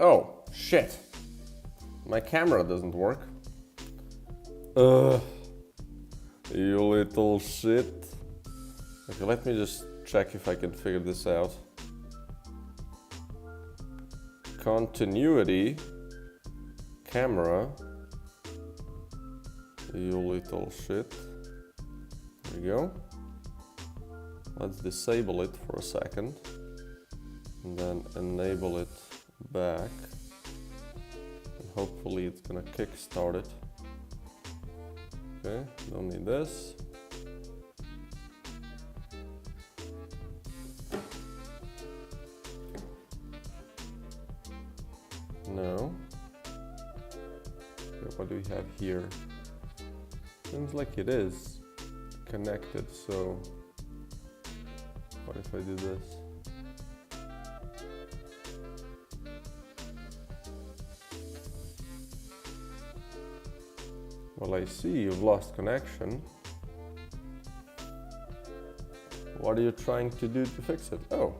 Oh, shit. My camera doesn't work. You little shit. Okay, let me just check if I can figure this out. Continuity. Camera. You little shit. There we go. Let's disable it for a second. And then enable it back. And hopefully it's gonna kickstart it. Okay, don't need this. No. Okay, what do we have here? Seems like it is connected, so what if I do this? Well, I see you've lost connection. What are you trying to do to fix it? Oh.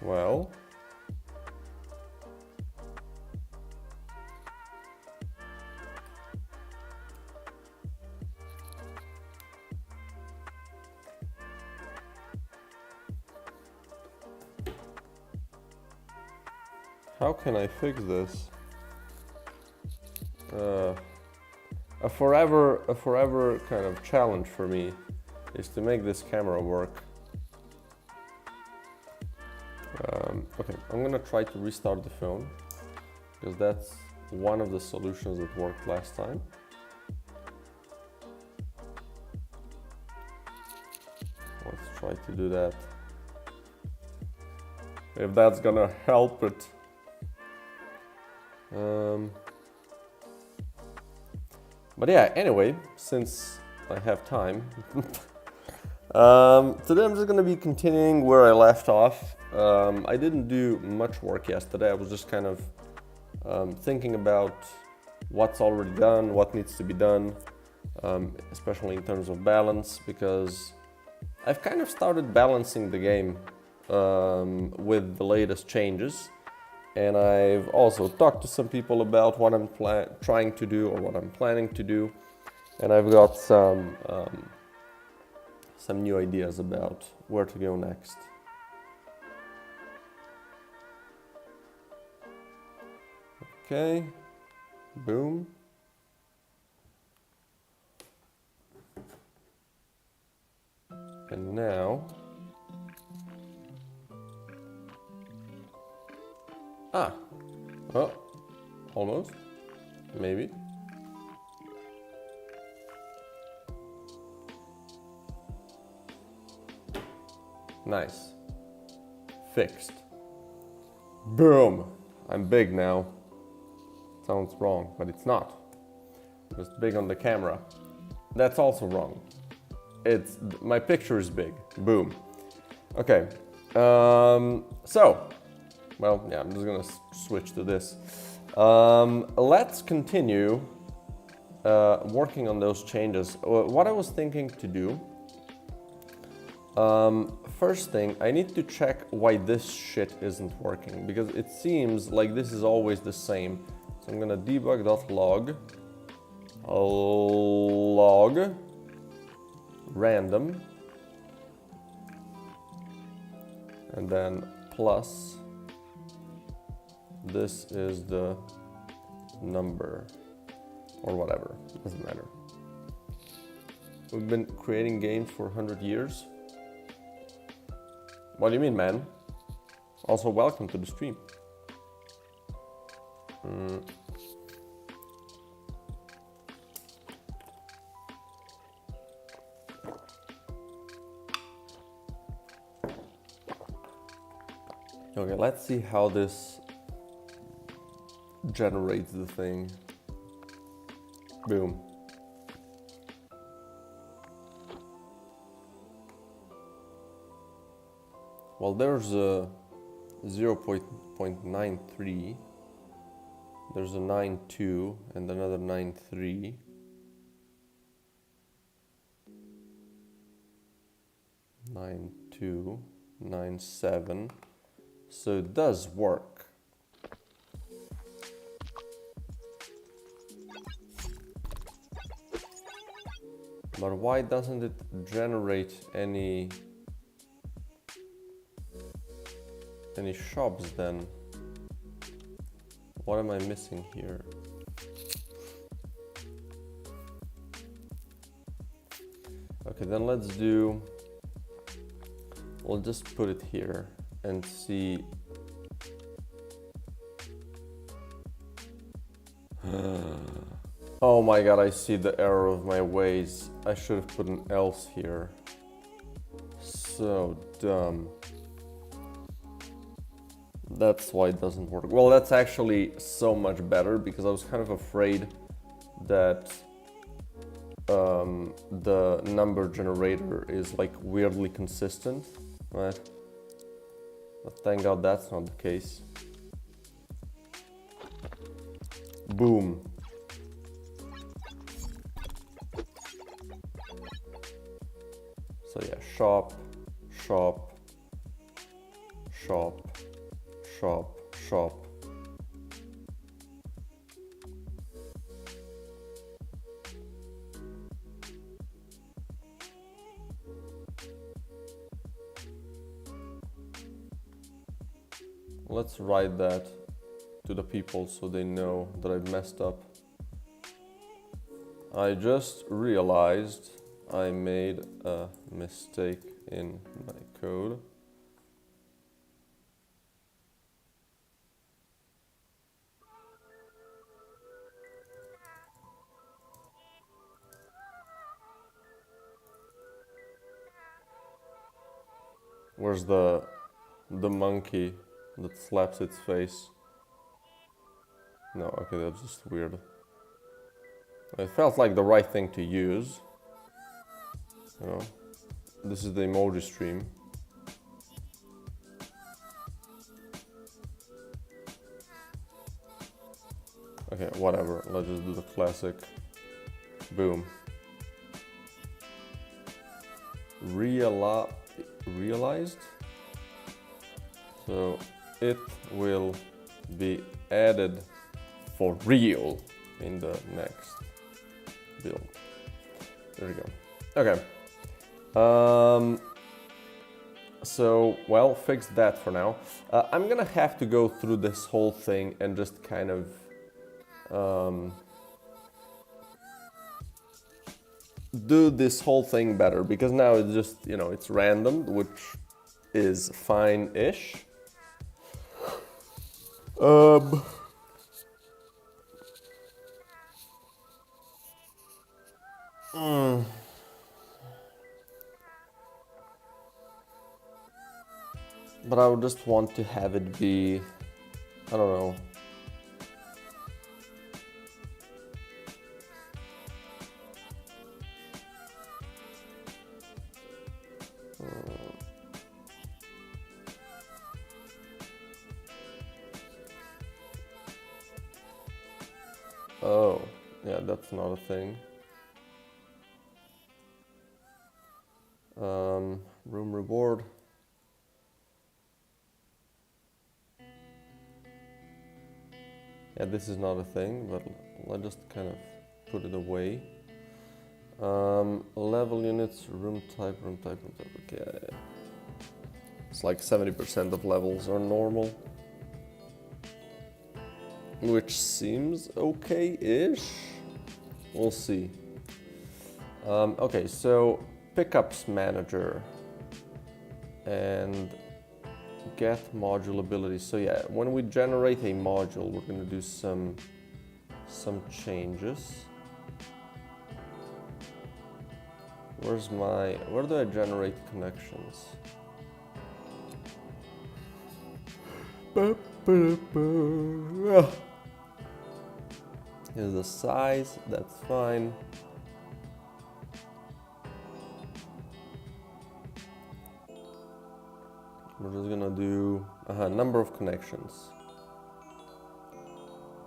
Well, how can I fix this? A forever kind of challenge for me is to make this camera work. Okay, I'm gonna try to restart the phone because that's one of the solutions that worked last time. Let's try to do that. If that's gonna help it. But yeah, anyway, since I have time, today I'm just gonna be continuing where I left off. I didn't do much work yesterday. I was just kind of thinking about what's already done, what needs to be done, especially in terms of balance, because I've kind of started balancing the game with the latest changes. And I've also talked to some people about what I'm trying to do or what I'm planning to do. And I've got some new ideas about where to go next. Okay, boom. And now, well, almost, maybe. Nice. Fixed. Boom. I'm big now. Sounds wrong, but it's not. Just big on the camera. That's also wrong. My picture is big. Boom. Okay. So, well, yeah, I'm just gonna switch to this. Let's continue working on those changes. What I was thinking to do, first thing, I need to check why this shit isn't working, because it seems like this is always the same. So I'm gonna debug.log log random and then plus this is the number or whatever, doesn't matter. We've been creating games for 100 years. What do you mean, man? Also, welcome to the stream. Okay, let's see how this generates the thing. Boom. Well, there's a 0.93. There's a 9.2 and another 9.3. Nine two, 9.7. So it does work. But why doesn't it generate any shops then? What am I missing here? Okay, then let's do, we'll just put it here and see. Oh my god, I see the error of my ways. I should have put an else here. So dumb. That's why it doesn't work. Well, that's actually so much better because I was kind of afraid that the number generator is like weirdly consistent, right? But thank God that's not the case. Boom. So yeah, shop, shop, shop, shop, shop. Let's write that to the people so they know that I've messed up. I just realized I made a mistake in my code. Where's the monkey that slaps its face? No, okay, that's just weird. It felt like the right thing to use. You know, this is the emoji stream. Okay, whatever. Let's just do the classic. Boom. Realized. So it will be added for real in the next build. There we go. Okay. So, well, fix that for now. I'm gonna have to go through this whole thing and just kind of do this whole thing better, because now it's just, you know, it's random, which is fine-ish. But I would just want to have it be, I don't know. Oh, yeah, that's not a thing. Room reward. Yeah, this is not a thing, but let's just kind of put it away. Level units, room type, okay. It's like 70% of levels are normal, which seems okay-ish. We'll see. Okay, so pickups manager and get module ability. So yeah, when we generate a module, we're gonna do some changes. Where do I generate connections? Here's the size, that's fine. We're just gonna do number of connections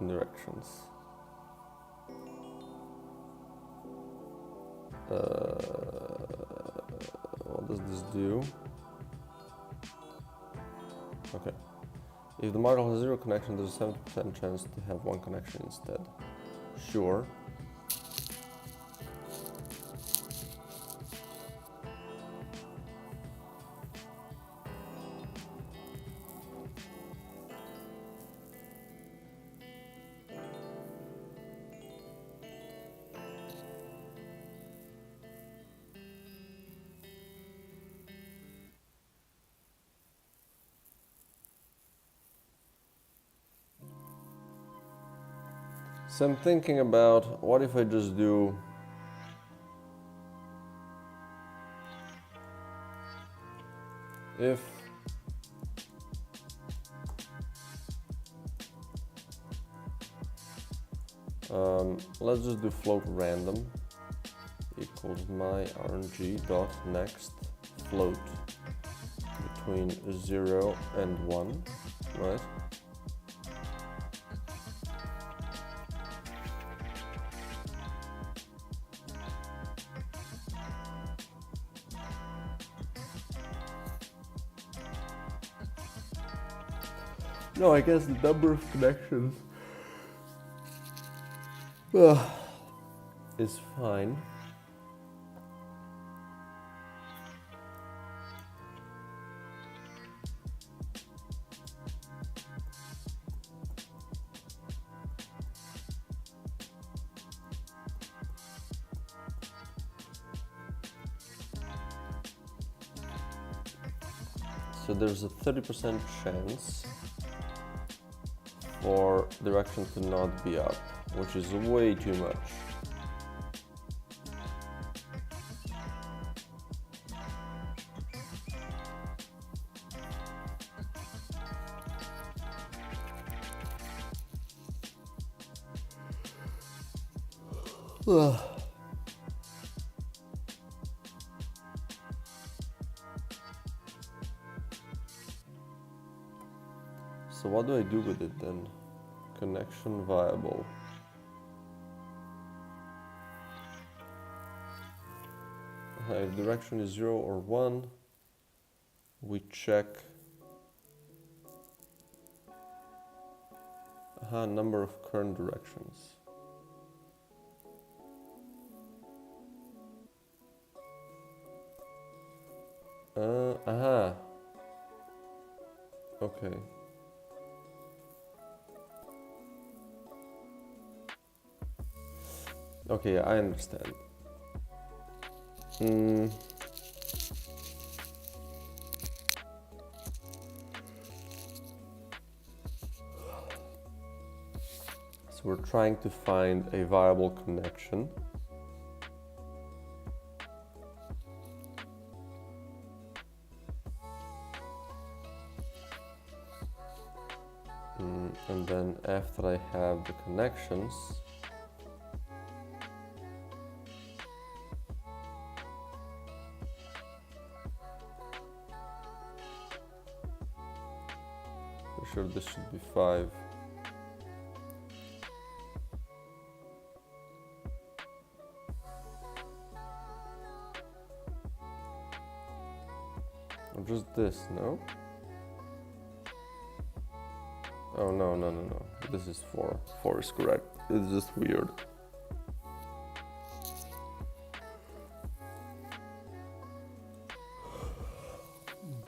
and directions. What does this do? Okay. If the model has 0 connection, there's a 70% chance to have 1 connection instead. Sure. So I'm thinking about, what if I just do if let's just do float random equals my RNG dot next float between 0 and 1, right? No, I guess the number of connections is fine. So there's a 30% chance for direction to not be up, which is way too much. So what do I do with it then? Connection viable. If direction is 0 or 1, we check number of current directions. Okay. Okay, I understand. So we're trying to find a viable connection. And then after I have the connections, for sure this should be 5. Or just this, no? Oh, no. This is 4. 4 is correct. It's just weird.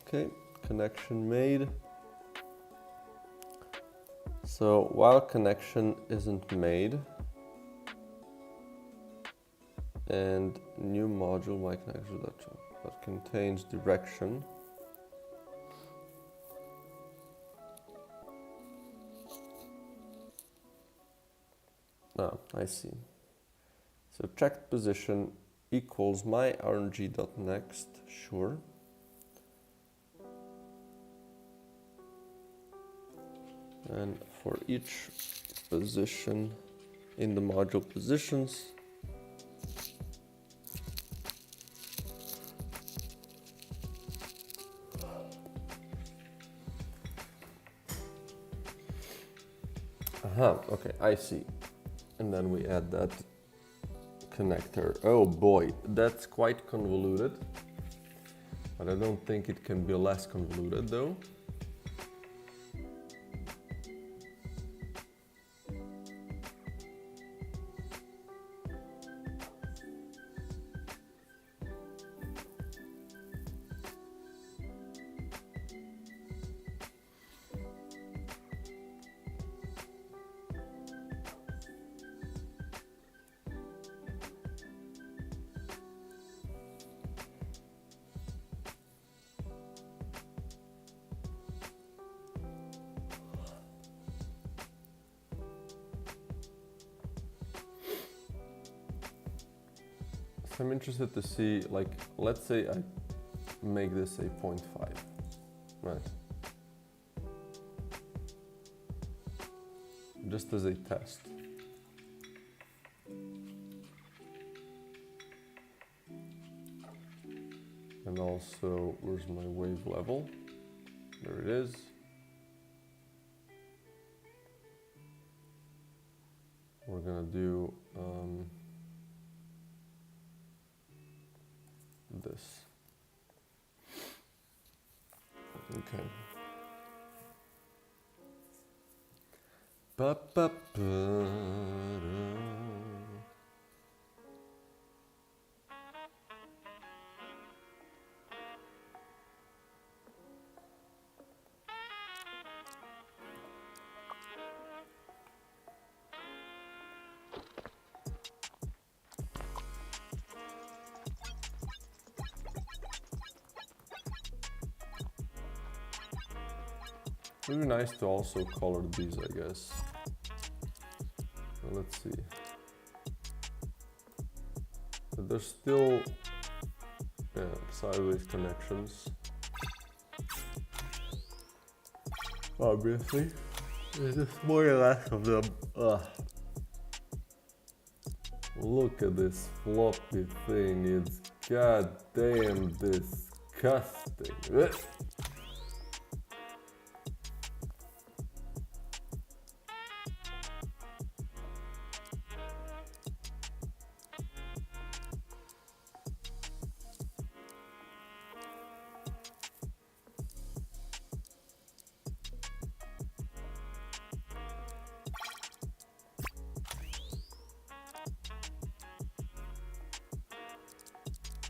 Okay, connection made. So while connection isn't made, and new module my connection that contains direction. I see. So checked position equals my RNG.next, sure. And for each position in the module positions, okay, I see. And then we add that connector. Oh boy, that's quite convoluted. But I don't think it can be less convoluted though. So I'm interested to see, like, let's say I make this a 0.5, right? Just as a test. And also, where's my wave level? There it is. We're gonna do this. Okay. Ba, ba, ba, da. It would be nice to also color these, I guess. Well, let's see. But there's still sideways connections. Obviously. There's just more or less of them. Ugh. Look at this floppy thing. It's goddamn disgusting. Ugh.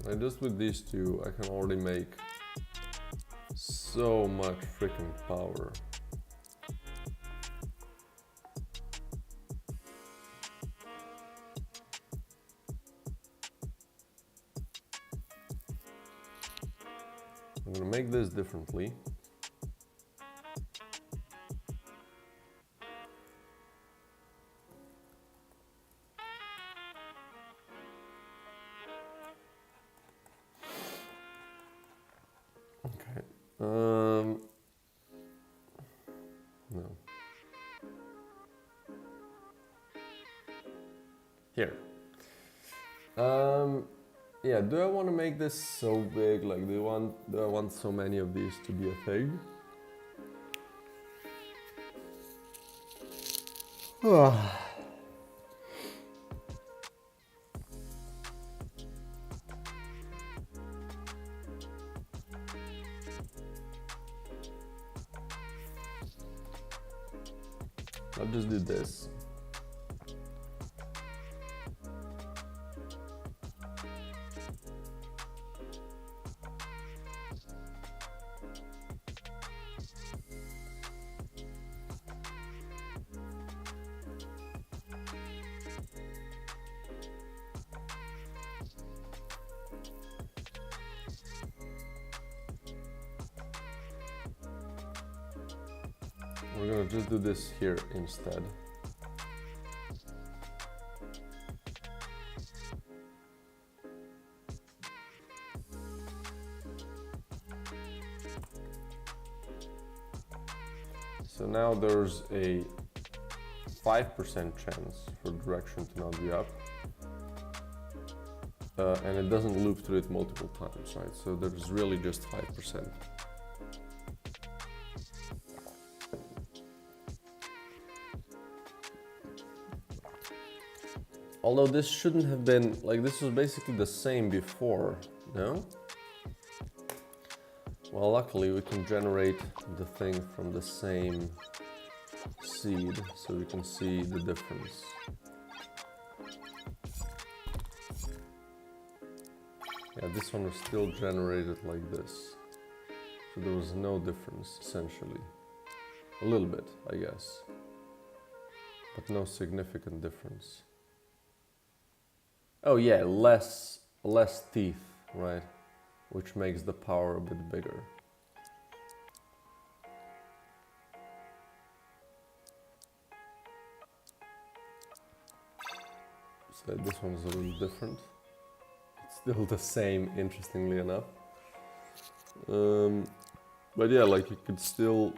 And just with these two, I can already make so much freaking power. I'm gonna make this differently. No. Here. Yeah, do I want to make this so big? Like, do I want so many of these to be a thing? I'll just do this. We're gonna just do this here instead. So now there's a 5% chance for the direction to not be up. And it doesn't loop through it multiple times, right? So there's really just 5%. Although this shouldn't have been, like, this was basically the same before, no? Well, luckily we can generate the thing from the same seed, so we can see the difference. Yeah, this one was still generated like this. So there was no difference, essentially. A little bit, I guess. But no significant difference. Oh yeah, less teeth, right? Which makes the power a bit bigger. So this one's a little different. It's still the same, interestingly enough. But yeah, like you could still,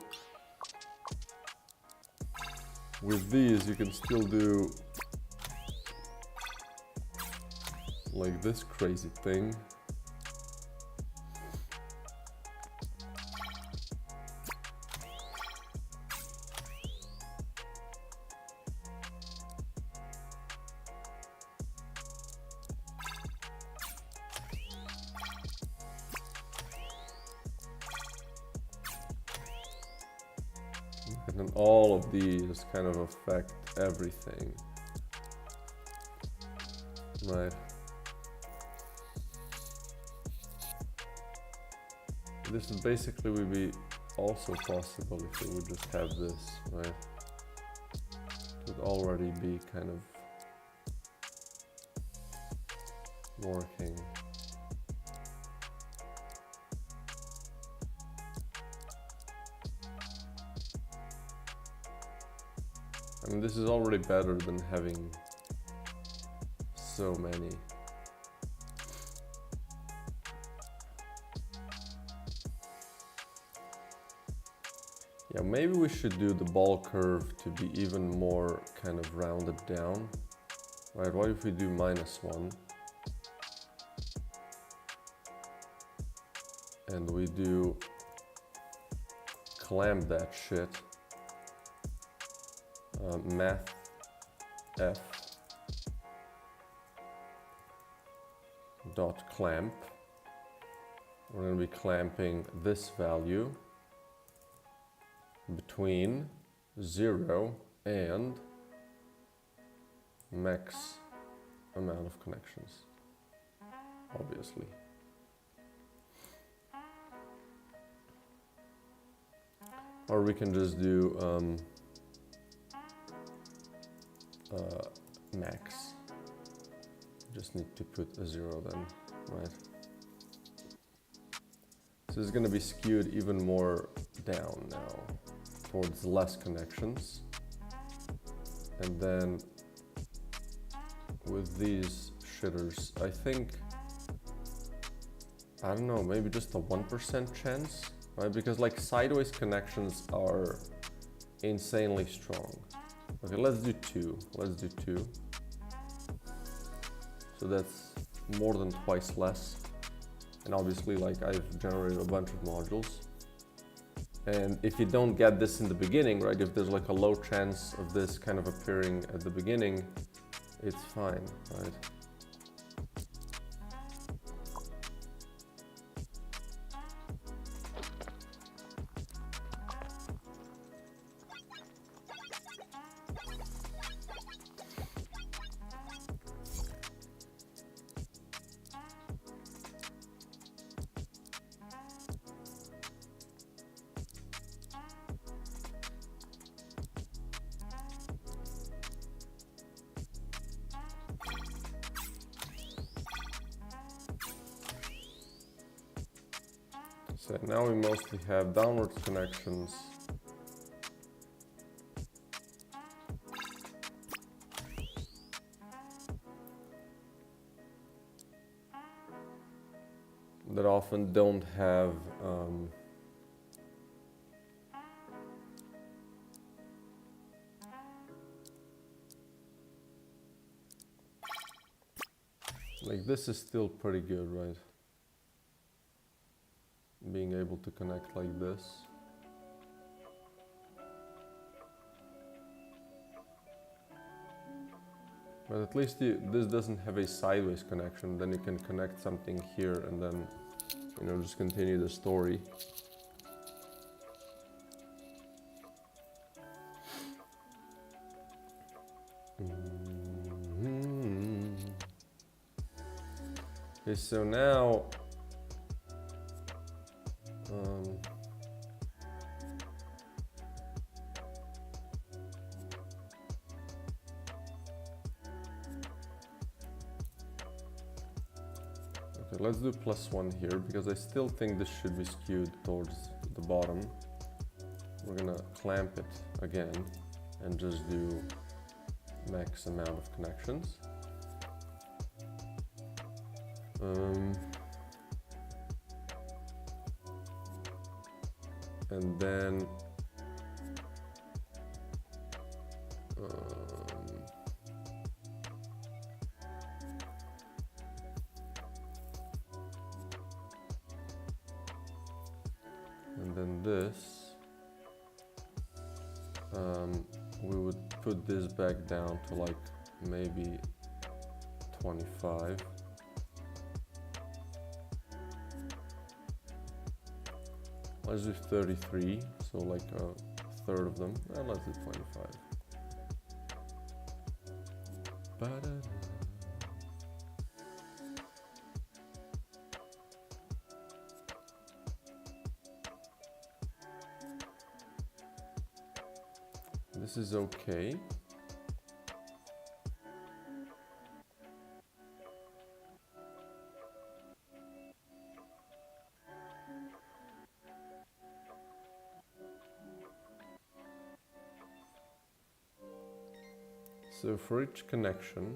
with these you can still do like this crazy thing. And then all of these kind of affect everything, right? This is basically would be also possible if we would just have this, right? It would already be kind of working. I mean, this is already better than having so many. Yeah, maybe we should do the ball curve to be even more kind of rounded down. Right, what if we do -1? And we do clamp that shit. Math F dot clamp. We're going to be clamping this value between 0 and max amount of connections, obviously. Or we can just do max. Just need to put a 0 then, right? So it's going to be skewed even more down now, towards less connections. And then with these shitters, I think, I don't know, maybe just a 1% chance, right? Because like sideways connections are insanely strong. Okay, let's do 2. Let's do 2. So that's more than twice less. And obviously, like, I've generated a bunch of modules. And if you don't get this in the beginning, right, if there's like a low chance of this kind of appearing at the beginning, it's fine, right? So now we mostly have downwards connections. That often don't have Like this is still pretty good, right? Being able to connect like this. But at least this doesn't have a sideways connection. Then you can connect something here and then, you know, just continue the story. Okay, so now okay, let's do +1 here because I still think this should be skewed towards the bottom. We're gonna clamp it again and just do max amount of connections. And then this, we would put this back down to like maybe 25. Let's do 33, so like a third of them, and let's do 25. Ba-da-da. This is okay. So for each connection,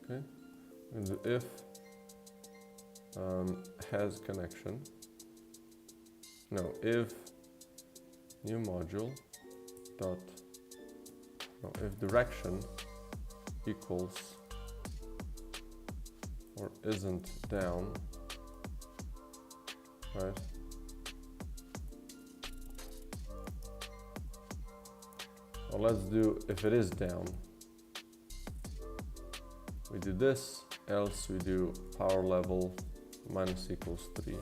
okay, and if has connection, no, if new module dot, no, if direction equals or isn't down, right? Well, let's do if it is down. We do this, else we do power level minus equals 3.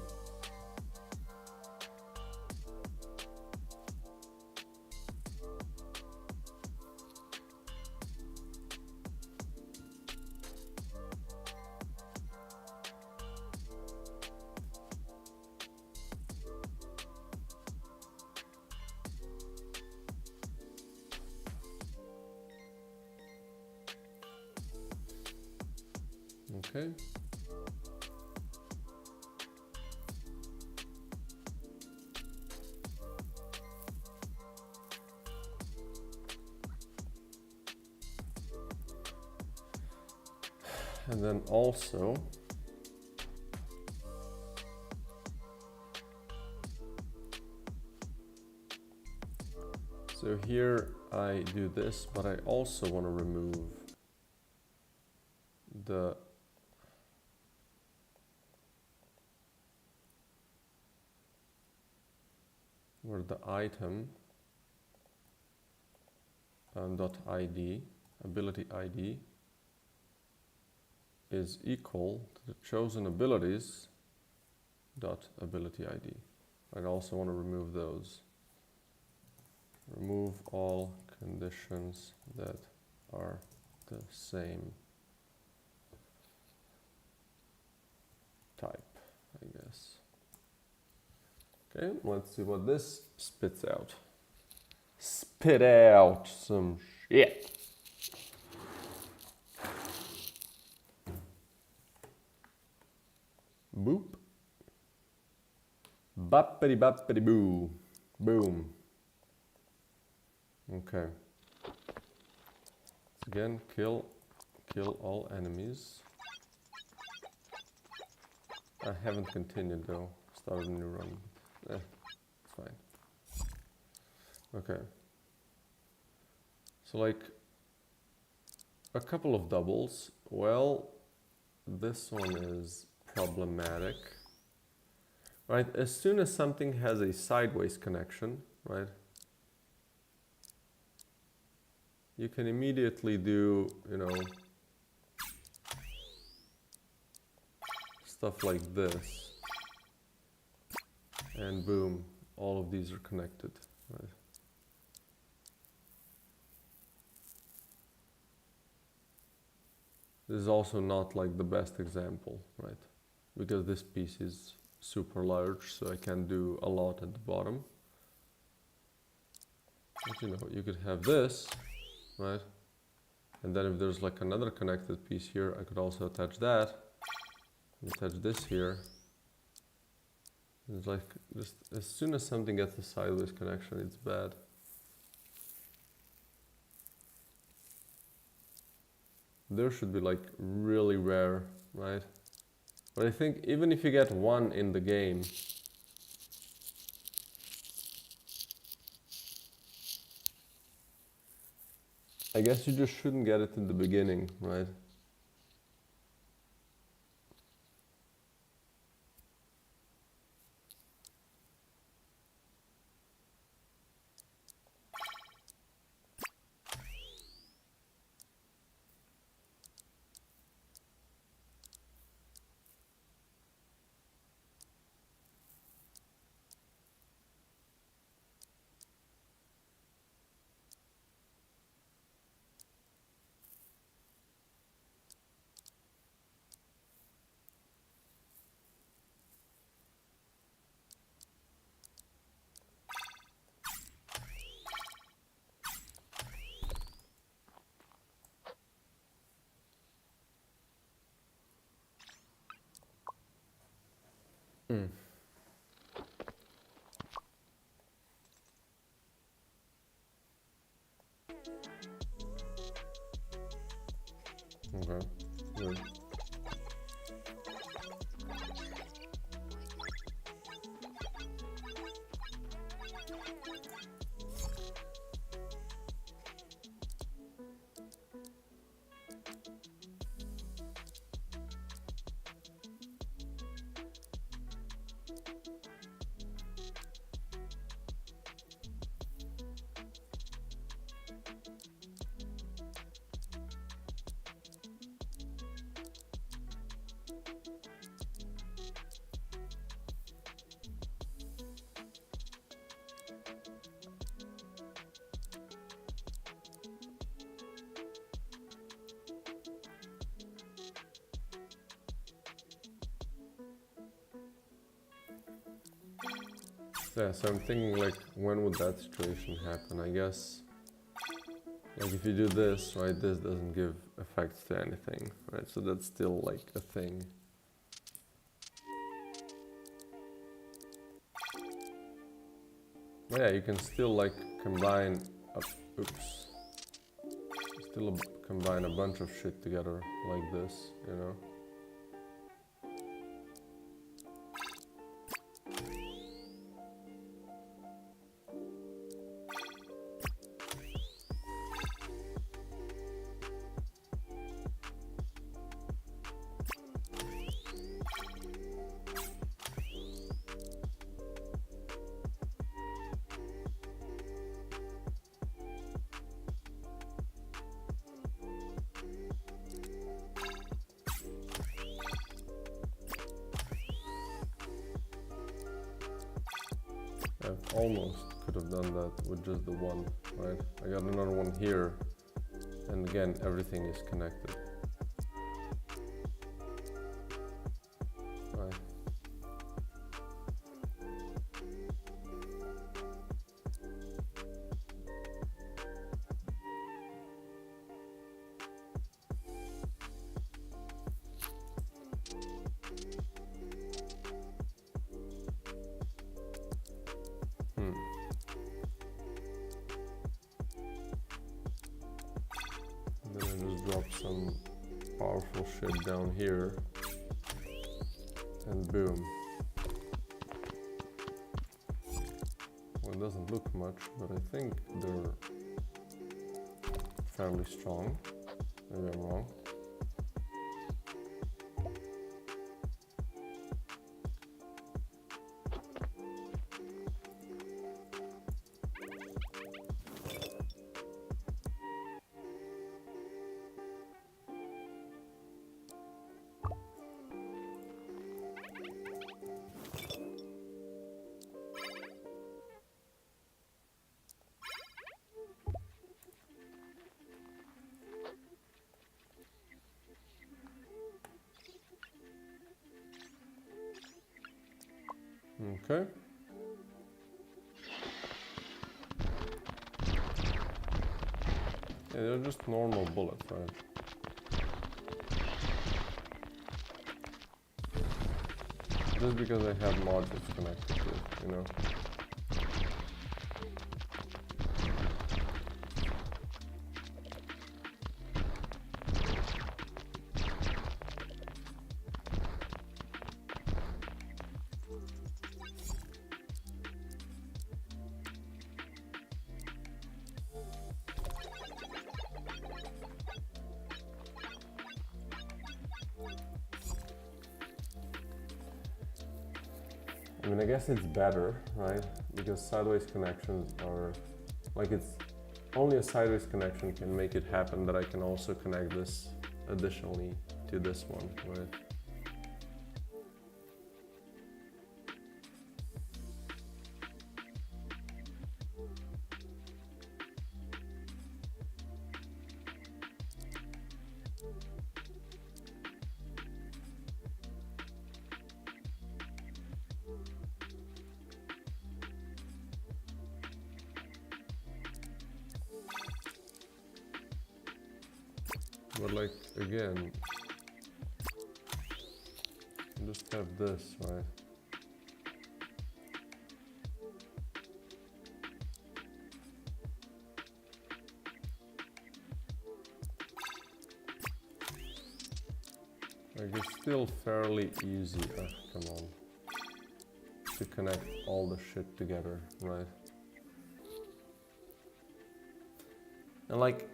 Okay. And then also so here I do this, but I also want to remove the where the item dot ID, ability ID, is equal to the chosen abilities dot ability ID. I also want to remove those. Remove all conditions that are the same type, I guess. Okay, let's see what this spits out. Spit out some shit. Boop. Boppity boppity boo. Boom. Okay. Again, kill all enemies. I haven't continued though. Started a new run. It's fine. Okay. So like a couple of doubles. Well, this one is problematic. Right, as soon as something has a sideways connection, right, you can immediately do, you know, stuff like this. And boom, all of these are connected, right? This is also not like the best example, right? Because this piece is super large, so I can do a lot at the bottom. But you know, you could have this, right? And then if there's like another connected piece here, I could also attach that, and attach this here. It's like, just as soon as something gets a sideways connection, it's bad. There should be like really rare, right? But I think even if you get one in the game, I guess you just shouldn't get it in the beginning, right? Mm. Okay, good. Yeah, so I'm thinking like, when would that situation happen? I guess, like if you do this, right, this doesn't give effects to anything, right? So that's still like a thing. But yeah, you can still like combine, combine a bunch of shit together like this, you know? I almost could have done that with just the one, right? I got another one here, and again, everything is connected. Right. Then I just drop some powerful shit down here, and boom. Well, it doesn't look much, but I think they're fairly strong. Maybe I'm wrong. Okay. Yeah, they're just normal bullets, right? Just because I have modules connected to it, you know? I mean, I guess it's better, right? Because sideways connections are, like, it's only a sideways connection can make it happen that I can also connect this additionally to this one, right? But like, again, just have this, right? Like, it's still fairly easy, come on, to connect all the shit together, right? And like,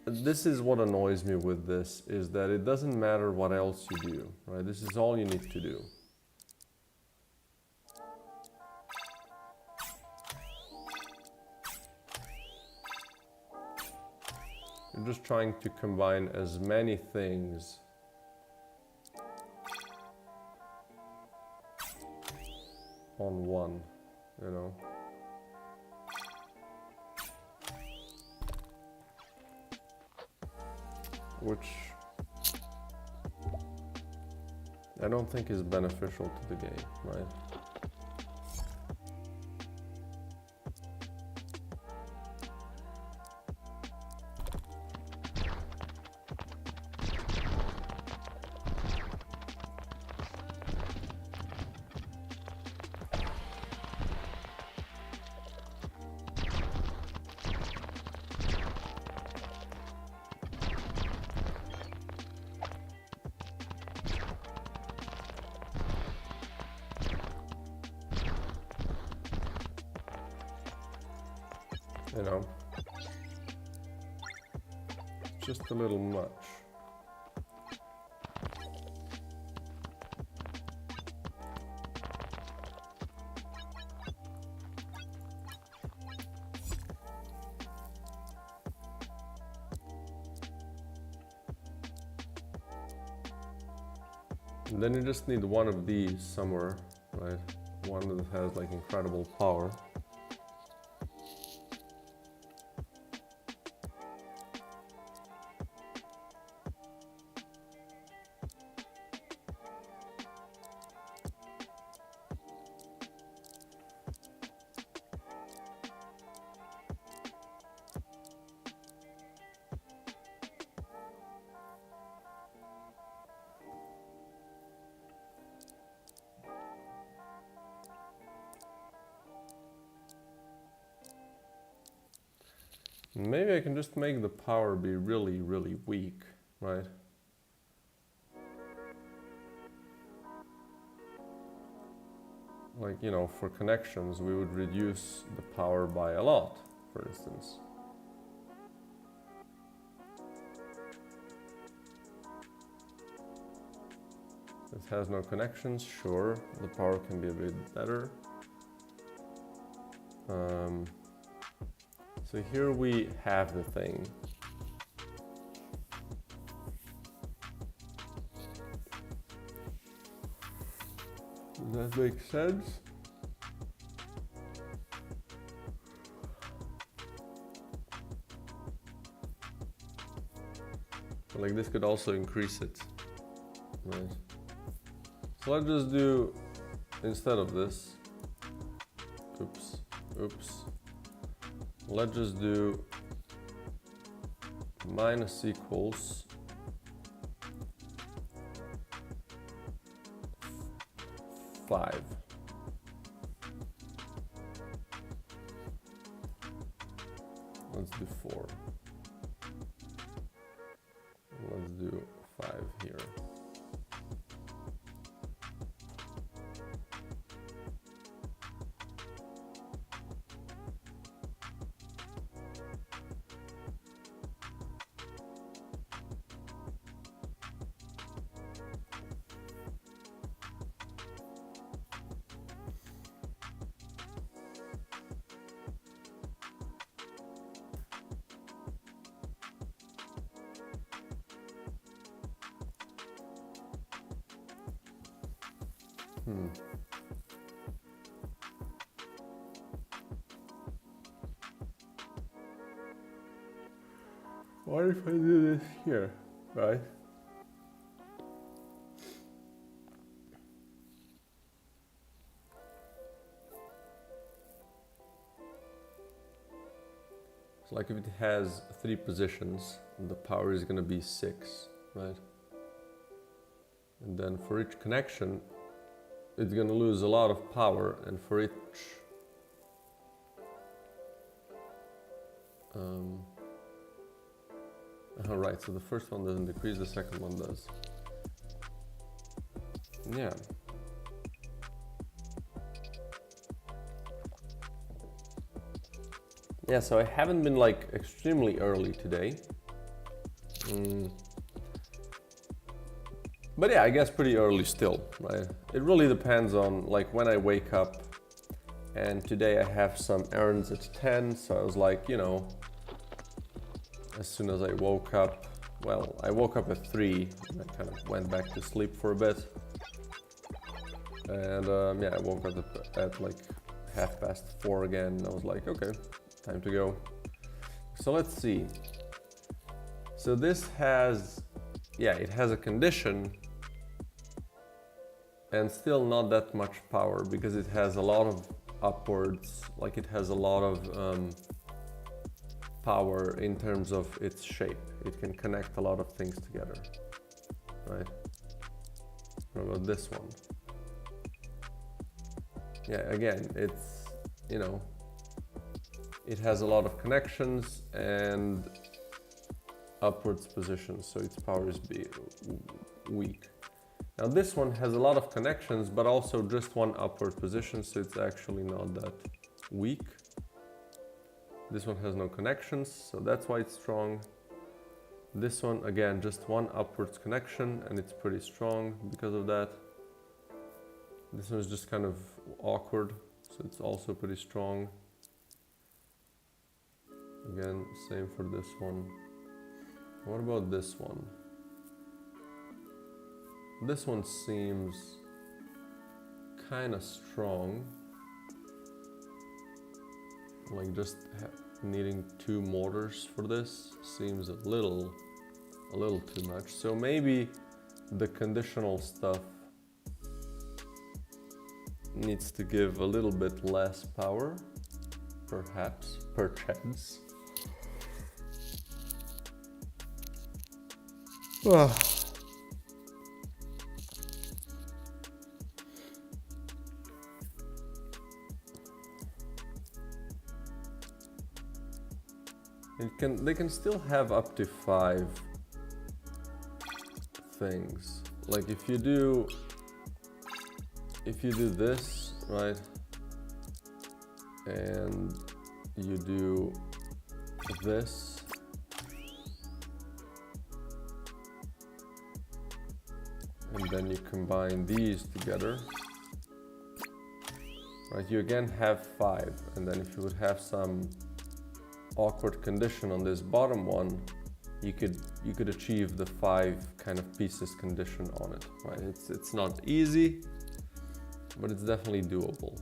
this is what annoys me with this, is that it doesn't matter what else you do, right? This is all you need to do. You're just trying to combine as many things on one, you know? Which I don't think is beneficial to the game, right? You know, just a little much. And then you just need one of these somewhere, right? One that has like incredible power. Maybe I can just make the power be really, really weak, right? Like, you know, for connections, we would reduce the power by a lot, for instance. It has no connections, sure. The power can be a bit better. So here we have the thing. Does that make sense? Like this could also increase it, right? So let's just do, instead of this, oops, let's just do minus equals 5. Let's do 4. Let's do 5 here. What if I do this here, right? So like if it has 3 positions, the power is gonna be 6, right? And then for each connection, it's gonna lose a lot of power, and for each right, so the first one doesn't decrease, the second one does. Yeah. Yeah, so I haven't been like extremely early today. But yeah, I guess pretty early still, right? It really depends on like when I wake up. And today I have some errands at 10, so I was like, you know, as soon as I woke up, well, I woke up at 3, and I kind of went back to sleep for a bit. And yeah, I woke up at like 4:30 again, and I was like, okay, time to go. So let's see. So this has, yeah, it has a condition, and still not that much power because it has a lot of upwards, like it has a lot of power in terms of its shape. It can connect a lot of things together, right? What about this one? Yeah, again, it's, you know, it has a lot of connections and upwards positions, so its power is weak. Now this one has a lot of connections, but also just one upward position, so it's actually not that weak. This one has no connections, so that's why it's strong. This one, again, just one upwards connection, and it's pretty strong because of that. This one is just kind of awkward, so it's also pretty strong. Again, same for this one. What about this one? This one seems kind of strong. Like just needing 2 motors for this seems a little too much. So maybe the conditional stuff needs to give a little bit less power, perhaps, perchance. They can still have up to 5 things. Like if you do this, right? And you do this. and then you combine these together. Right, you again have 5, and then if you would have some awkward condition on this bottom one, you could achieve the 5 kind of pieces condition on it. Right, it's not easy, but it's definitely doable.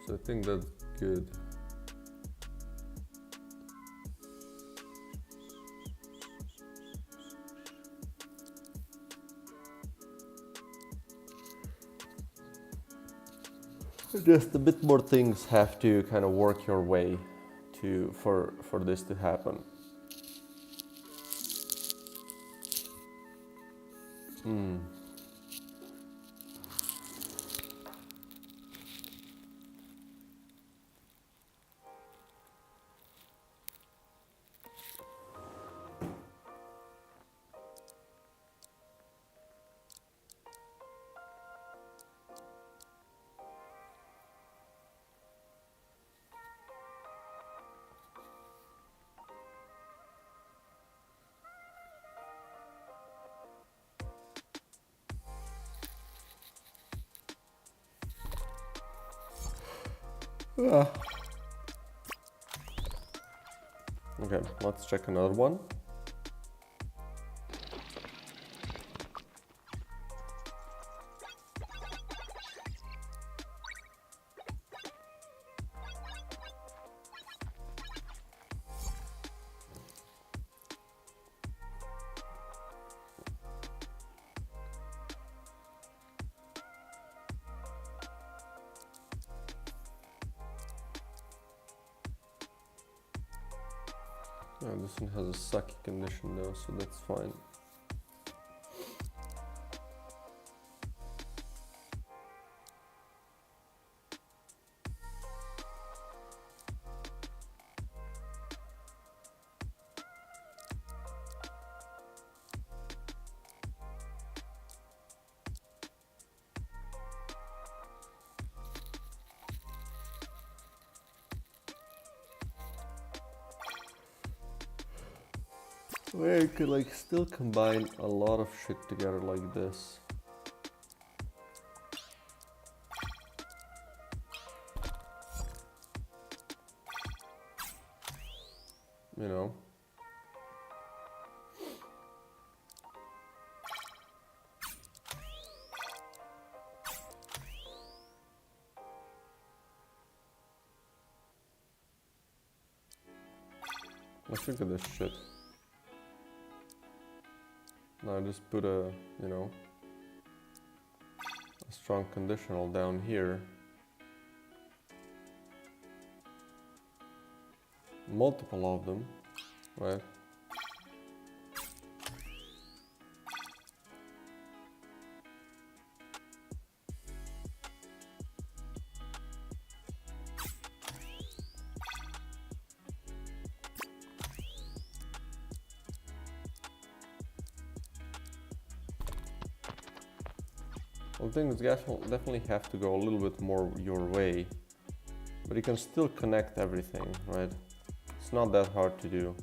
So I think that's good. Just a bit more things have to kind of work your way for this to happen. Okay, let's check another one. Yeah, this one has a sucky condition though, so that's fine. Where you could like still combine a lot of shit together like this. You know. Let's look at this shit. Now just put a, you know, a strong conditional down here. Multiple of them, right? Well, things definitely have to go a little bit more your way, but you can still connect everything, right? It's not that hard to do.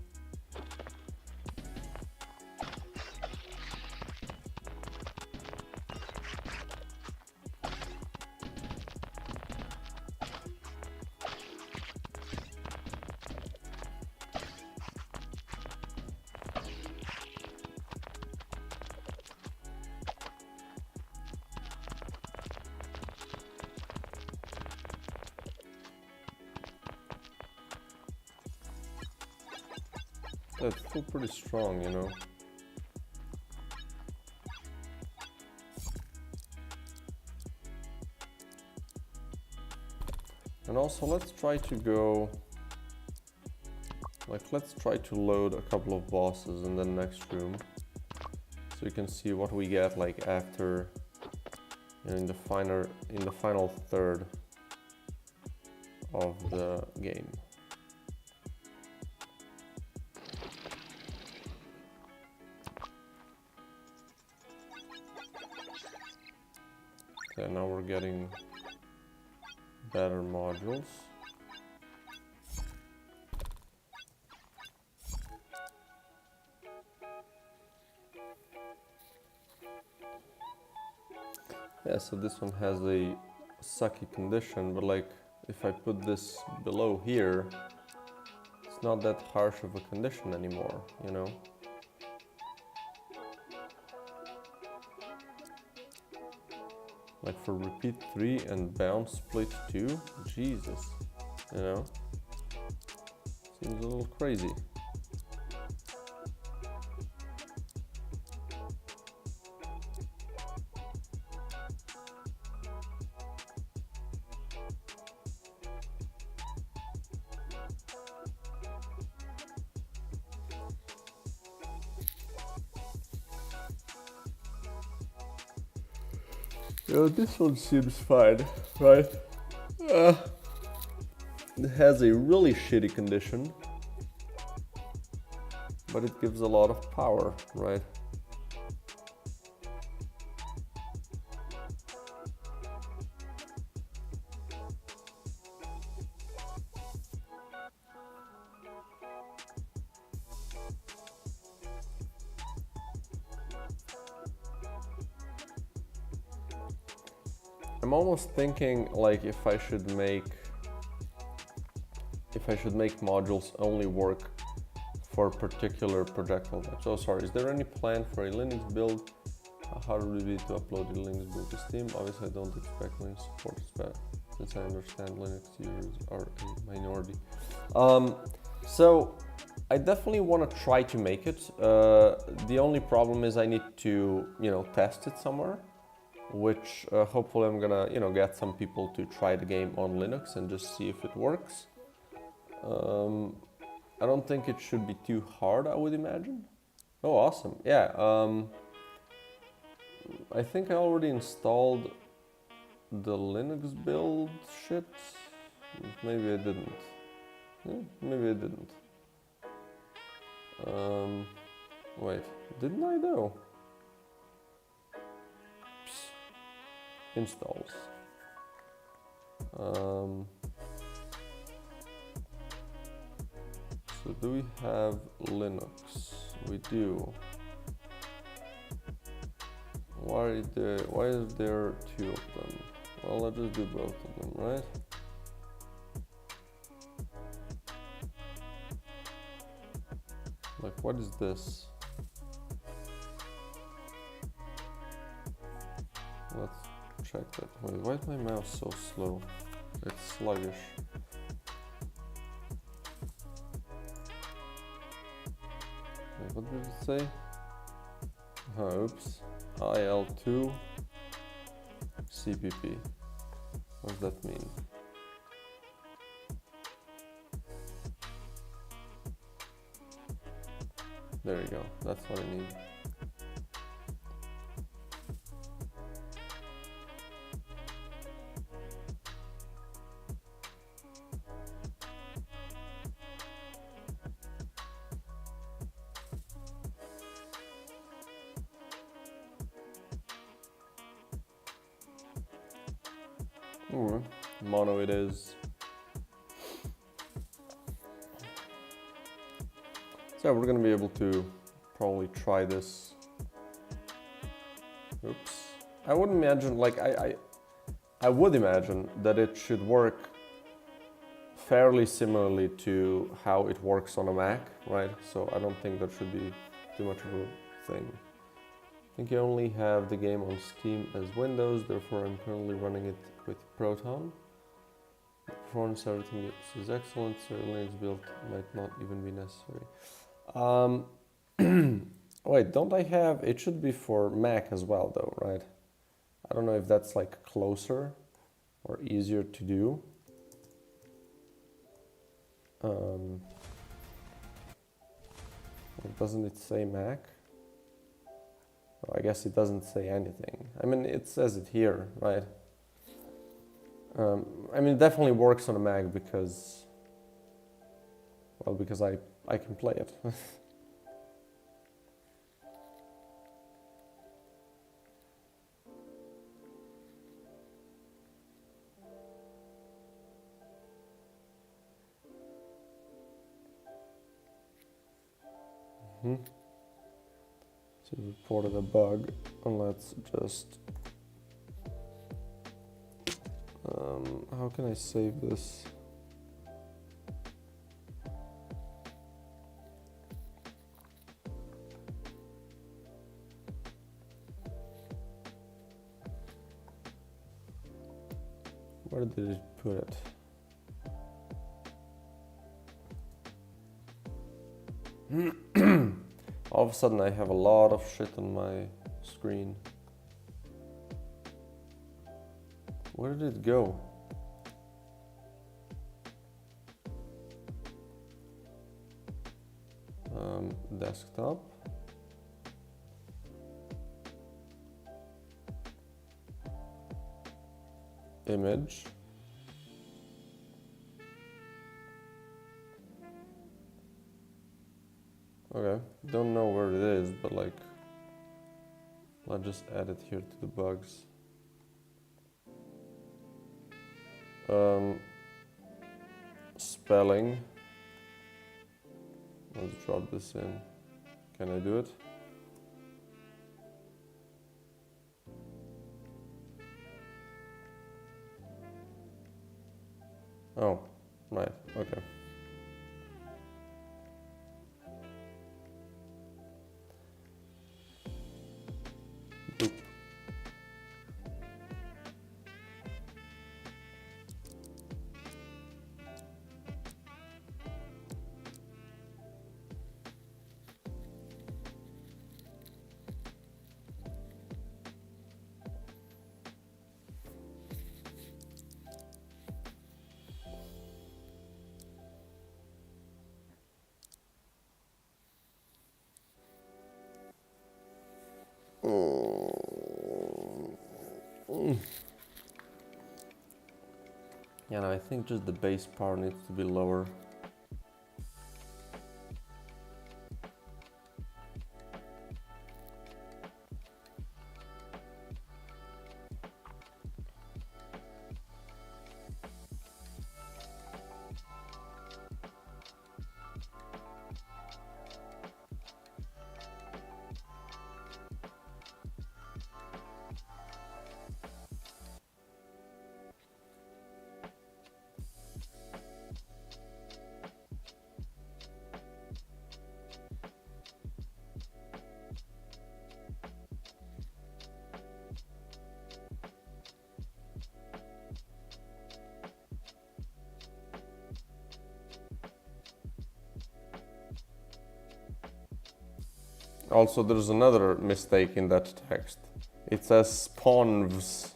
It's still pretty strong, you know. And also let's try to go, like let's try to load a couple of bosses in the next room. So you can see what we get like after, you know, in the final third of the game. Okay, now we're getting better modules. Yeah, so this one has a sucky condition, but like if I put this below here, it's not that harsh of a condition anymore, you know? Like for repeat 3 and bounce split 2, Jesus, you know? Seems a little crazy. Yeah, this one seems fine, right? It has a really shitty condition, but it gives a lot of power, right? I'm almost thinking like if I should make modules only work for particular projectile types. Oh, sorry. Is there any plan for a Linux build? How hard would it be to upload a Linux build to Steam? Obviously, I don't expect Linux support since I understand Linux users are a minority. So I definitely want to try to make it. The only problem is I need to, test it somewhere, which hopefully I'm gonna, get some people to try the game on Linux and just see if it works. I don't think it should be too hard, I would imagine. Oh, awesome. Yeah, I think I already installed the Linux build shit. Maybe I didn't. Yeah, maybe I didn't. Wait, didn't I though? Psst. Installs. So do we have Linux? We do. Why is there two of them? Well, let's just do both of them, right? Like, what is this? Let's check that. Wait, why is my mouse so slow? It's sluggish. Wait, what did it say? Oops. IL2 CPP. What does that mean? There you go. That's what I need. Mono it is. So yeah, we're gonna be able to probably try this. Oops. I would imagine, like, I would imagine that it should work fairly similarly to how it works on a Mac, right? So I don't think that should be too much of a thing. I think you only have the game on Steam as Windows, therefore I'm currently running it with Proton. The performance, everything is excellent, so a Linux build might not even be necessary. Wait, don't I have, it should be for Mac as well though, right? I don't know if that's like closer or easier to do. Doesn't it say Mac? Oh, I guess it doesn't say anything. I mean, it says it here, right? I mean, it definitely works on a Mac because, well, because I can play it. So it reported a bug, and let's just... how can I save this? Where did it put it? All of a sudden I have a lot of shit on my screen. Where did it go? Desktop. Image. Okay, don't know where it is, but like, let's just add it here to the bugs. Spelling. Let's drop this in. Can I do it? Oh, right, okay. Boop. Yeah, no, I think just the base power needs to be lower. Also, there's another mistake in that text. It says sponvs.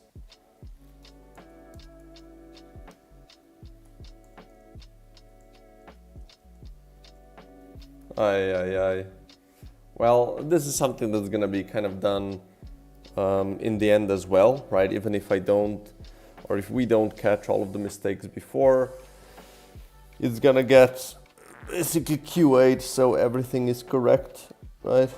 Aye. Well, this is something that's gonna be kind of done in the end as well, right? Even if I don't, or if we don't catch all of the mistakes before, it's gonna get basically QA'd so everything is correct, right?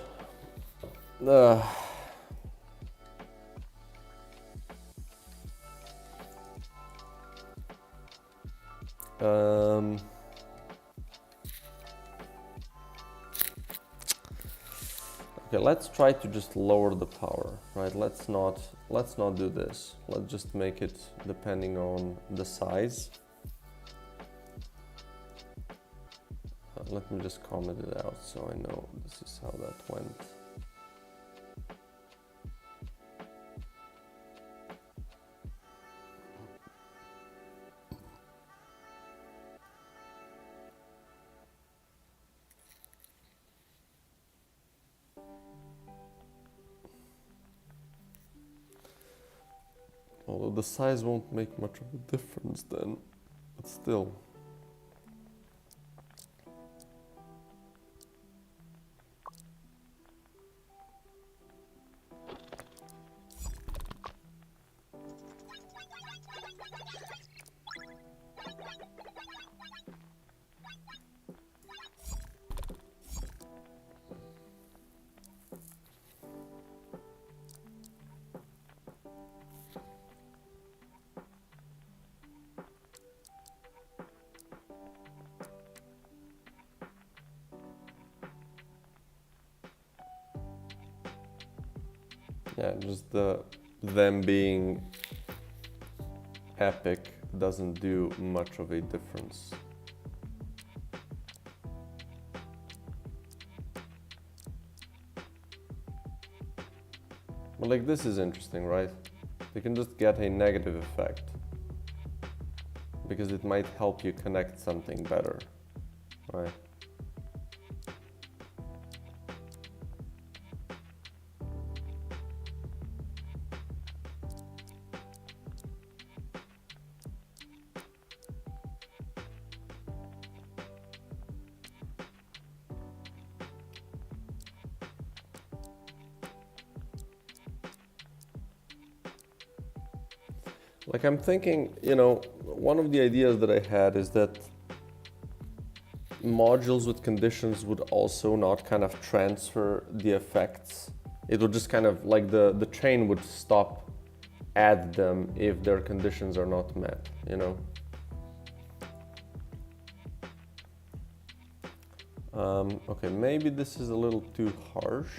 Okay, let's try to just lower the power, right? Let's not do this. Let's just make it depending on the size. Let me just comment it out so I know this is how that went. Although the size won't make much of a difference then, but still. Yeah, just them being epic doesn't do much of a difference. But like, this is interesting, right? They can just get a negative effect because it might help you connect something better, right? Like, I'm thinking, you know, one of the ideas that I had is that modules with conditions would also not kind of transfer the effects. It would just kind of, like, the chain would stop add them if their conditions are not met, you know? Okay, maybe this is a little too harsh.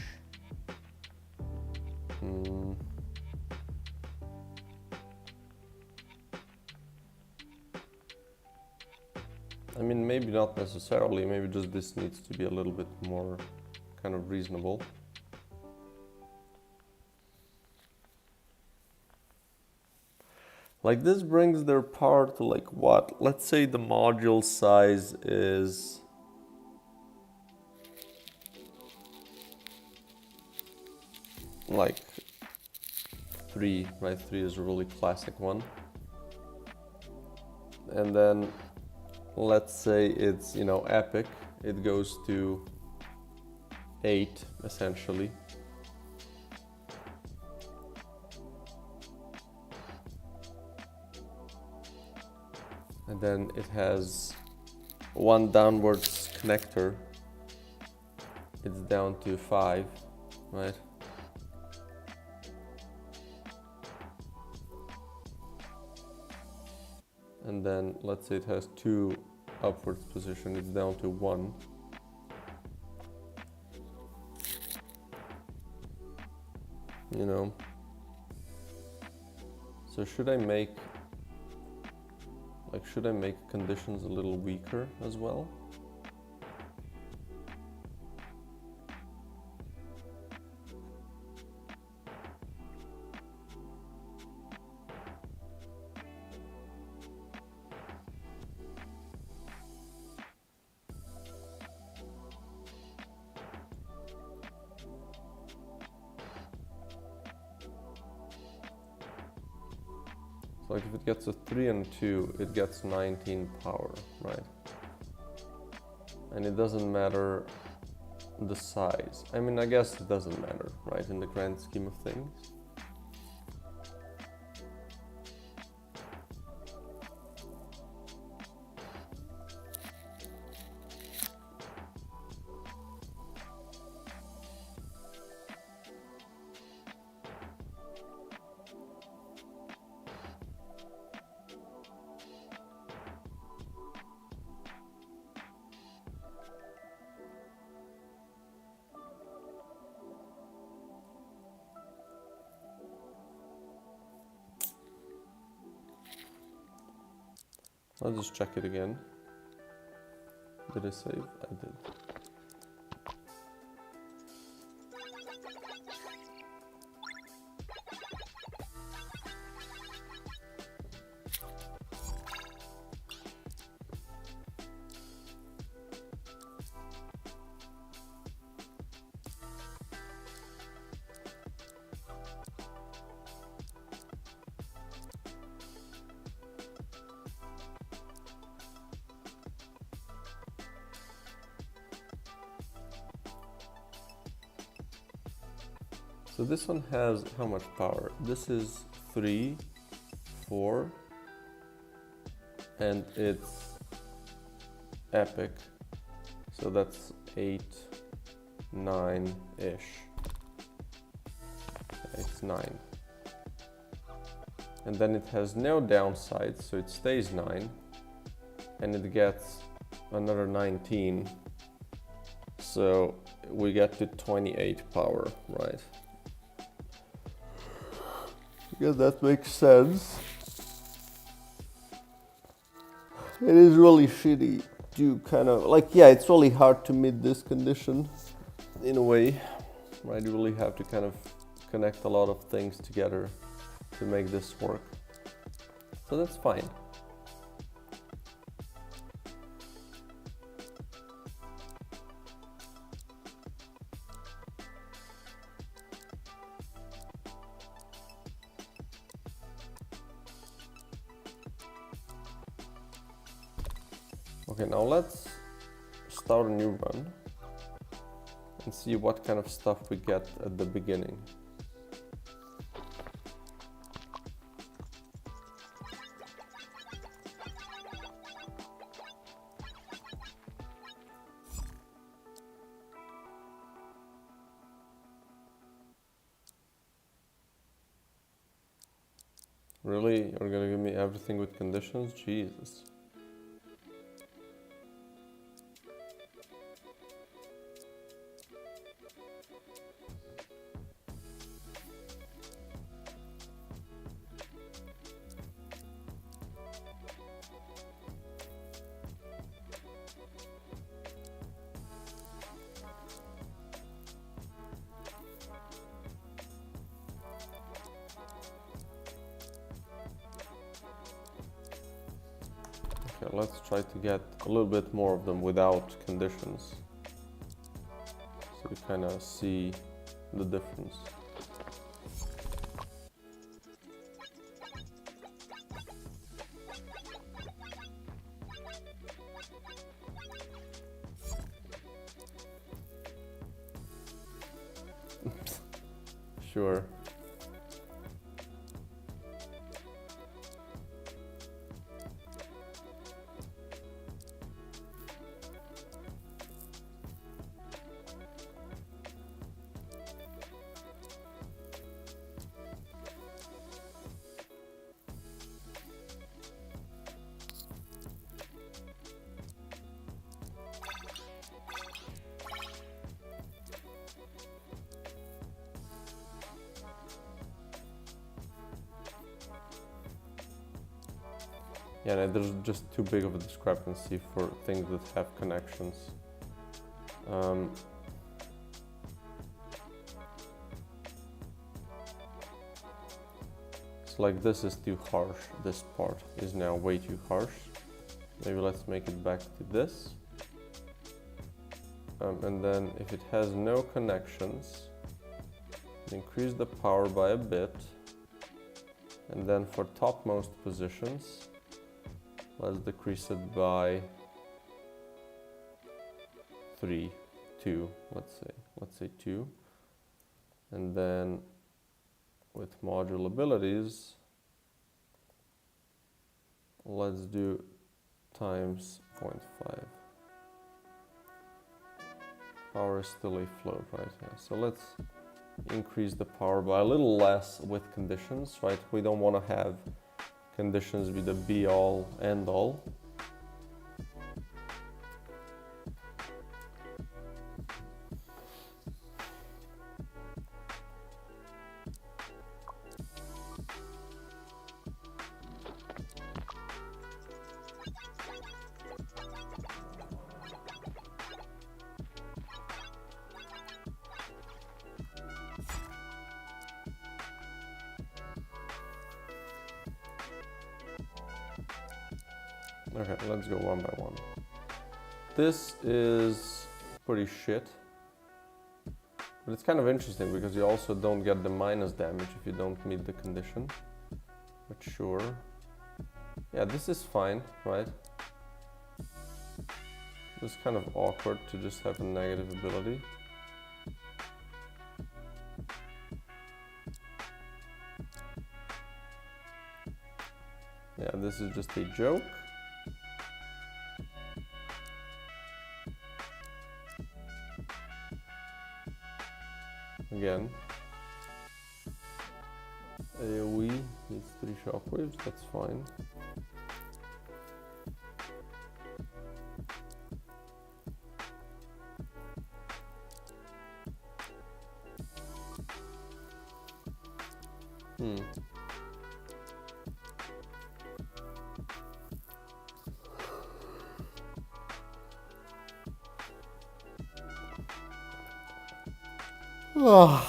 I mean, maybe not necessarily, maybe just this needs to be a little bit more kind of reasonable. Like, this brings their power to like what? Let's say the module size is like 3, right? 3 is a really classic one. And then let's say it's, you know, epic. It goes to 8 essentially. And then it has one downwards connector. It's down to 5, right? And then let's say it has 2 upwards position, it's down to 1. You know, so should I make conditions a little weaker as well? Like, if it gets a 3 and 2, it gets 19 power, right? And it doesn't matter the size. I mean, I guess it doesn't matter, right, in the grand scheme of things. I'll just check it again. Did I save? I did. So this one has how much power? This is 3, 4, and it's epic. So that's 8, 9-ish. It's 9. And then it has no downsides, so it stays 9. And it gets another 19. So we get to 28 power, right? Yeah, that makes sense. It is really shitty to kind of, like, yeah, it's really hard to meet this condition in a way, right? You really have to kind of connect a lot of things together to make this work. So that's fine. Okay, now let's start a new run and see what kind of stuff we get at the beginning. Really? You're gonna give me everything with conditions? Jesus. Okay, let's try to get a little bit more of them without conditions, so we kind of see the difference. Sure. Yeah, no, there's just too big of a discrepancy for things that have connections. It's like this is too harsh. This part is now way too harsh. Maybe let's make it back to this. And then if it has no connections, increase the power by a bit. And then for topmost positions, let's decrease it by 2, let's say 2. And then with module abilities, let's do times 0.5. Power is still a float, right? Yeah. So let's increase the power by a little less with conditions, right? We don't want to have conditions be the be all end all. Okay, let's go one by one. This is pretty shit, but it's kind of interesting because you also don't get the minus damage if you don't meet the condition. But sure. Yeah, this is fine, right? It's kind of awkward to just have a negative ability. Yeah, this is just a joke. Again, AoE needs 3 shockwaves, that's fine. Yeah,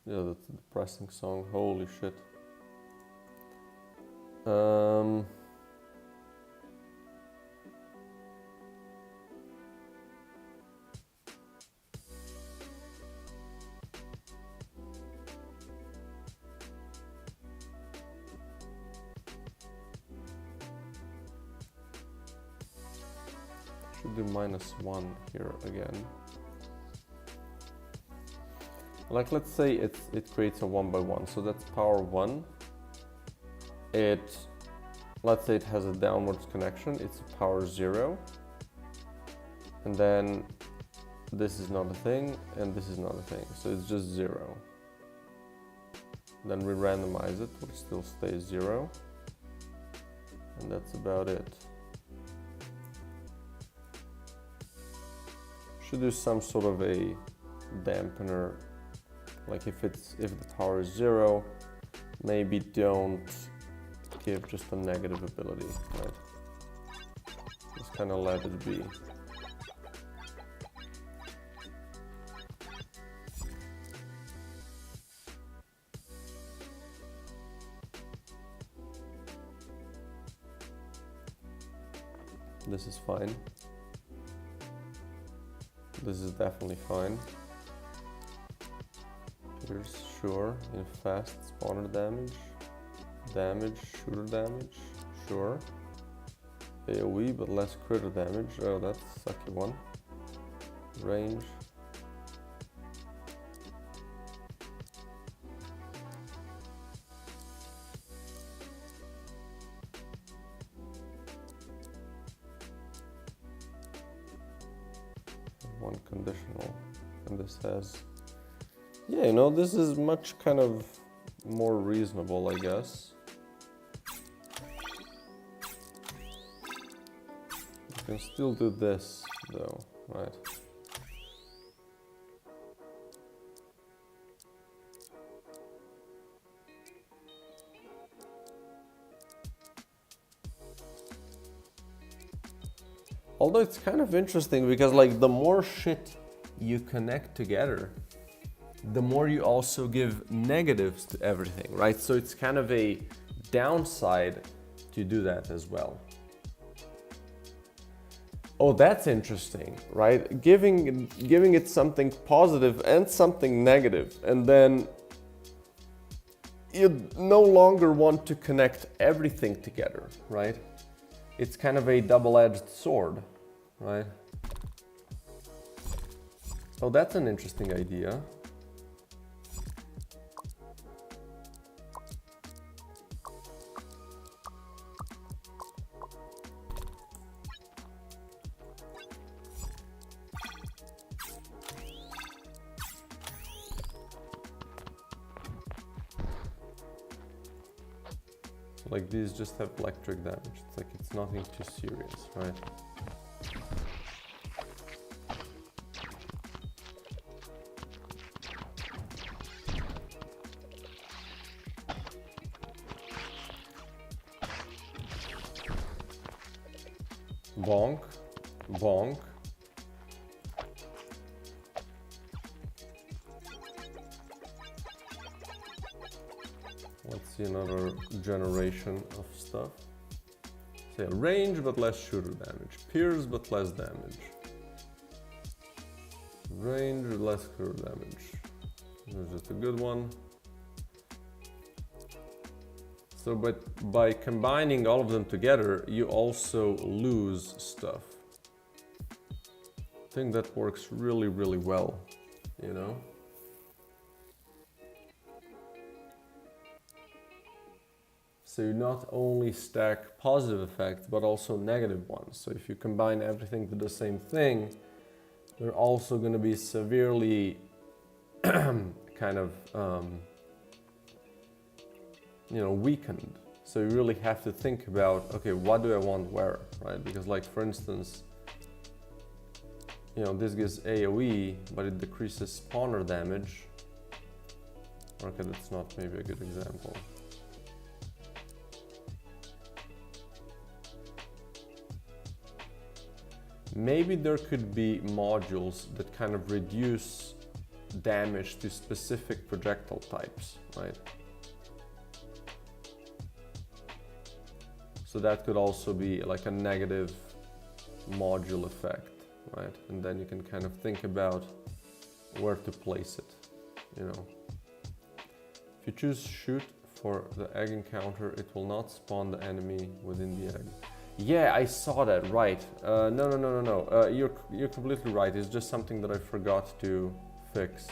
that's a depressing song. Holy shit. Should do -1 here again. Like, let's say it creates a 1 by 1, so that's power 1. Let's say it has a downwards connection, it's a power 0. And then this is not a thing, and this is not a thing, so it's just 0. Then we randomize it, it still stays 0. And that's about it. Should do some sort of a dampener. Like if the power is 0, maybe don't give just a negative ability, right? Just kind of let it be. This is fine. This is definitely fine. Here's sure, in fast spawner damage, shooter damage, sure. AoE but less critter damage, oh that's a sucky one. Range. One conditional, and this has, yeah, you know, this is much kind of more reasonable, I guess. You can still do this though, right? Although it's kind of interesting because like the more shit you connect together, the more you also give negatives to everything, right? So it's kind of a downside to do that as well. Oh, that's interesting, right? Giving it something positive and something negative, and then you no longer want to connect everything together, right? It's kind of a double-edged sword, right? Oh, that's an interesting idea. Like these just have electric damage. It's like it's nothing too serious, right? Bonk, bonk. Let's see another generation of stuff. So yeah, range but less shooter damage. Pierce but less damage. Range less shooter damage. That's just a good one. So by combining all of them together, you also lose stuff. I think that works really, really well, you know? So you not only stack positive effects, but also negative ones. So if you combine everything to the same thing, they're also going to be severely kind of, you know, weakened. So you really have to think about, okay, what do I want where, right? Because like, for instance, you know, this gives AoE, but it decreases spawner damage. Okay, that's not maybe a good example. maybe there could be modules that kind of reduce damage to specific projectile types, right? So that could also be like a negative module effect, right? And then you can kind of think about where to place it, you know. If you choose shoot for the egg encounter, it will not spawn the enemy within the egg. Yeah, I saw that, right. No. You're completely right. It's just something that I forgot to fix.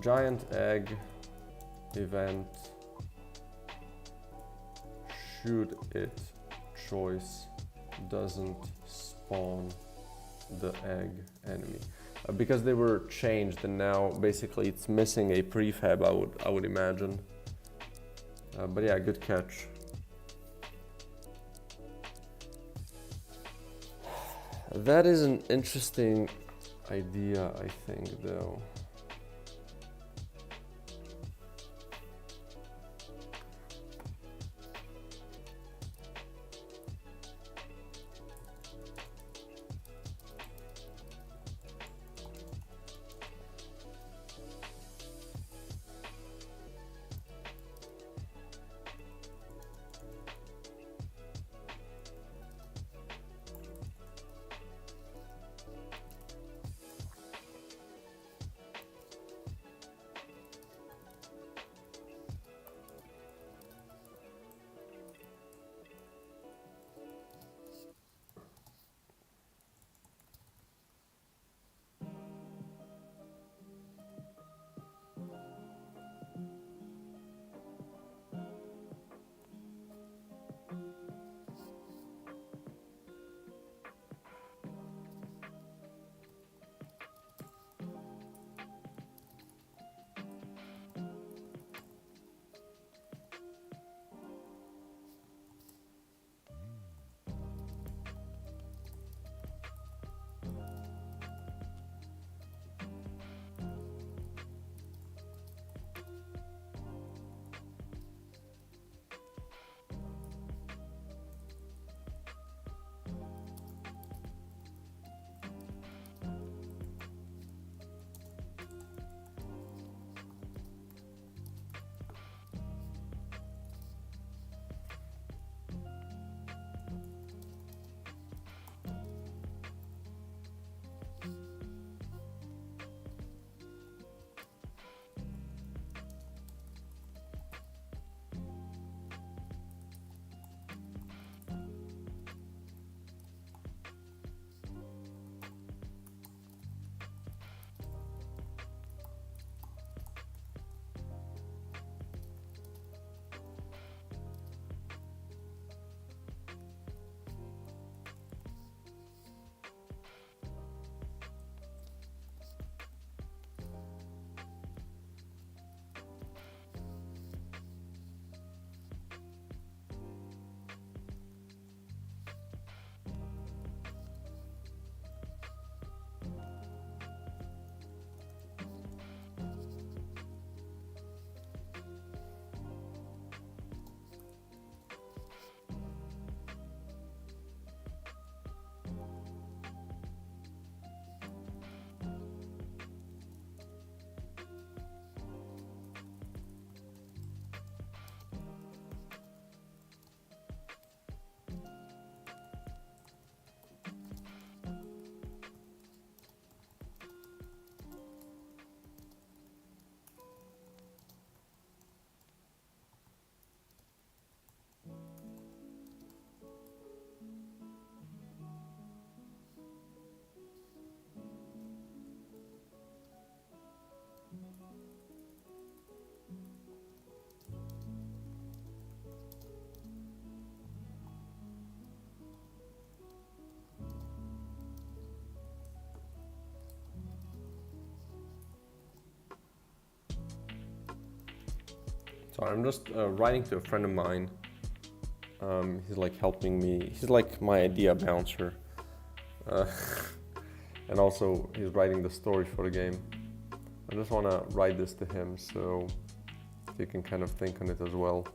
Giant egg event, shoot it choice doesn't spawn the egg enemy. Because they were changed and now basically it's missing a prefab, I would imagine. But yeah, good catch. That is an interesting idea, I think, though. Sorry, I'm just writing to a friend of mine. He's like helping me. He's like my idea bouncer. And also he's writing the story for the game. I just want to write this to him so you can kind of think on it as well.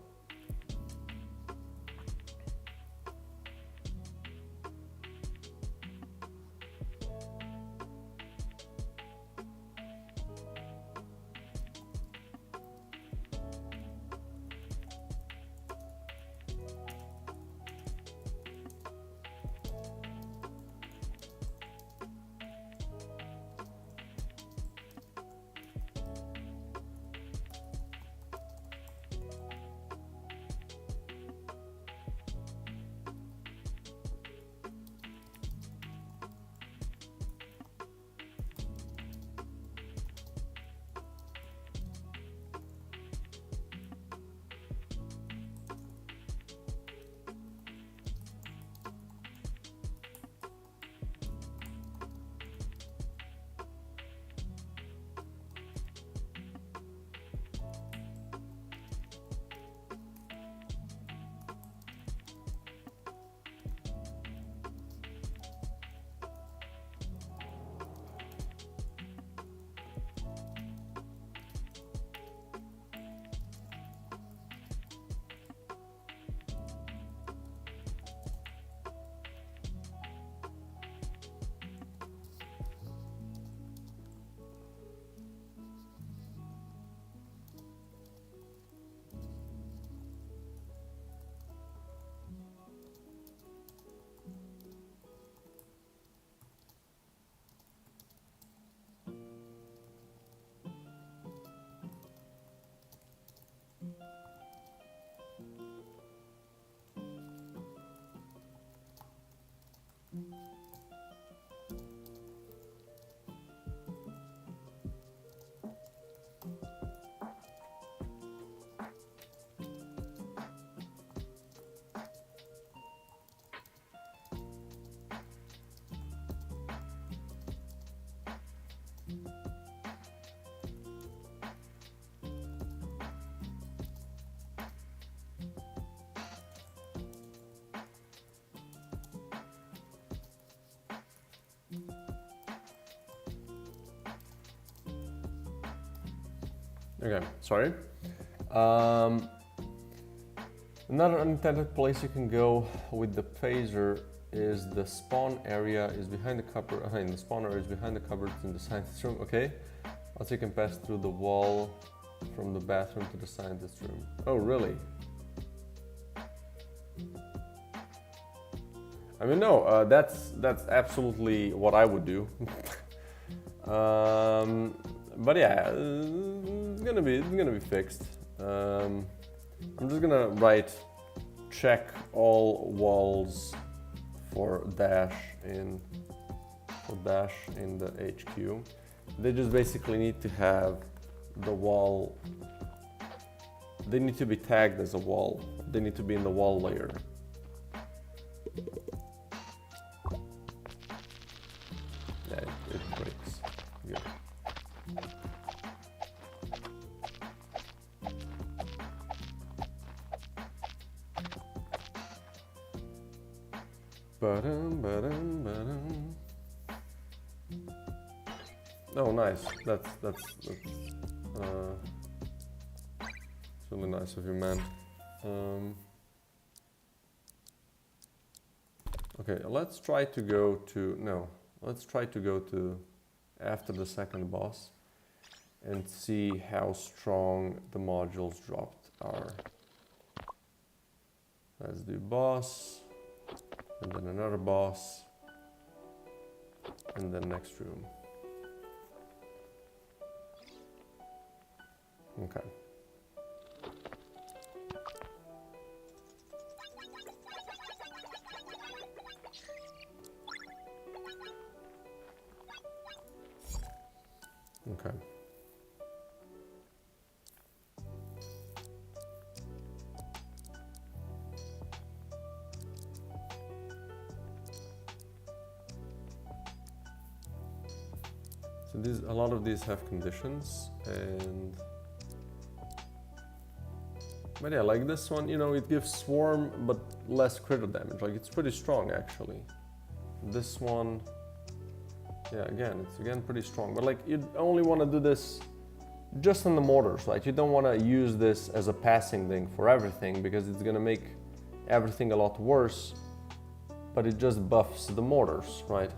Okay, sorry. Another unintended place you can go with the phaser is the spawn area is behind the cupboard. The spawn area is behind the cupboards in the scientist room. Okay. Also, you can pass through the wall from the bathroom to the scientist room. Oh, really? I mean, no. That's absolutely what I would do. But yeah, it's gonna be fixed. I'm just gonna write check all walls for dash in the HQ. They just basically need to have the wall. They need to be tagged as a wall. They need to be in the wall layer. Yeah, it breaks. Good. Oh, nice. That's really nice of you, man. Okay, let's try to go to let's try to go to after the second boss and see how strong the modules dropped are. Let's do boss, and then another boss, and then next room. Okay. Okay. So a lot of these have conditions, but yeah, like this one, you know, it gives swarm but less critter damage. Like, it's pretty strong actually. This one, yeah, it's pretty strong. But like, you only want to do this just on the mortars, right? You don't want to use this as a passing thing for everything, because it's gonna make everything a lot worse. But it just buffs the mortars, right?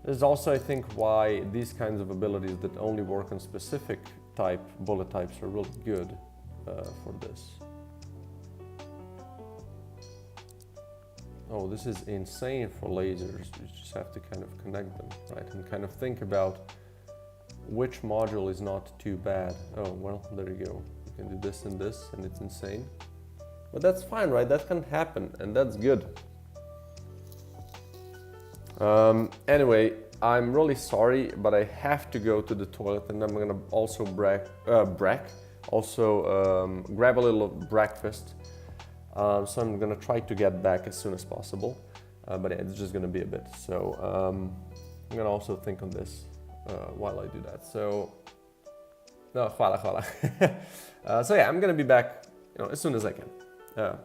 This is also, I think, why these kinds of abilities that only work on specific bullet types are really good for this. Oh, this is insane for lasers. You just have to kind of connect them, right? And kind of think about which module is not too bad. Oh, well, there you go. You can do this, and it's insane. But that's fine, right? That can happen, and that's good. Anyway, I'm really sorry, but I have to go to the toilet, and I'm gonna also grab a little breakfast. So I'm gonna try to get back as soon as possible, but yeah, it's just gonna be a bit. So I'm gonna also think on this while I do that. So no, hvala. So yeah, I'm gonna be back, you know, as soon as I can. Yeah.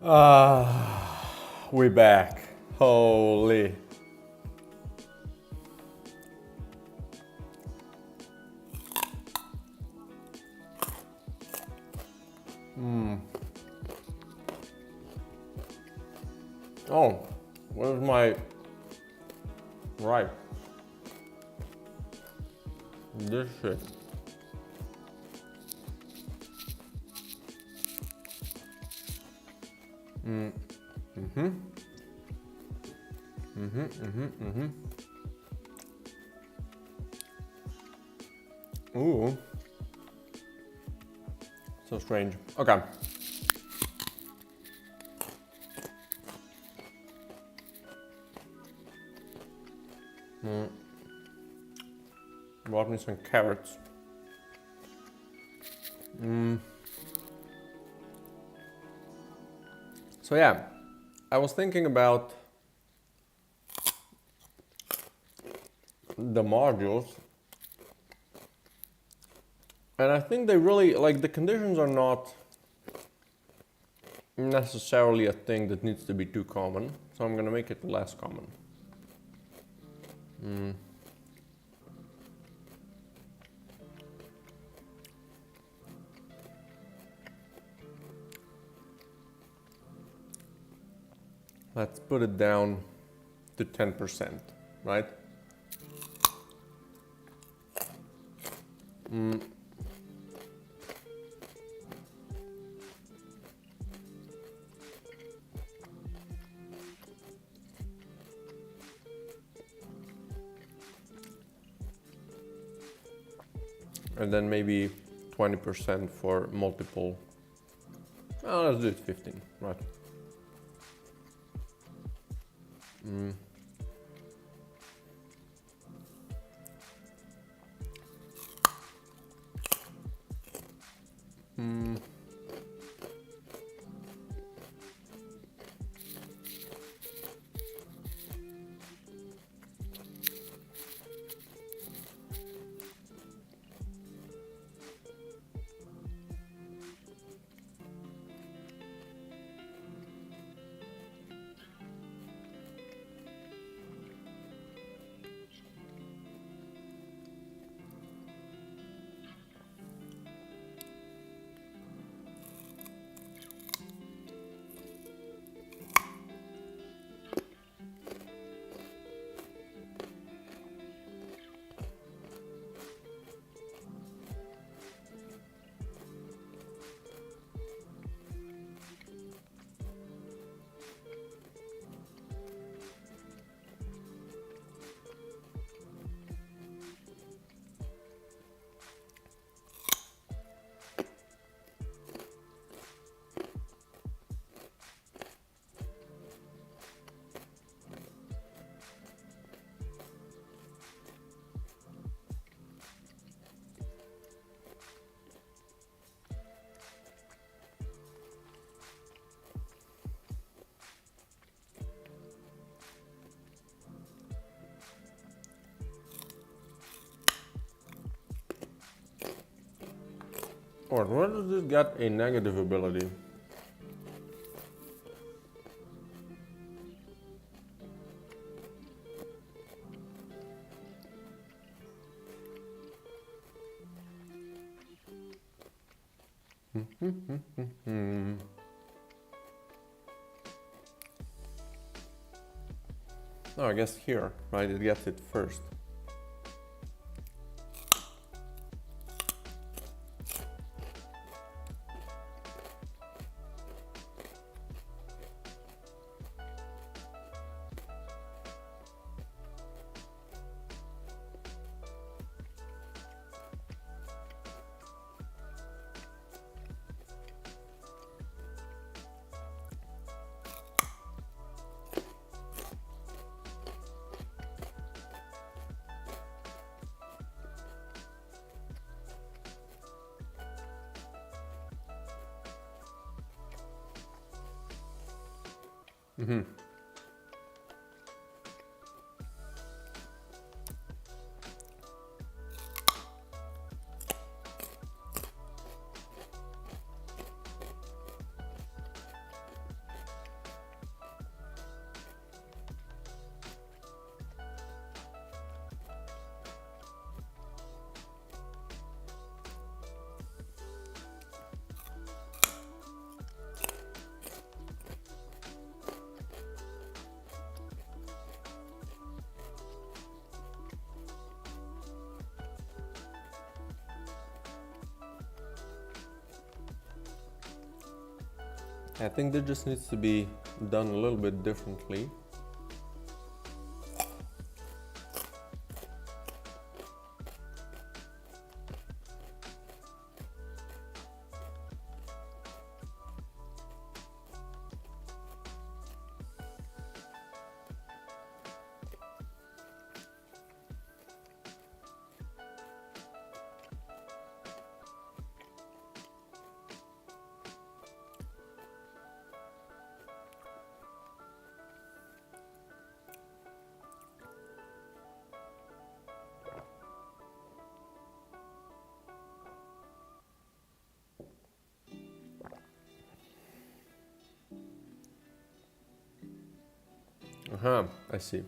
We back. Holy. Oh, where's my right? This shit. Ooh. So strange. Okay. Brought me some carrots. So yeah, I was thinking about the modules, and I think they really, like, the conditions are not necessarily a thing that needs to be too common, so I'm gonna make it less common. Let's put it down to 10%, right? And then maybe 20% for multiple. Oh, let's do it 15, right? Or where does this get a negative ability? No, I guess here, right? It gets it first. I think that just needs to be done a little bit differently. I see.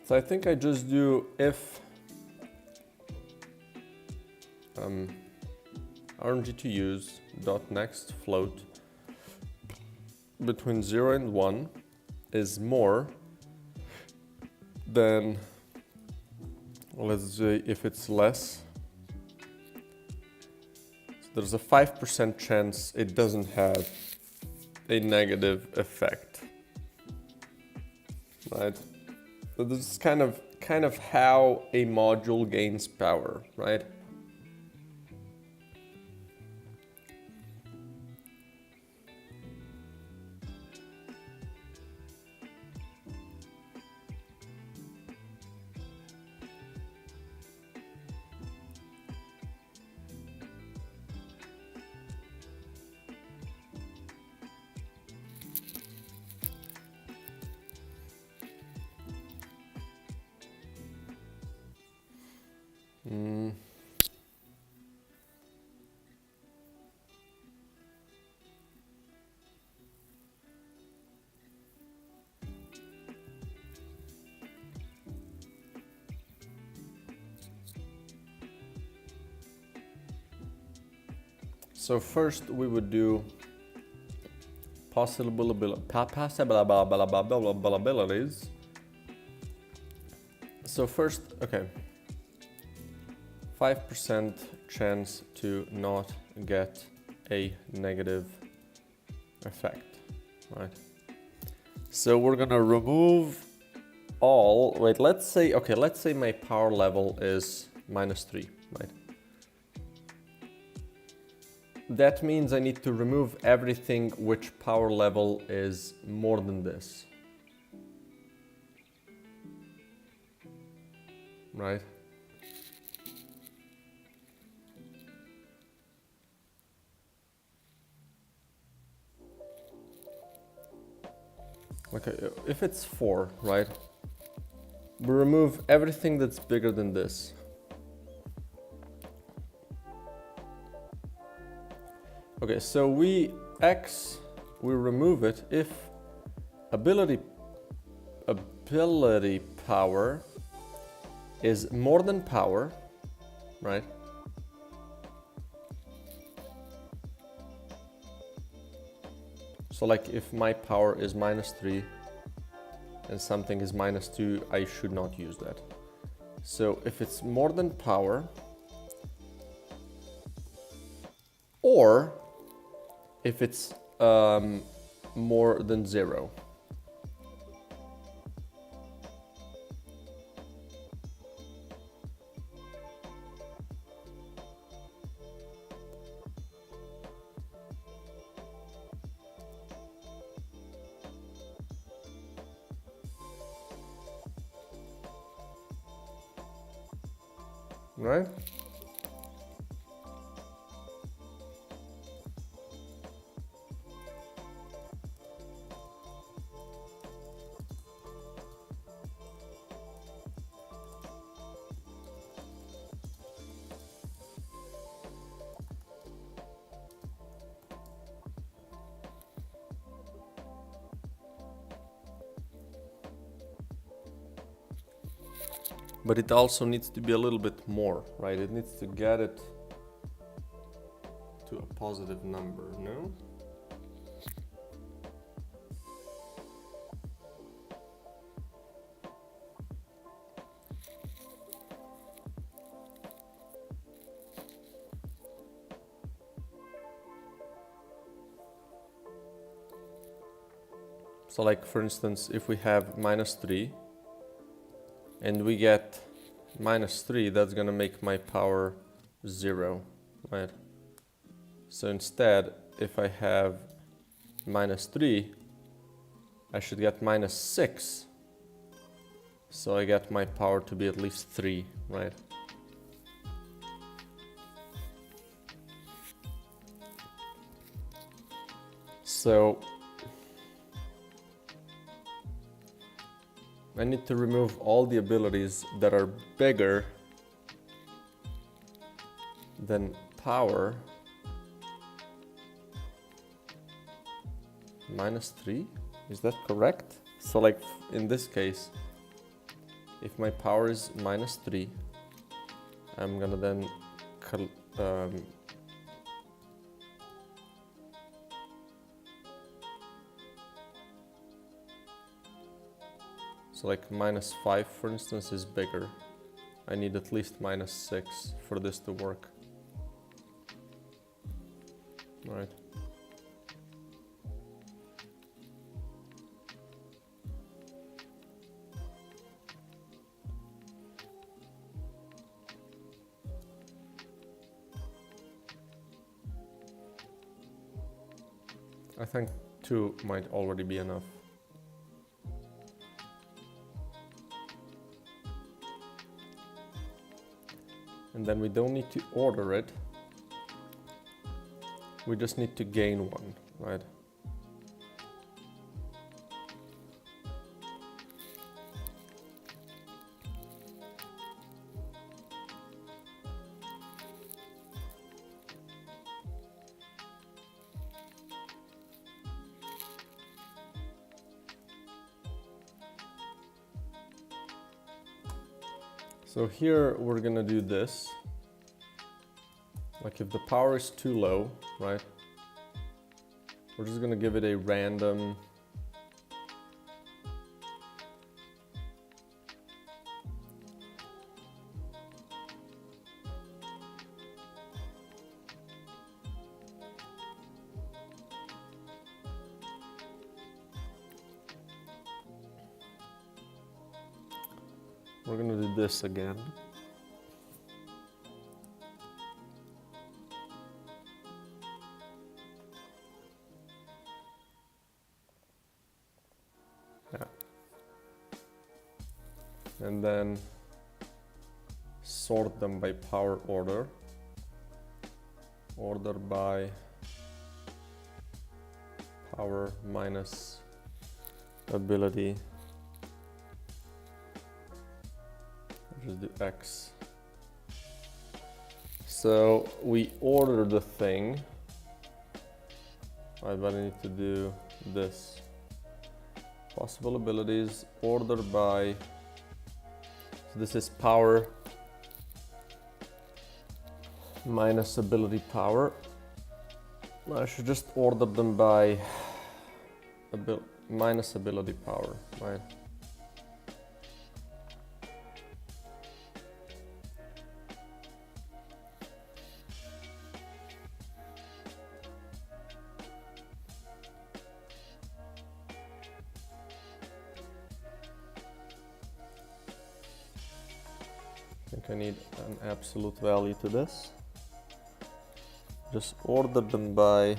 So I think I just do if RNG to use dot next float between 0 and 1 is more than, let's say, if it's less. So there's a 5% chance it doesn't have a negative effect, right? So this is kind of how a module gains power, right? So first we would do possibilities. So first, okay, 5% chance to not get a negative effect, right? So we're gonna remove all, wait, let's say my power level is -3, right? That means I need to remove everything which power level is more than this, right? Okay, if it's 4, right? We remove everything that's bigger than this. Okay, so we remove it if ability power is more than power, right? So like if my power is -3 and something is -2, I should not use that. So if it's more than power, or if it's more than 0. Right? But it also needs to be a little bit more, right? It needs to get it to a positive number, no? So like for instance, if we have -3 and we get -3, that's gonna make my power 0, right? So instead, if I have -3, I should get -6. So I get my power to be at least 3, right? So I need to remove all the abilities that are bigger than power -3. Is that correct? So like in this case, if my power is -3, I'm gonna then so like -5 for instance is bigger. I need at least -6 for this to work. Right. I think 2 might already be enough. And then we don't need to order it. We just need to gain 1, right? So here we're gonna do this. Like if the power is too low, right? We're just gonna give it a random we're gonna do this again. Yeah. And then sort them by power order. Order by power minus ability. Just do X. So we order the thing. Right, but I need to do this. Possible abilities, order by, so this is power minus ability power. I should just order them by minus ability power, right? I think I need an absolute value to this. Just order them by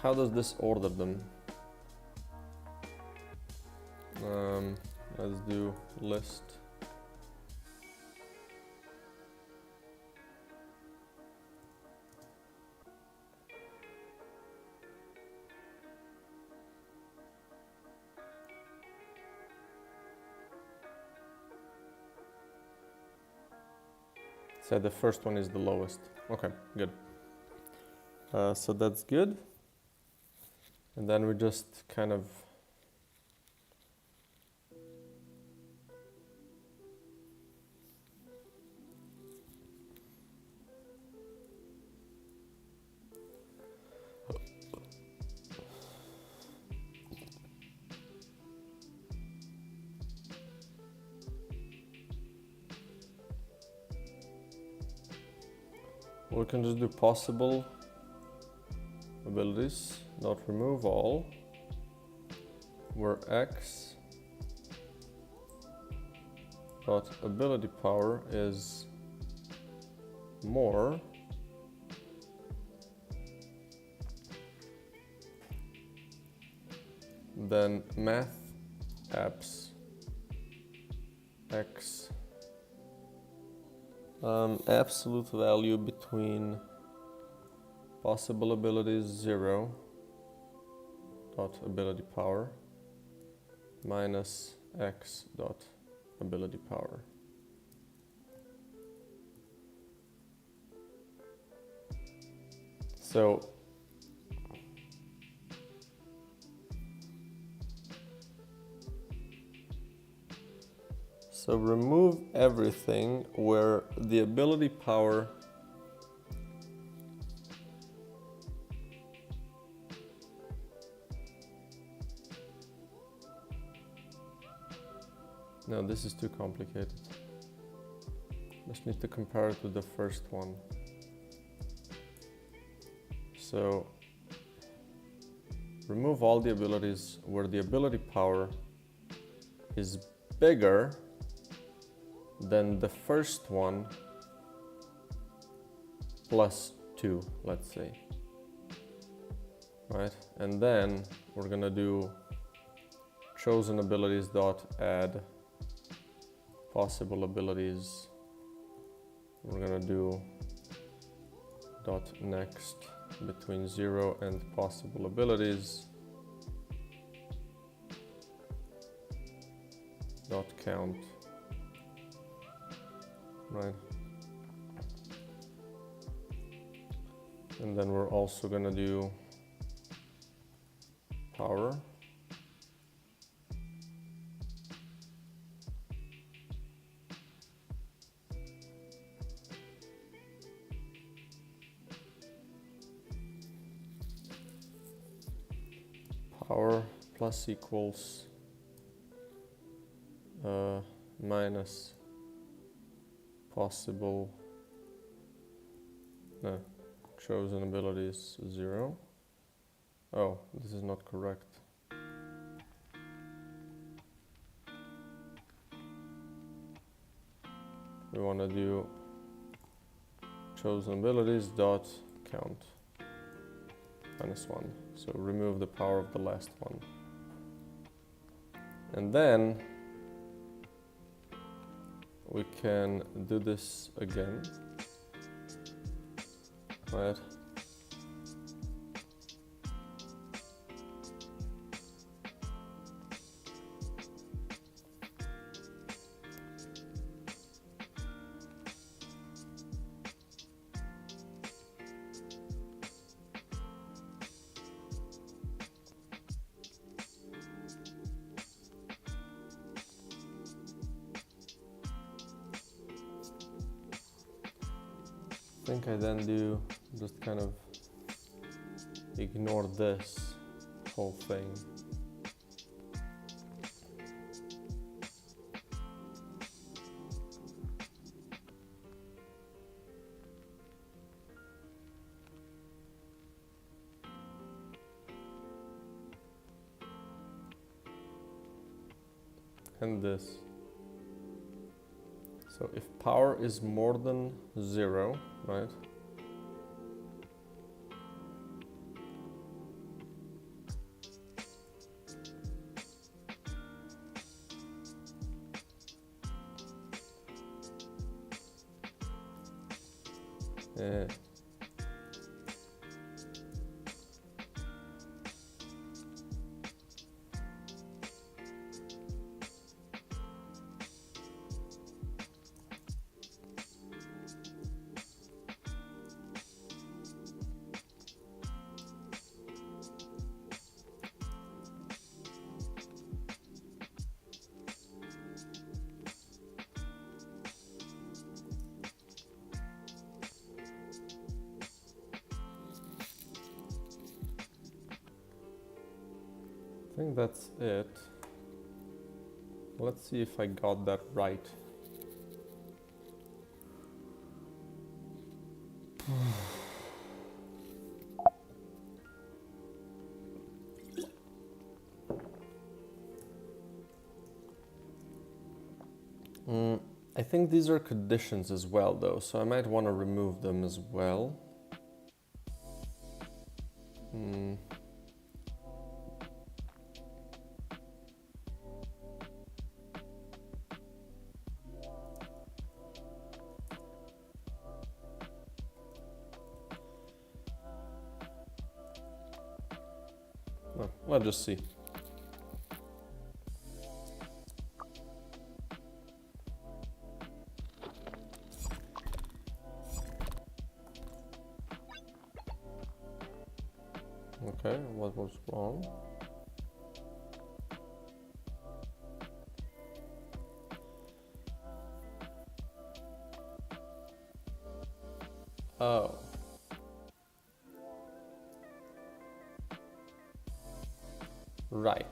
how does this order them? Let's do list. So the first one is the lowest. Okay, good. So that's good. And then we just kind of we can just do possible abilities dot remove all, where x dot ability power is more than math apps x absolute value between possible abilities 0 dot ability power minus x dot ability power. So remove everything where the ability power no, this is too complicated. Just need to compare it with the first one. So remove all the abilities where the ability power is bigger than the first one plus 2, let's say. Right? And then we're gonna do chosen abilities dot add possible abilities. We're gonna do dot next between 0 and possible abilities dot count. Right. And then we're also gonna do power plus equals minus possible chosen abilities 0. Oh, this is not correct. We want to do chosen abilities dot count -1. So remove the power of the last one. And then we can do this again, right? I think I then do just kind of ignore this whole thing. And this. So if power is more than 0, right? I think that's it. Let's see if I got that right. I think these are conditions as well though, so I might want to remove them as well. Well, let's just see. Okay, what was wrong? Oh. Right.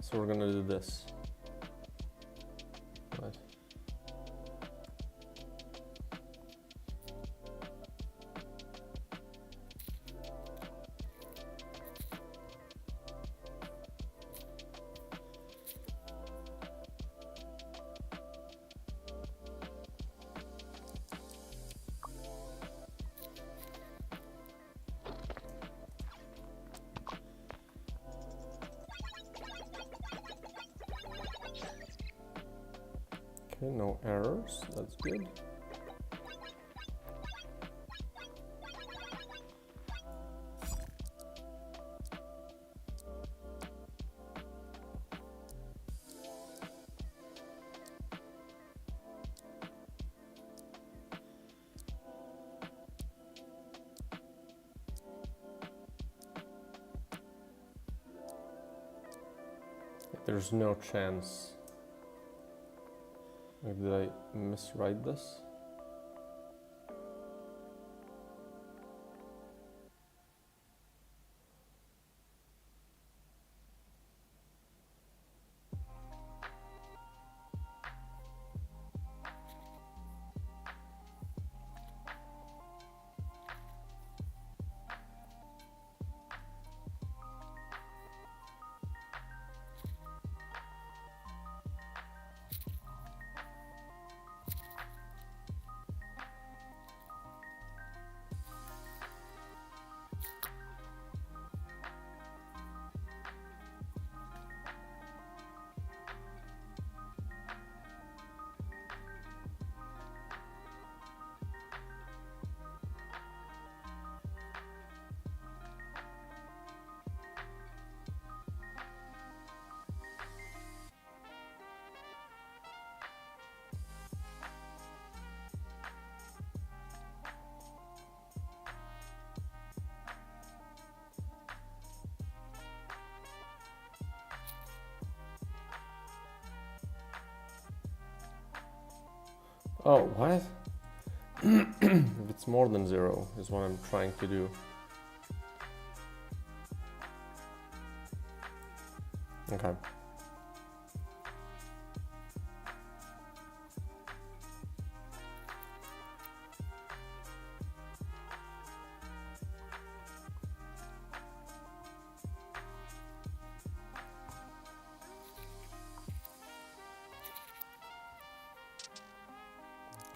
So we're gonna do this. Right. Okay, no errors, that's good. There's no chance. Like, did I miswrite this? Oh, what? If it's more than 0 is what I'm trying to do. Okay.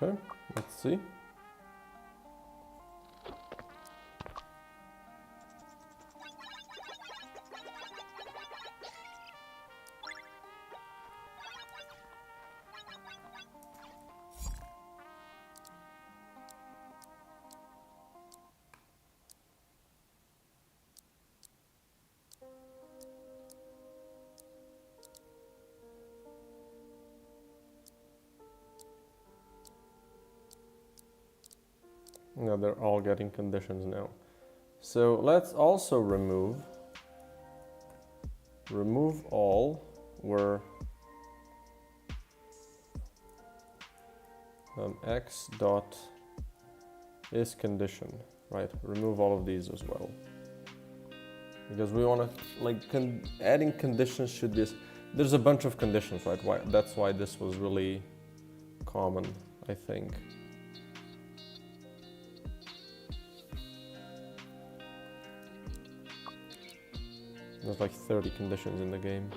Okay, let's see. No, they're all getting conditions now. So let's also remove all where X dot is condition, right? Remove all of these as well. Because we want to, like, adding conditions should be, there's a bunch of conditions, right? That's why this was really common, I think. There's like 30 conditions in the game.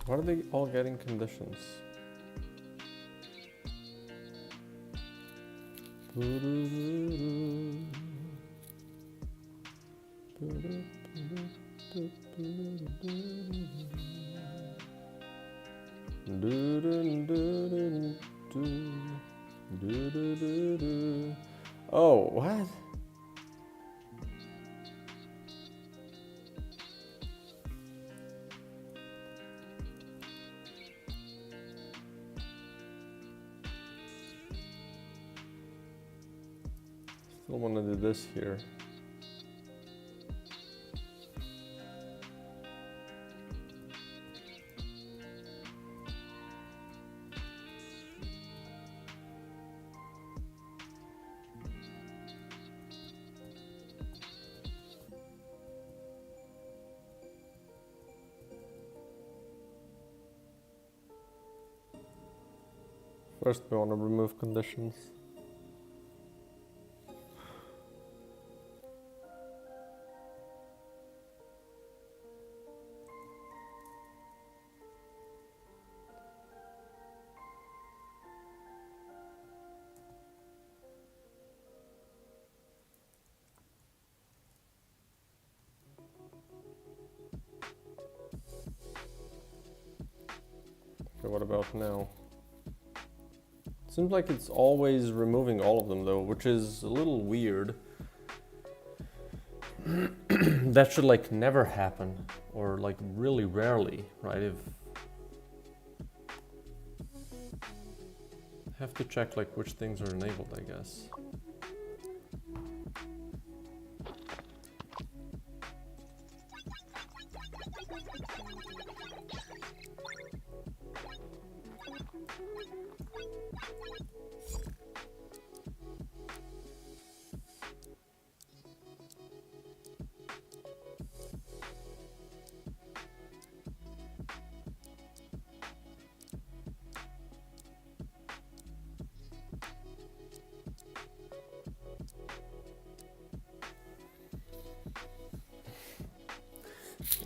Why are they all getting conditions? Oh, what? Still want to do this here. First, we want to remove conditions. Okay, what about now? Seems like it's always removing all of them though, which is a little weird. That should like never happen, or like really rarely, right? If have to check like which things are enabled, I guess.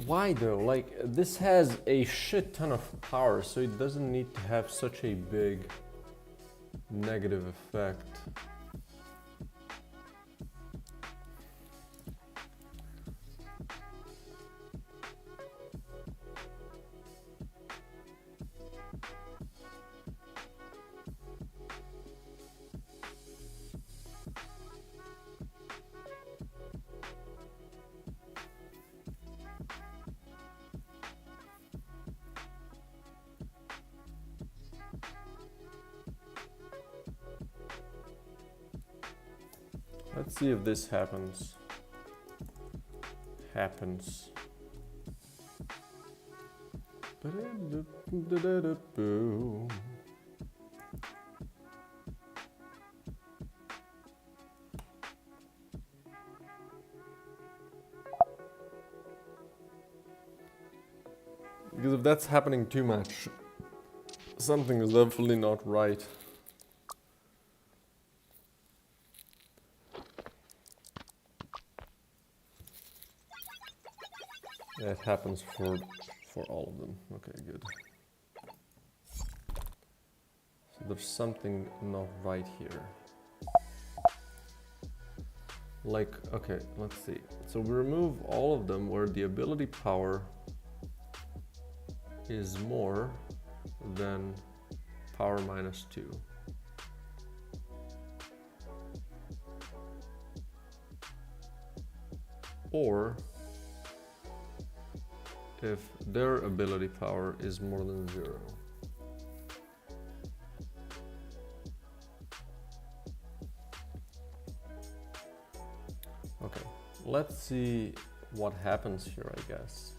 Why though? Like, this has a shit ton of power, so it doesn't need to have such a big negative effect. Let's see if this happens. Because if that's happening too much, something is definitely not right. Yeah, it happens for all of them. Okay, good. So there's something not right here. Like, okay, let's see. So we remove all of them where the ability power is more than power -2. Or if their ability power is more than 0. Okay, let's see what happens here, I guess.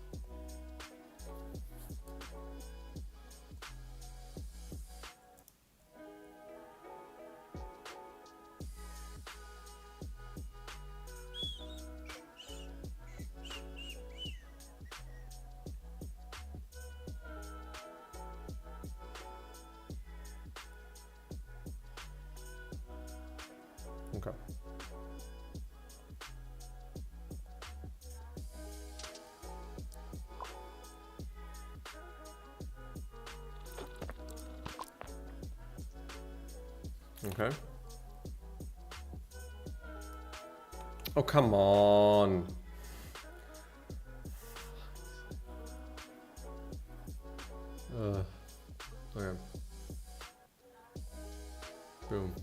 Okay. Okay. Oh, come on. Okay. Boom.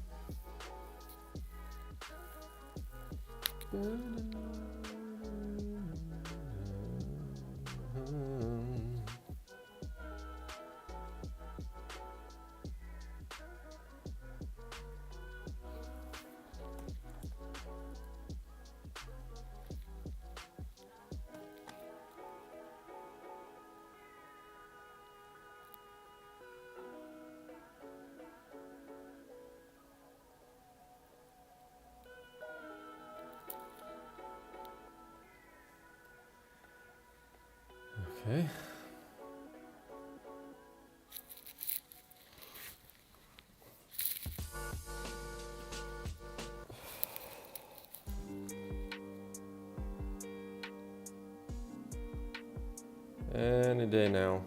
Okay. Any day now.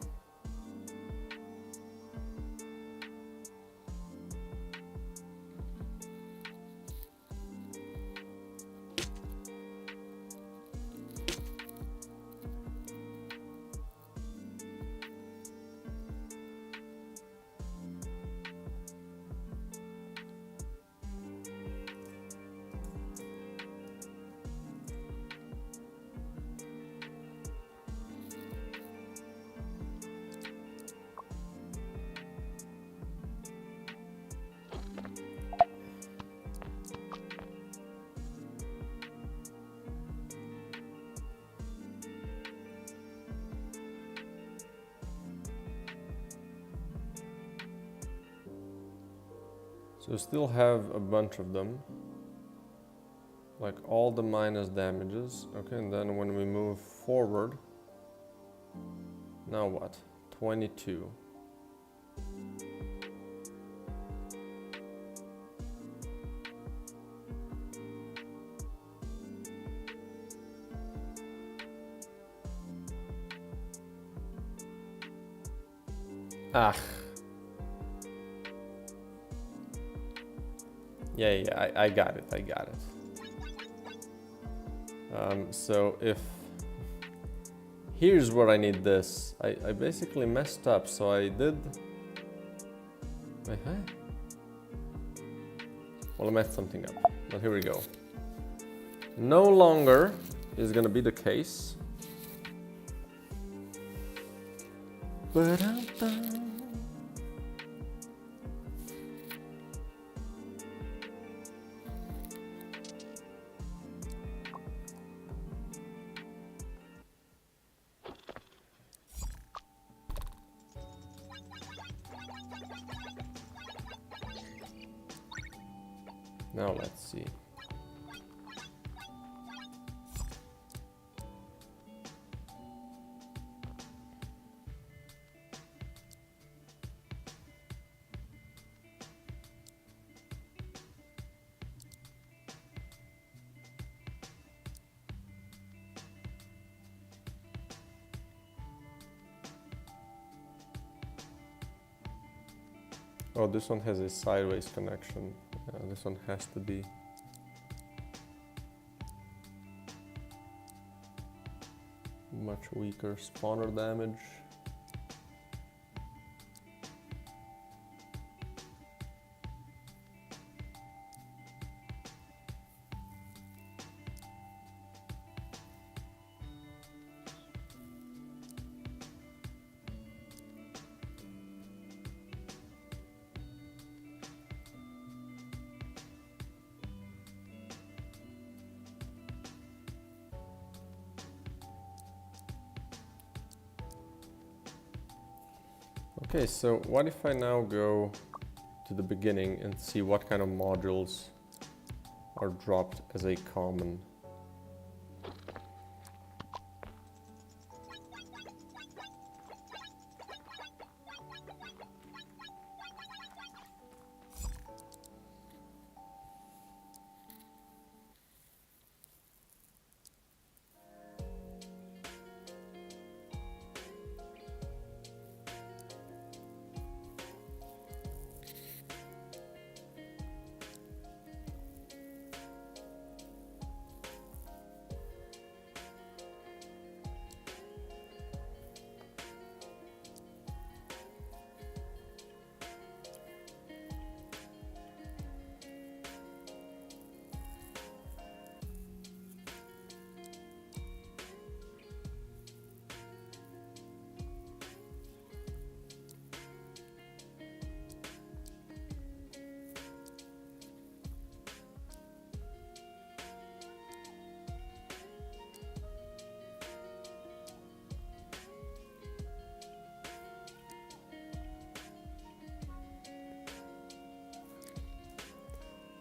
So still have a bunch of them, like all the minus damages. Okay, and then when we move forward, now what? 22. Ah. Yeah, I got it, so if... Here's where I need this. I basically messed up, so I did... Wait, huh? Well, I messed something up, but here we go. No longer is gonna be the case. Ba-dum-bum. Now let's see. Oh, this one has a sideways connection. This one has to be. Much weaker spawner damage. Okay, so what if I now go to the beginning and see what kind of modules are dropped as a common?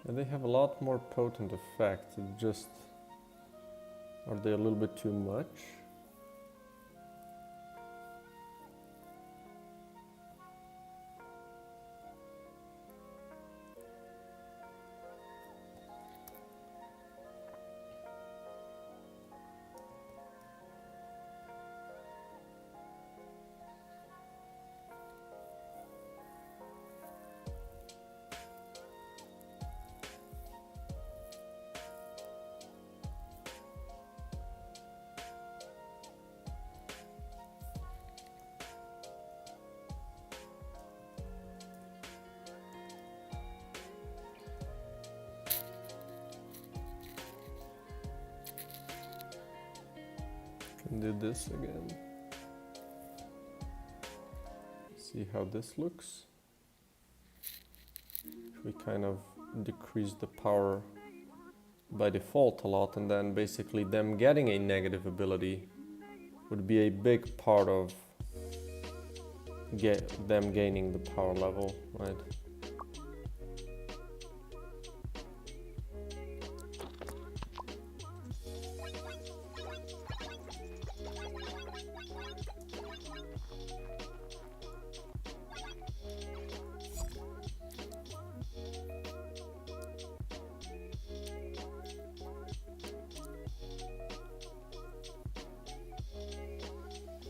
And they have a lot more potent effects. It's just, are they a little bit too much? Can do this again. See how this looks. We kind of decrease the power by default a lot, and then basically them getting a negative ability would be a big part of them gaining the power level, right?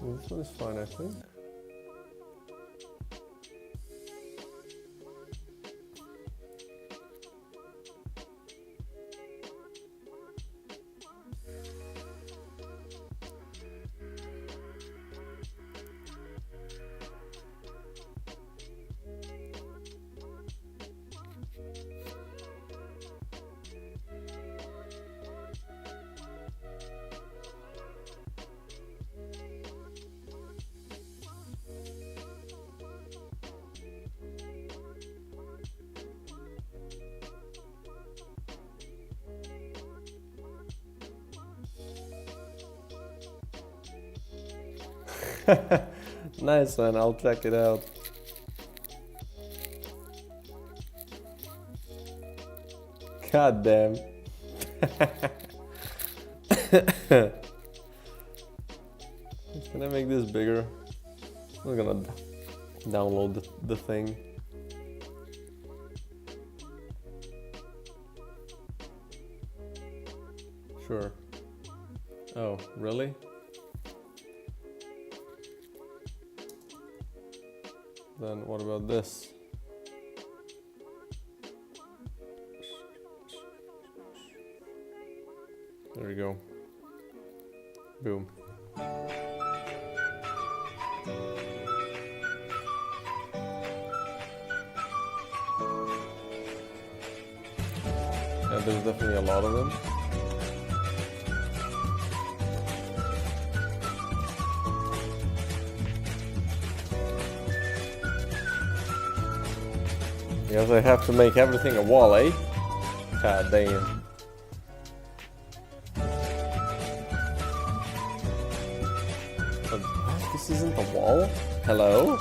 This one is fine, I think. Nice one, I'll check it out. God damn. Can I make this bigger? I'm gonna download the thing. Sure. Oh, really? Then what about this? There we go. Boom. Yeah, there's definitely a lot of them. Yes, I have to make everything a wall, eh? God damn. But this isn't a wall? Hello?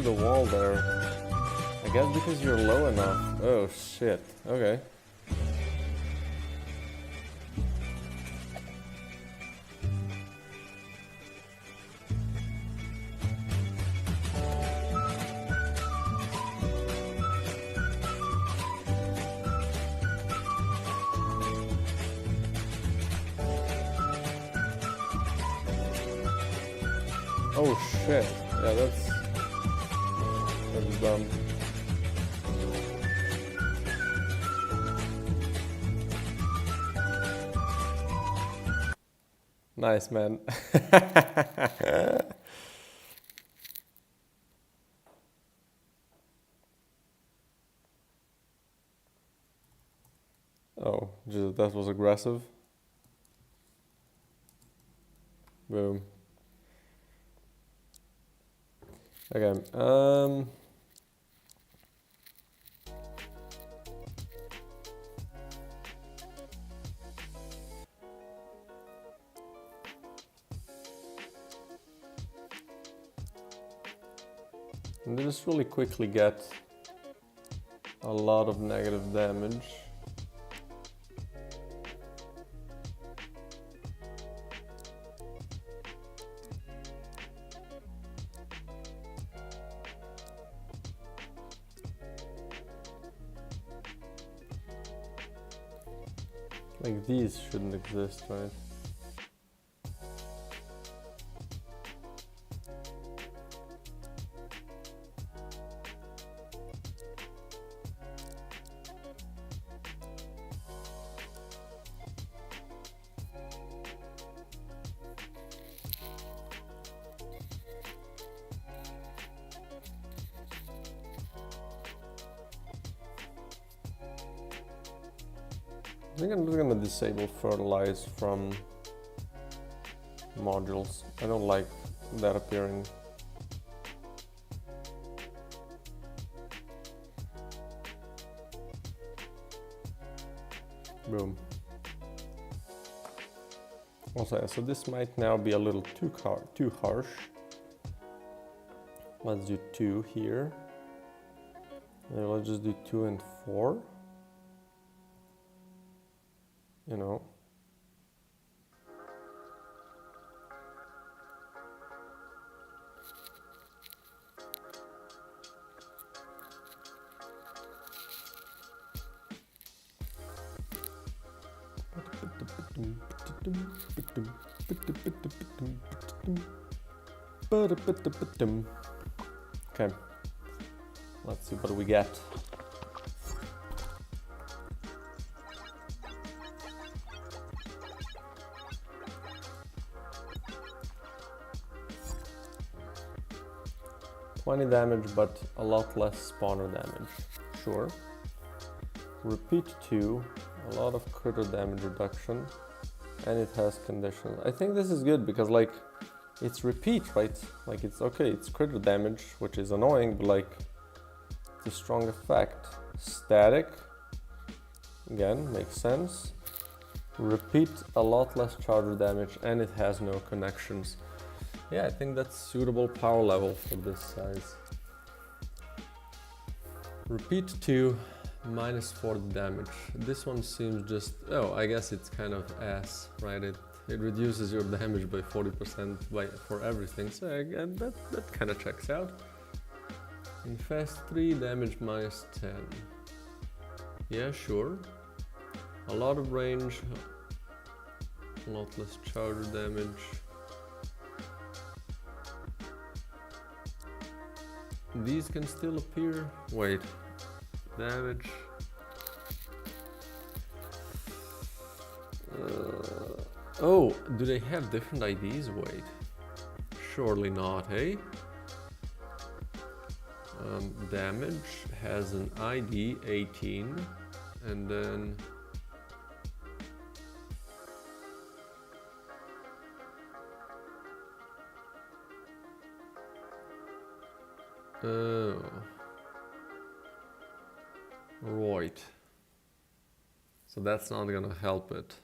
through the wall there. I guess because you're low enough. Oh shit. Okay. Oh shit. Yeah, that's dumb. Nice, man. Oh, just, that was aggressive. Boom. Okay. And they just really quickly get a lot of negative damage. Like these shouldn't exist, right? I think I'm just gonna disable fertilize from modules. I don't like that appearing. Boom. Also, so this might now be a little too harsh. Let's do 2 here. And let's just do 2 and 4. You know. Okay. Let's see what we get. $20 damage, but a lot less spawner damage. Sure. Repeat 2, a lot of critter damage reduction, and it has conditions. I think this is good because, like, it's repeat, right? Like, it's okay, it's critter damage, which is annoying, but like, it's a strong effect. Static, again, makes sense. Repeat, a lot less charger damage, and it has no connections. Yeah, I think that's suitable power level for this size. Repeat 2, minus 40 damage. This one seems just, oh, I guess it's kind of ass, right? It reduces your damage by 40% for everything, so again, that kind of checks out. Infest 3, damage minus 10. Yeah, sure. A lot of range, a lot less charger damage. These can still appear. Wait, damage. Oh, do they have different IDs? Wait, surely not, hey? Damage has an ID 18, and then oh, right. So that's not gonna help it.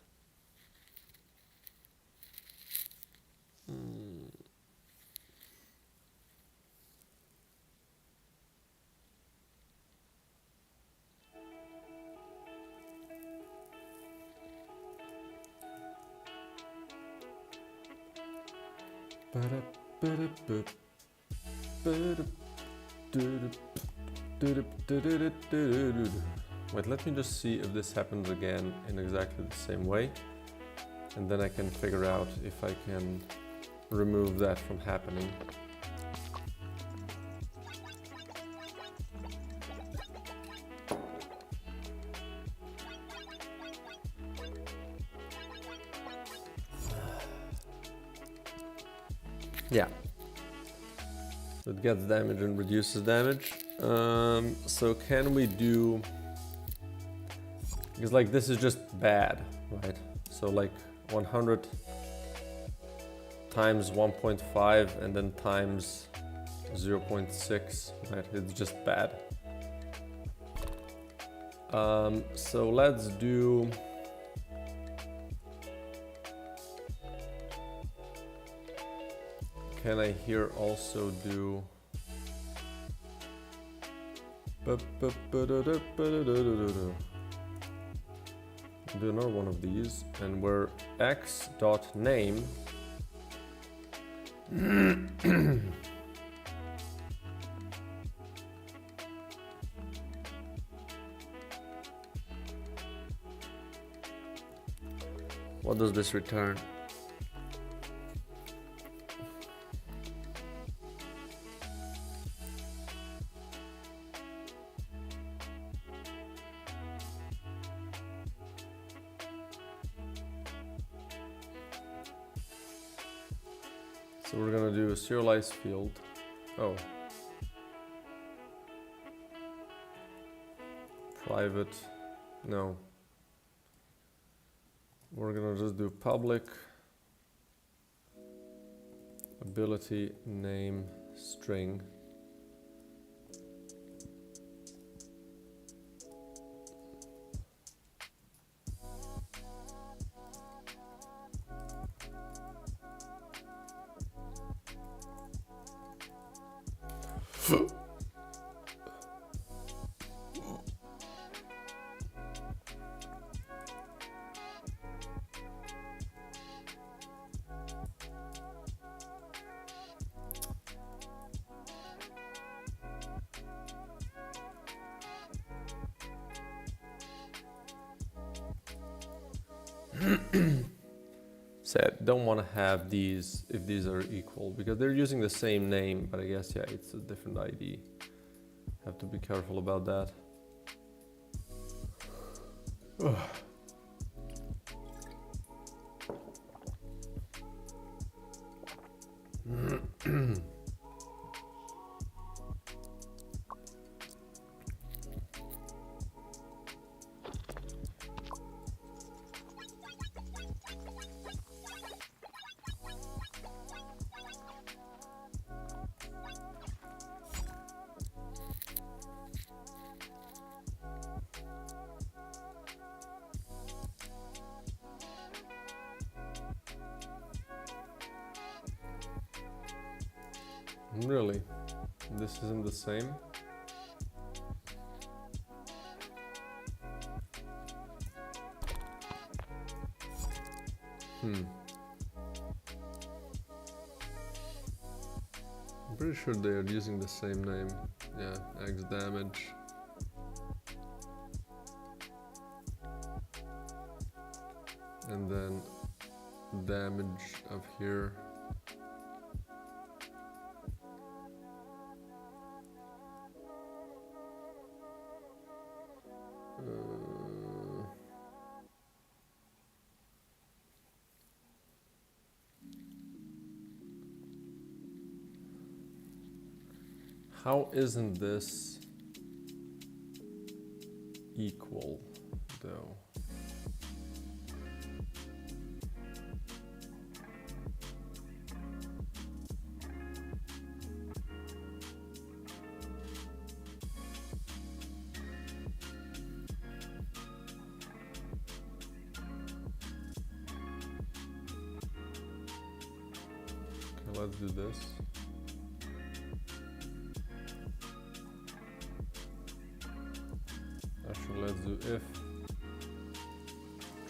Wait, let me just see if this happens again in exactly the same way, and then I can figure out if I can remove that from happening. Yeah. So it gets damage and reduces damage. So can we do... Because like this is just bad, right? So like 100 times 1.5 and then times 0.6, right? It's just bad. So let's do... Can I here also do... Do another one of these, and where x.name what does this return? So we're gonna do a serialized field. Oh. Private, no. We're gonna just do public ability name string. Said don't want to have these if these are equal because they're using the same name, but I guess yeah, it's a different ID. Have to be careful about that. Really? This isn't the same? I'm pretty sure they are using the same name. Yeah, X damage. And then damage up here. How isn't this equal though? Okay, let's do this. Actually, let's do if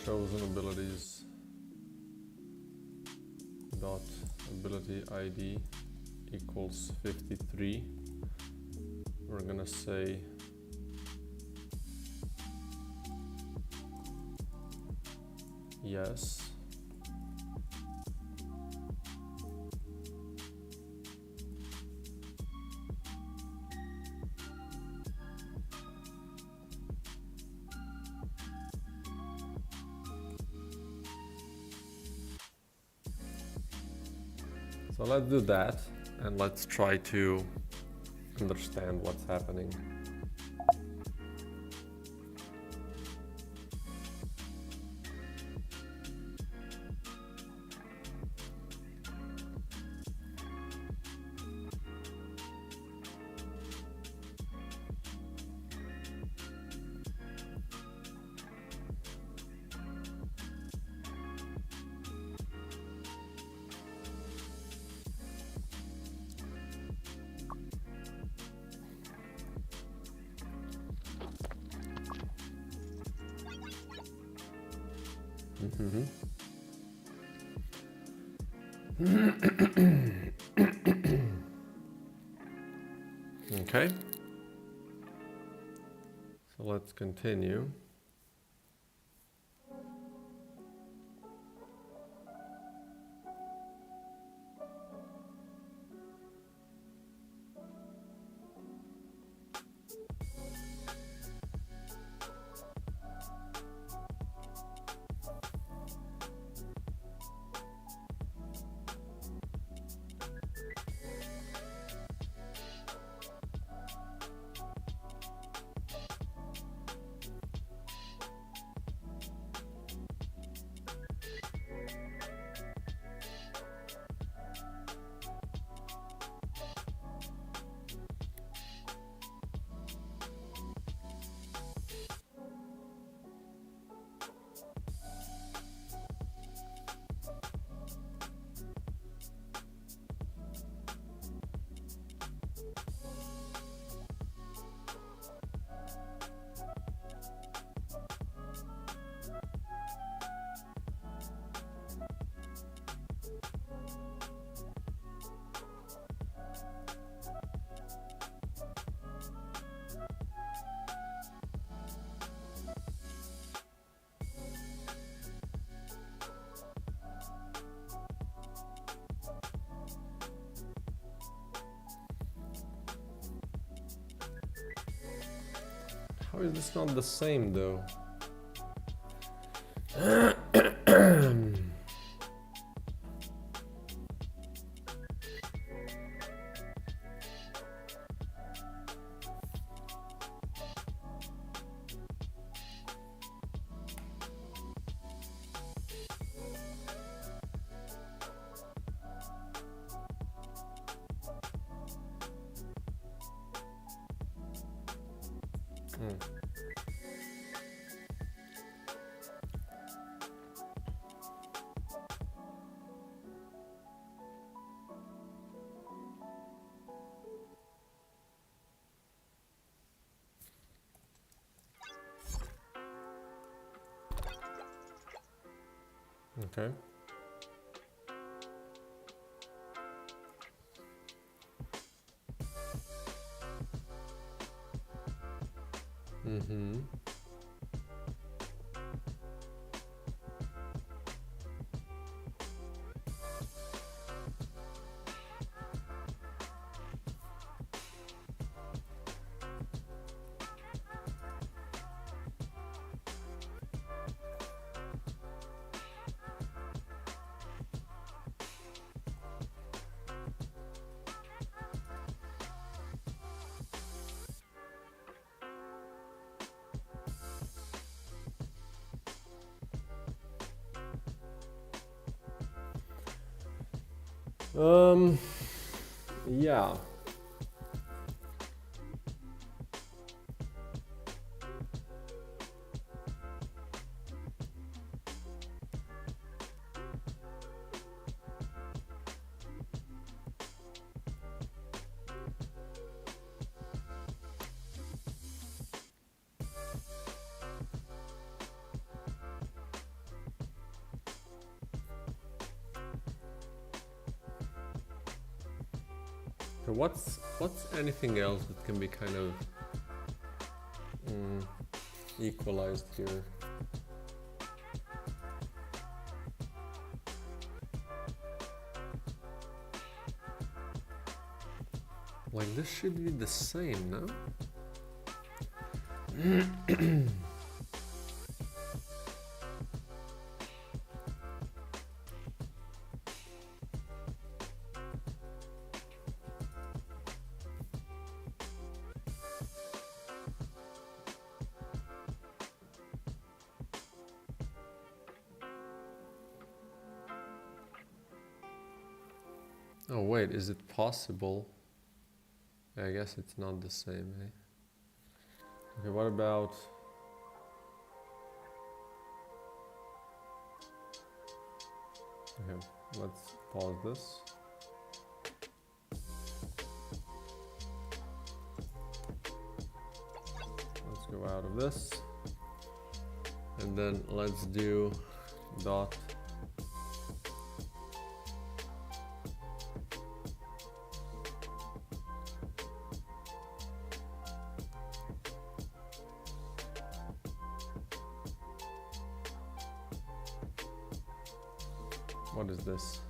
chosen abilities dot accessibility ID equals 53. We're gonna say yes. So let's do that and let's try to understand what's happening. Okay, so let's continue. How is this not the same though? Okay. Mm-hmm. Yeah. So what's anything else that can be kind of equalized here? Like this should be the same, no? Oh wait, is it possible? I guess it's not the same, eh? Okay, what about... Okay, let's pause this. Let's go out of this. And then let's do dot what is this?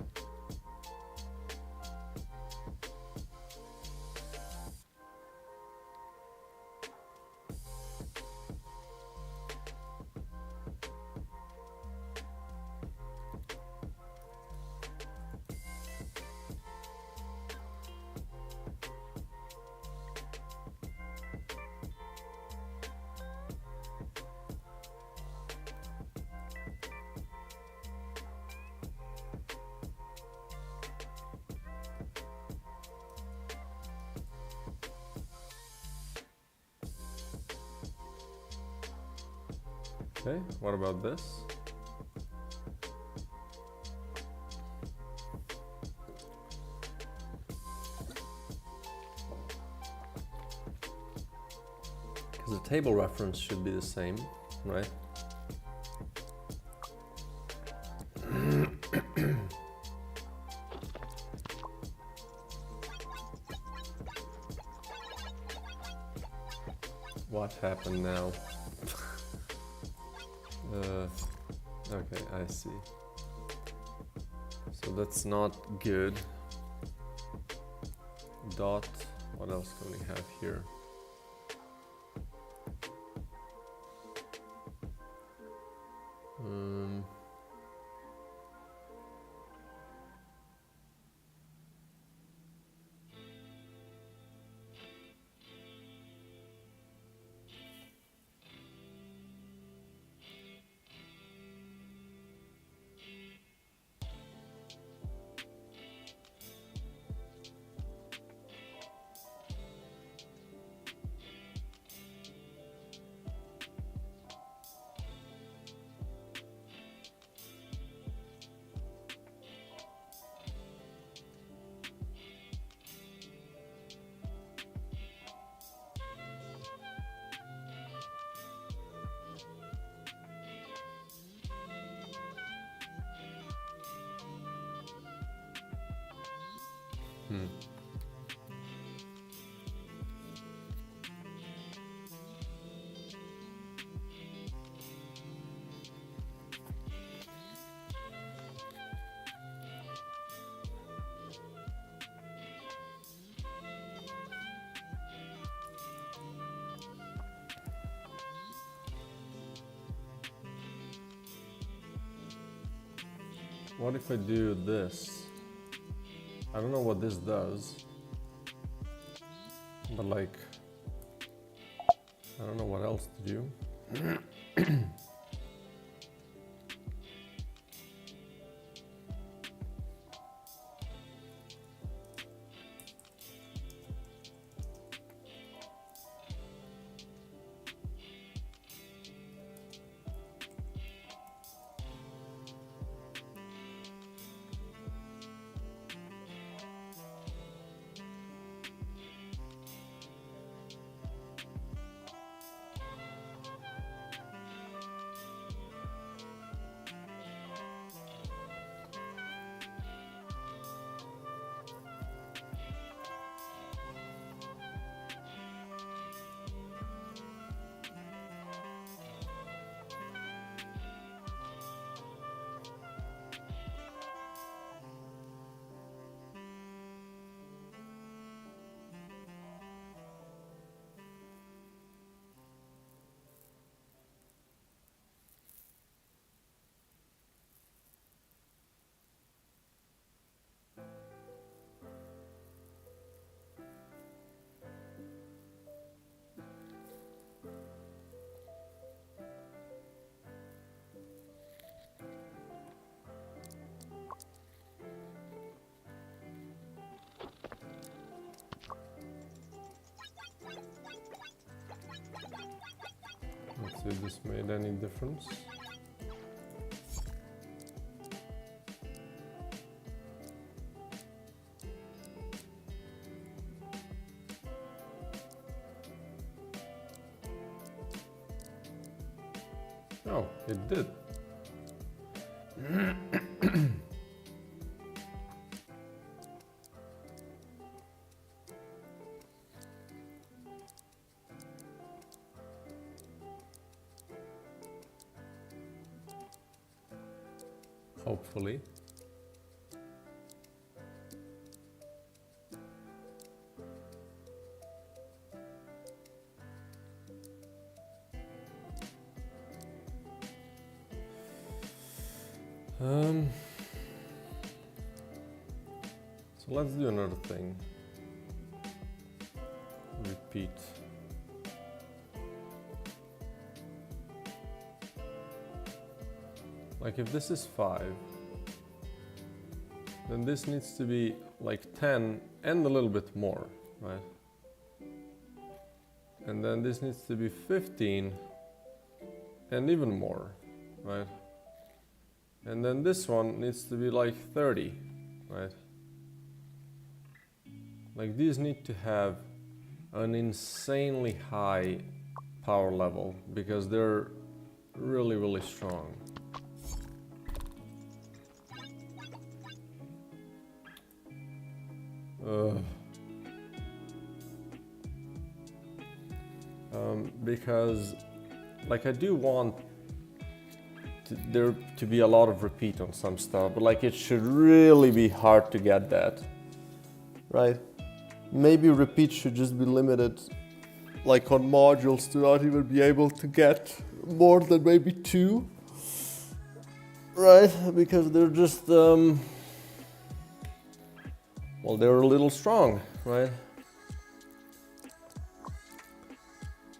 Okay, what about this? Because the table reference should be the same, right? What happened now? Okay, I see. So that's not good. Dot, what else can we have here? What if I do this? I don't know what this does, but like, I don't know what else to do. see if this made any difference. Oh, it did. Hopefully. So let's do another thing. Repeat. Like if this is 5, then this needs to be like 10 and a little bit more, right? And then this needs to be 15 and even more, right? And then this one needs to be like 30, right? Like these need to have an insanely high power level because they're really, really strong. Because like I do want there to be a lot of repeat on some stuff, but like it should really be hard to get that, right? Maybe repeat should just be limited like on modules to not even be able to get more than maybe 2, right? Because they're just well, they're a little strong, right?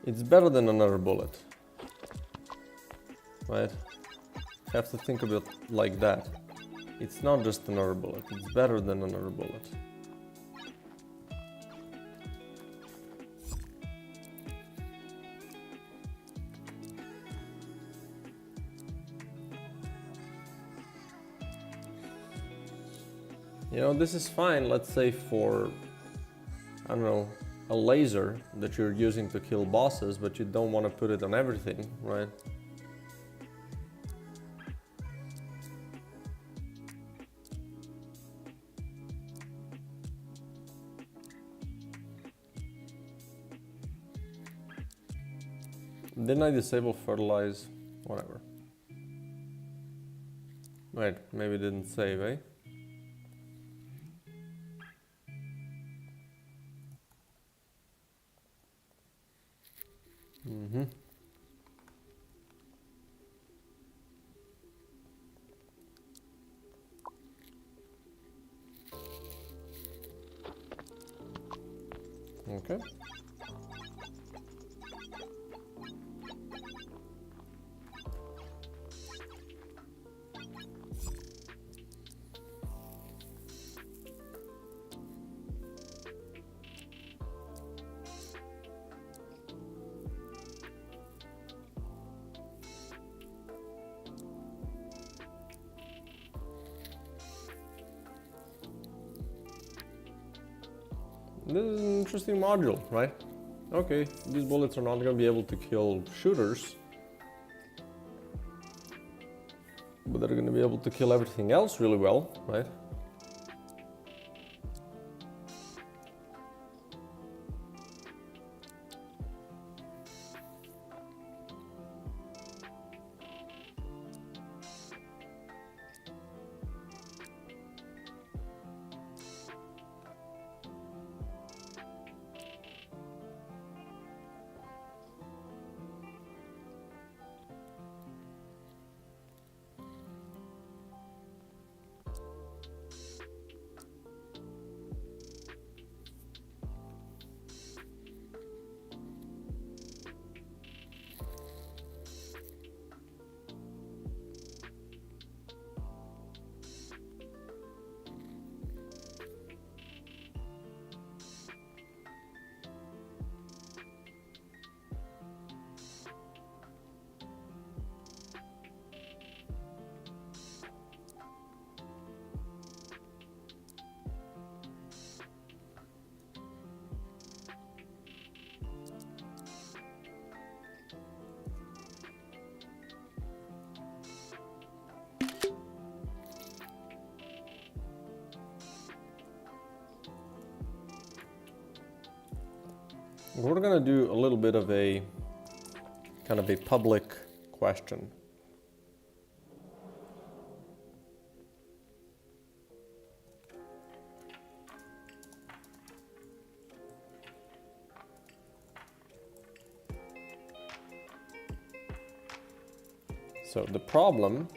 It's better than another bullet, right? You have to think of it like that. It's not just another bullet, it's better than another bullet. You know, this is fine, let's say for, I don't know, a laser that you're using to kill bosses, but you don't want to put it on everything, right? Didn't I disable fertilize? Whatever. Wait, maybe it didn't save, eh? Okay. This is an interesting module, right? Okay, these bullets are not going to be able to kill shooters, but they're going to be able to kill everything else really well, right? we're gonna do a little bit of a kind of a public question. So the problem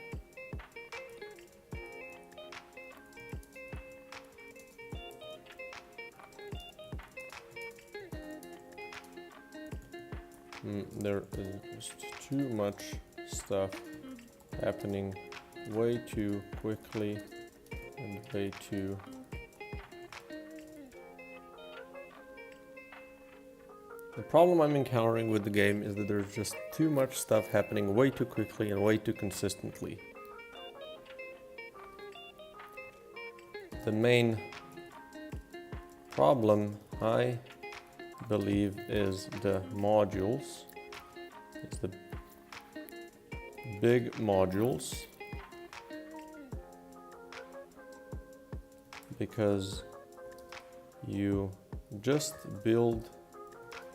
there is just too much stuff happening way too quickly and way too The problem I'm encountering with the game is that there's just too much stuff happening way too quickly and way too consistently. The main problem, I believe, is the modules. It's the big modules. Because you just build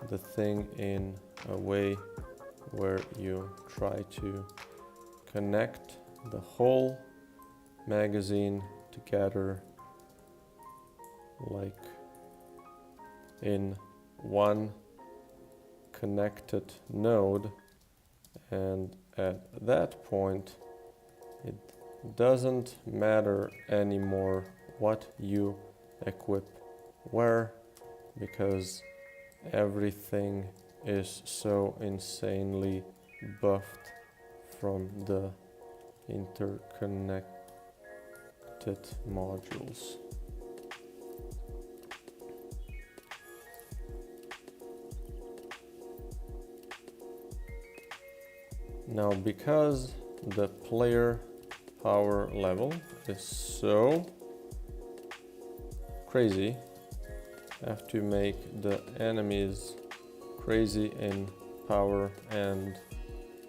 the thing in a way where you try to connect the whole magazine together like in one connected node, and at that point it doesn't matter anymore what you equip where, because everything is so insanely buffed from the interconnected modules. Now, because the player power level is so crazy, I have to make the enemies crazy in power and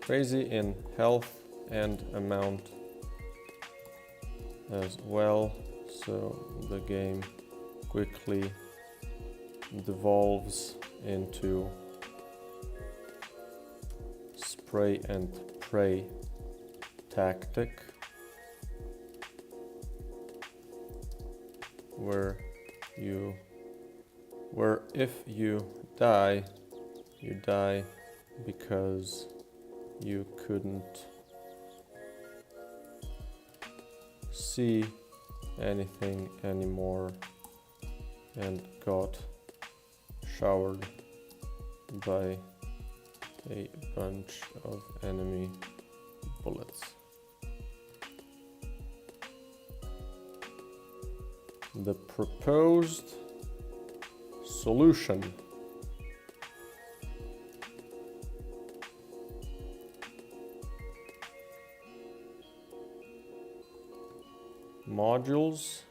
crazy in health and amount as well, so the game quickly devolves into spray and pray tactic, where if you die because you couldn't see anything anymore and got showered by a bunch of enemy bullets. The proposed solution modules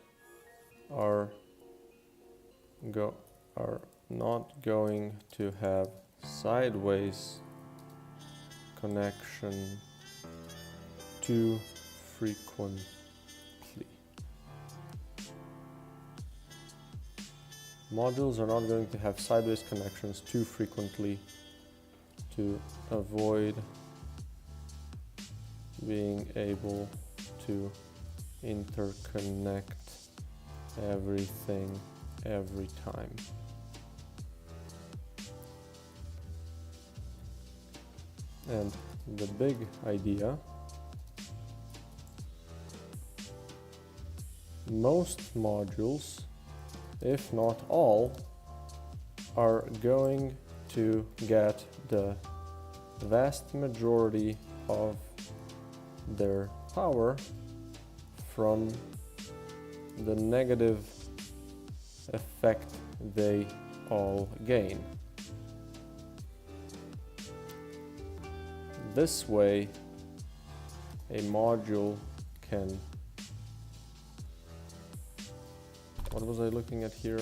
are not going to have sideways connection too frequently. Modules are not going to have sideways connections too frequently to avoid being able to interconnect everything every time. And the big idea, most modules, if not all, are going to get the vast majority of their power from the negative effect they all gain. This way, a module can... What was I looking at here?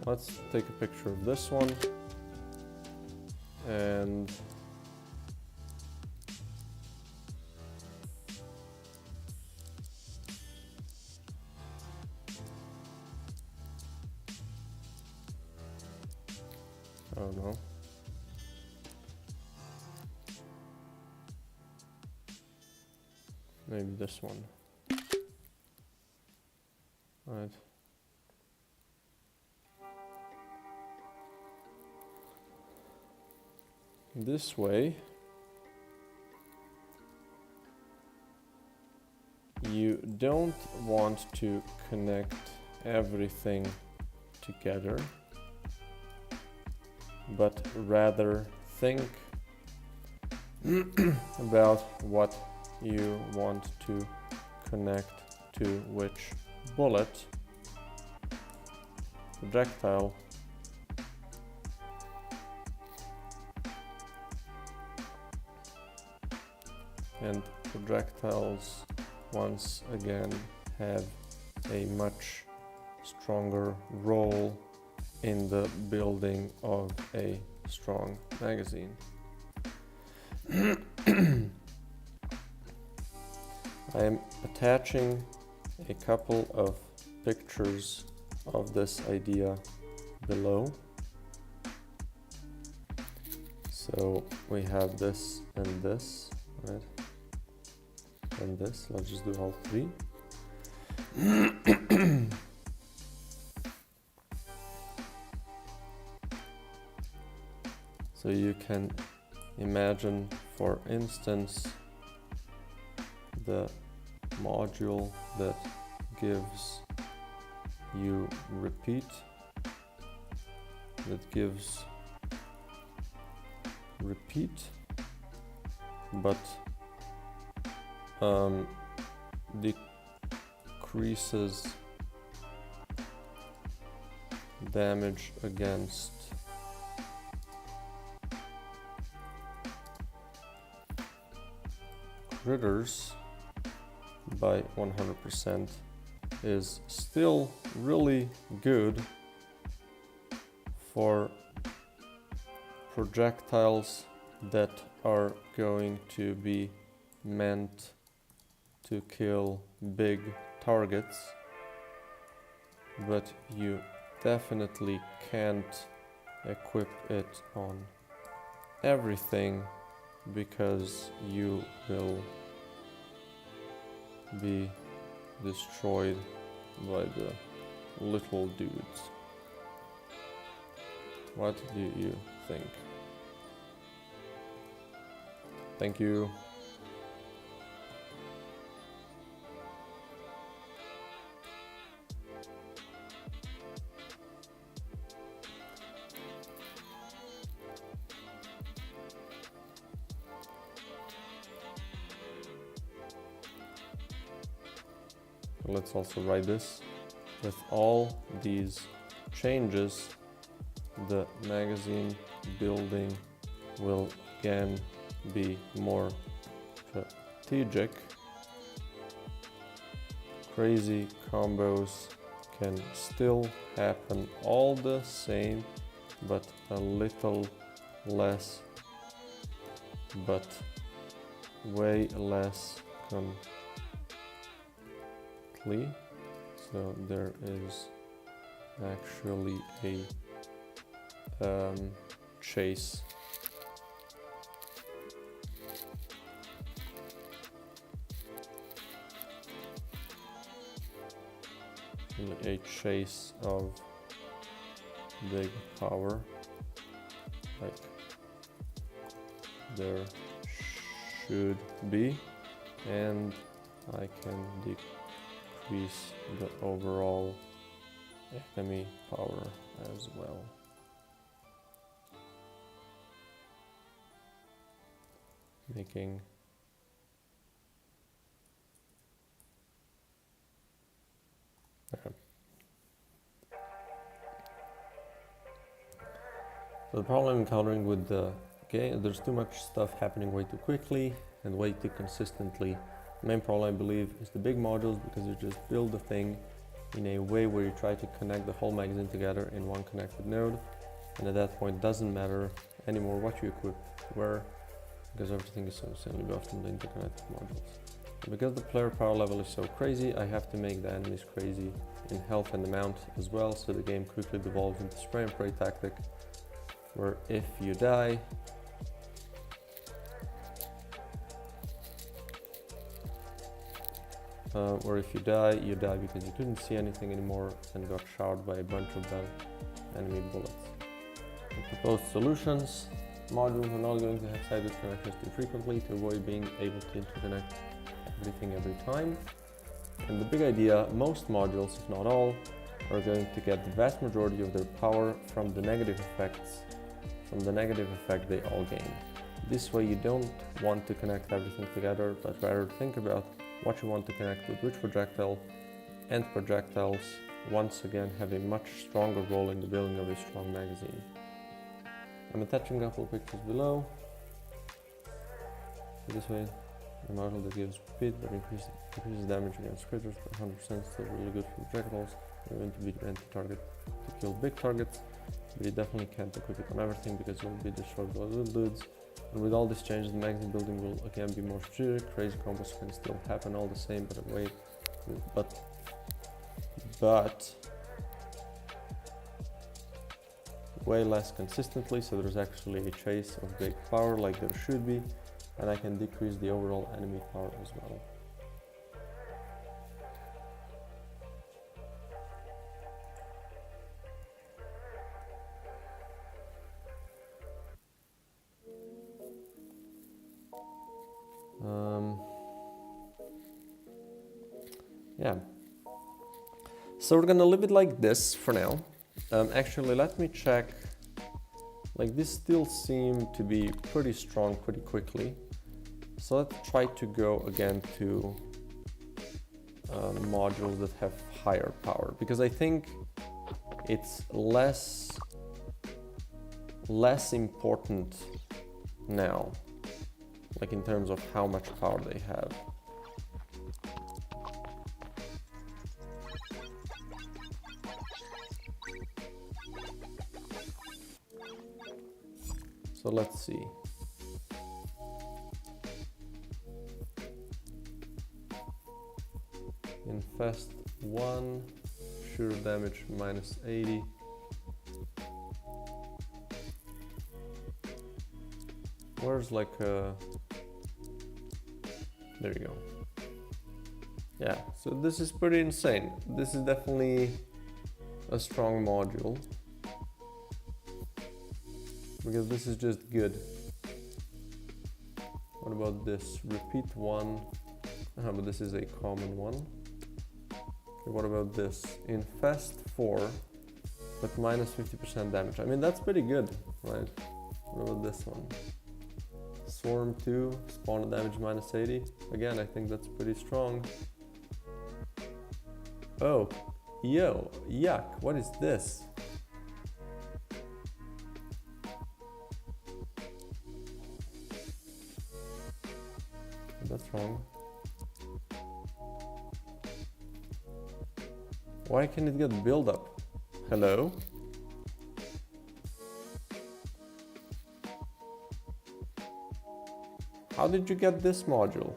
let's take a picture of this one, and I don't know. Maybe this one. Right. This way, you don't want to connect everything together, but rather think about what you want to connect to which bullet, projectile, and projectiles once again have a much stronger role in the building of a strong magazine. I am attaching a couple of pictures of this idea below. So we have this and this, right? And this, let's just do all three. So you can imagine, for instance, the module that gives you repeat, but decreases damage against critters by 100%, is still really good for projectiles that are going to be meant to kill big targets, but you definitely can't equip it on everything, because you will be destroyed by the little dudes. What do you think? Thank you. Let's also write this. With all these changes, the magazine building will again be more strategic. Crazy combos can still happen all the same, but a little less, but way less so there is actually a chase. A chase of big power, like there should be, and I can decrease the overall enemy power as well. Making So the problem I'm encountering with the game, there's too much stuff happening way too quickly and way too consistently. The main problem, I believe, is the big modules, because you just build the thing in a way where you try to connect the whole magazine together in one connected node, and at that point doesn't matter anymore what you equip where, because everything is so insanely buffed from the interconnected modules. And because the player power level is so crazy, I have to make the enemies crazy in health and amount as well, so the game quickly devolves into spray and pray tactic, where if you die, you die because you couldn't see anything anymore and got showered by a bunch of bad enemy bullets. The proposed solutions: modules are not going to have sideways connections too frequently to avoid being able to interconnect everything every time. And the big idea, most modules, if not all, are going to get the vast majority of their power from the negative effect they all gain. This way you don't want to connect everything together, but rather think about what you want to connect with which projectile, and projectiles once again have a much stronger role in the building of a strong magazine. I'm attaching a couple of pictures below. So this way, a model that gives speed but increases damage against critters by 100%, still really good for projectiles. You're going to be the anti-target to kill big targets, but you definitely can't equip it on everything because you'll be destroyed by little dudes. And with all these changes, the magazine building will again be more strategic. Crazy combos can still happen all the same, but way less consistently, so there's actually a chase of big power like there should be, and I can decrease the overall enemy power as well. Yeah. So we're gonna leave it like this for now. Actually, let me check. Like, this still seemed to be pretty strong pretty quickly. So let's try to go again to modules that have higher power, because I think it's less important now, like in terms of how much power they have. So let's see. Infest 1, shooter damage minus 80. Where's like a... There you go. Yeah, so this is pretty insane. This is definitely a strong module, because this is just good. What about this? Repeat 1. But this is a common one. Okay, what about this? Infest 4, but minus 50% damage. I mean, that's pretty good, right? What about this one? Swarm 2, spawn damage minus 80. Again, I think that's pretty strong. Oh, yo, yuck, what is this? That's wrong. Why can it get build up? Hello? How did you get this module?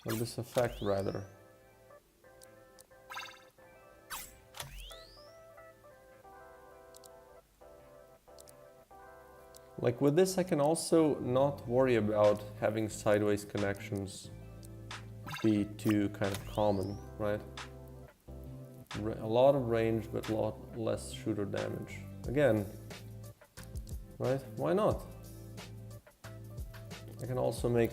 Or this effect rather. Like with this, I can also not worry about having sideways connections be too kind of common, right? A lot of range, but a lot less shooter damage. Again, right? Why not? I can also make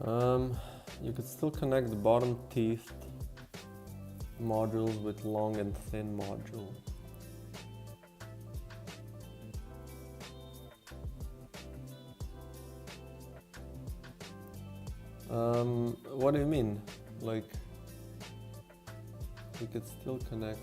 You could still connect the bottom teeth modules with long and thin module. What do you mean? Like, you could still connect.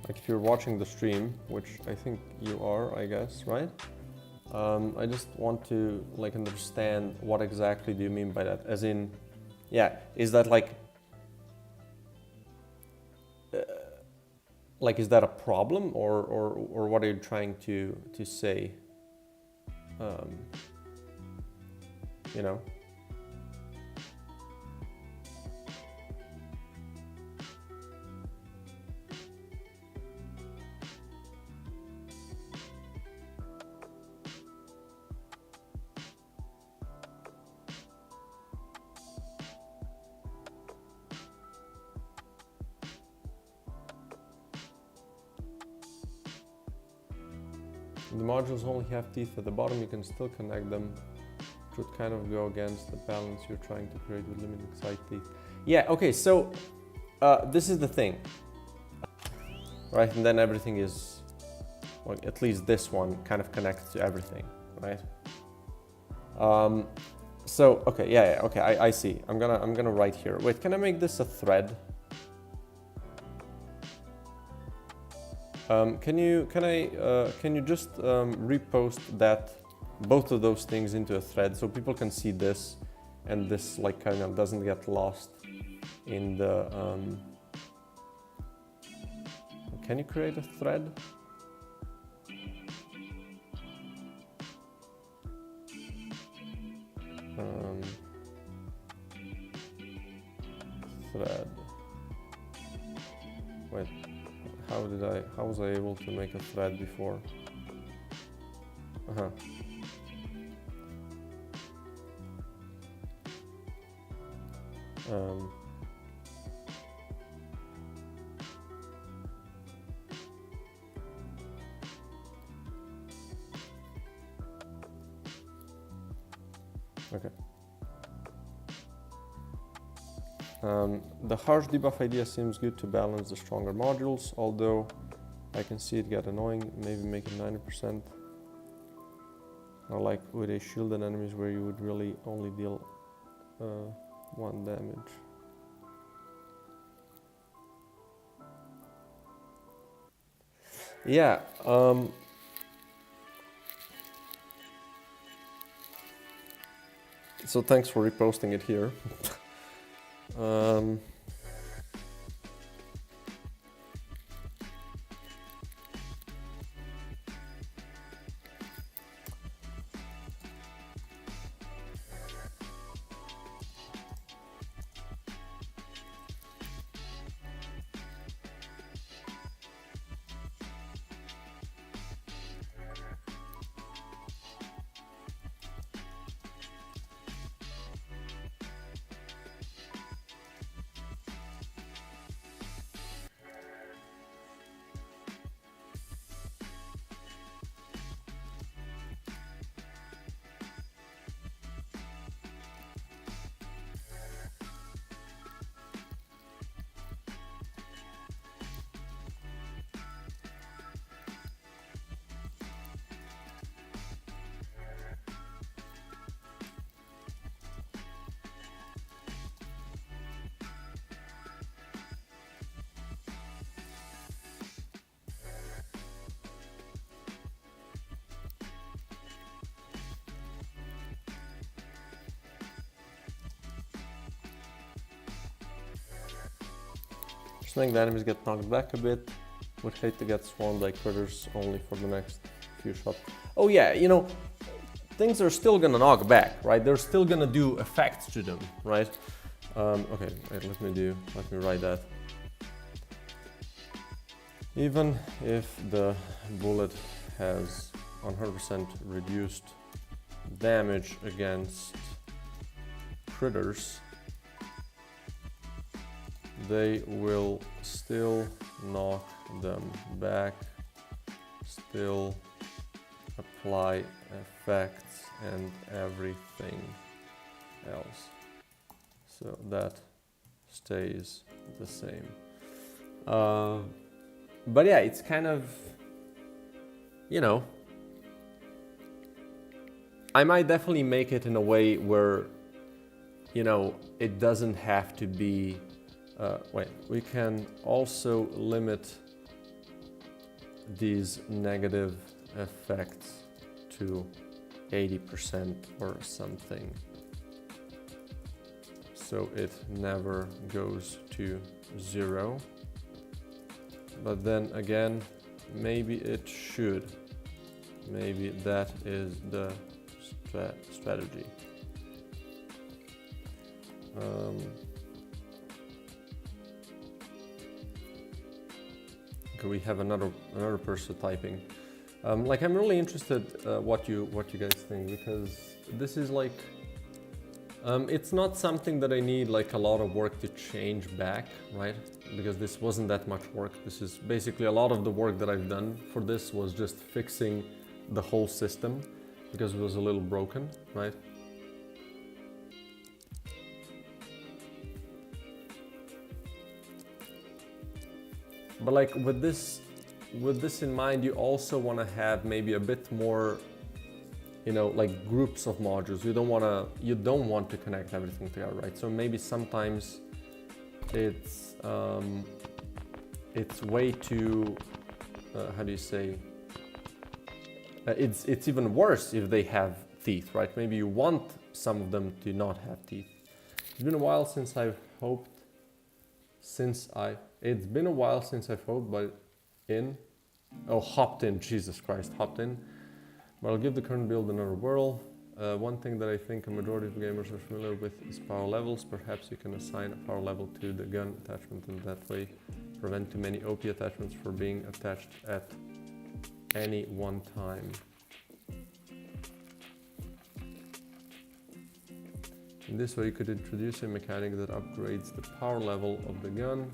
Like if you're watching the stream, which I think you are, I guess, right? I just want to like understand what exactly do you mean by that? As in, yeah, is that like is that a problem, or what are you trying to say? You know. The modules only have teeth at the bottom, you can still connect them. It would kind of go against the balance you're trying to create with limiting side teeth. Yeah, okay, so this is the thing, right? And then everything is, well, at least this one kind of connects to everything, right? So, okay, yeah, okay, I see. I'm gonna write here. Wait, can I make this a thread? Can you just repost that, both of those things into a thread so people can see this, and this like kind of doesn't get lost in the. Can you create a thread? Thread. Wait. How was I able to make a thread before? Okay. The harsh debuff idea seems good to balance the stronger modules, although I can see it get annoying. Maybe make it 90%. Or like with a shielded enemies where you would really only deal 1 damage. Yeah. So thanks for reposting it here. Just make the enemies get knocked back a bit. Would hate to get swarmed by critters only for the next few shots. Oh yeah, you know, things are still gonna knock back, right? They're still gonna do effects to them, right? Okay, wait, let me write that. Even if the bullet has 100% reduced damage against critters, they will still knock them back still apply effects and everything else. So that stays the same. But yeah, it's kind of, you know, I might definitely make it in a way where, you know, it doesn't have to be, wait, we can also limit these negative effects to 80% or something, so it never goes to 0. But then again, maybe it should. Maybe that is the strategy. Okay, we have another person typing. Like, I'm really interested what you guys think, because this is like, it's not something that I need like a lot of work to change back, right? Because this wasn't that much work. This is basically a lot of the work that I've done for this was just fixing the whole system because it was a little broken, right? But like with this in mind, you also want to have maybe a bit more, you know, like groups of modules. You don't want to connect everything together, right? So maybe sometimes it's way too, how do you say? It's even worse if they have teeth, right? Maybe you want some of them to not have teeth. It's been a while since I've hoped. It's been a while since I've hoped, but hopped in. Jesus Christ, hopped in. But I'll give the current build another whirl. One thing that I think a majority of gamers are familiar with is power levels. Perhaps you can assign a power level to the gun attachment, and that way prevent too many OP attachments from being attached at any one time. In this way, you could introduce a mechanic that upgrades the power level of the gun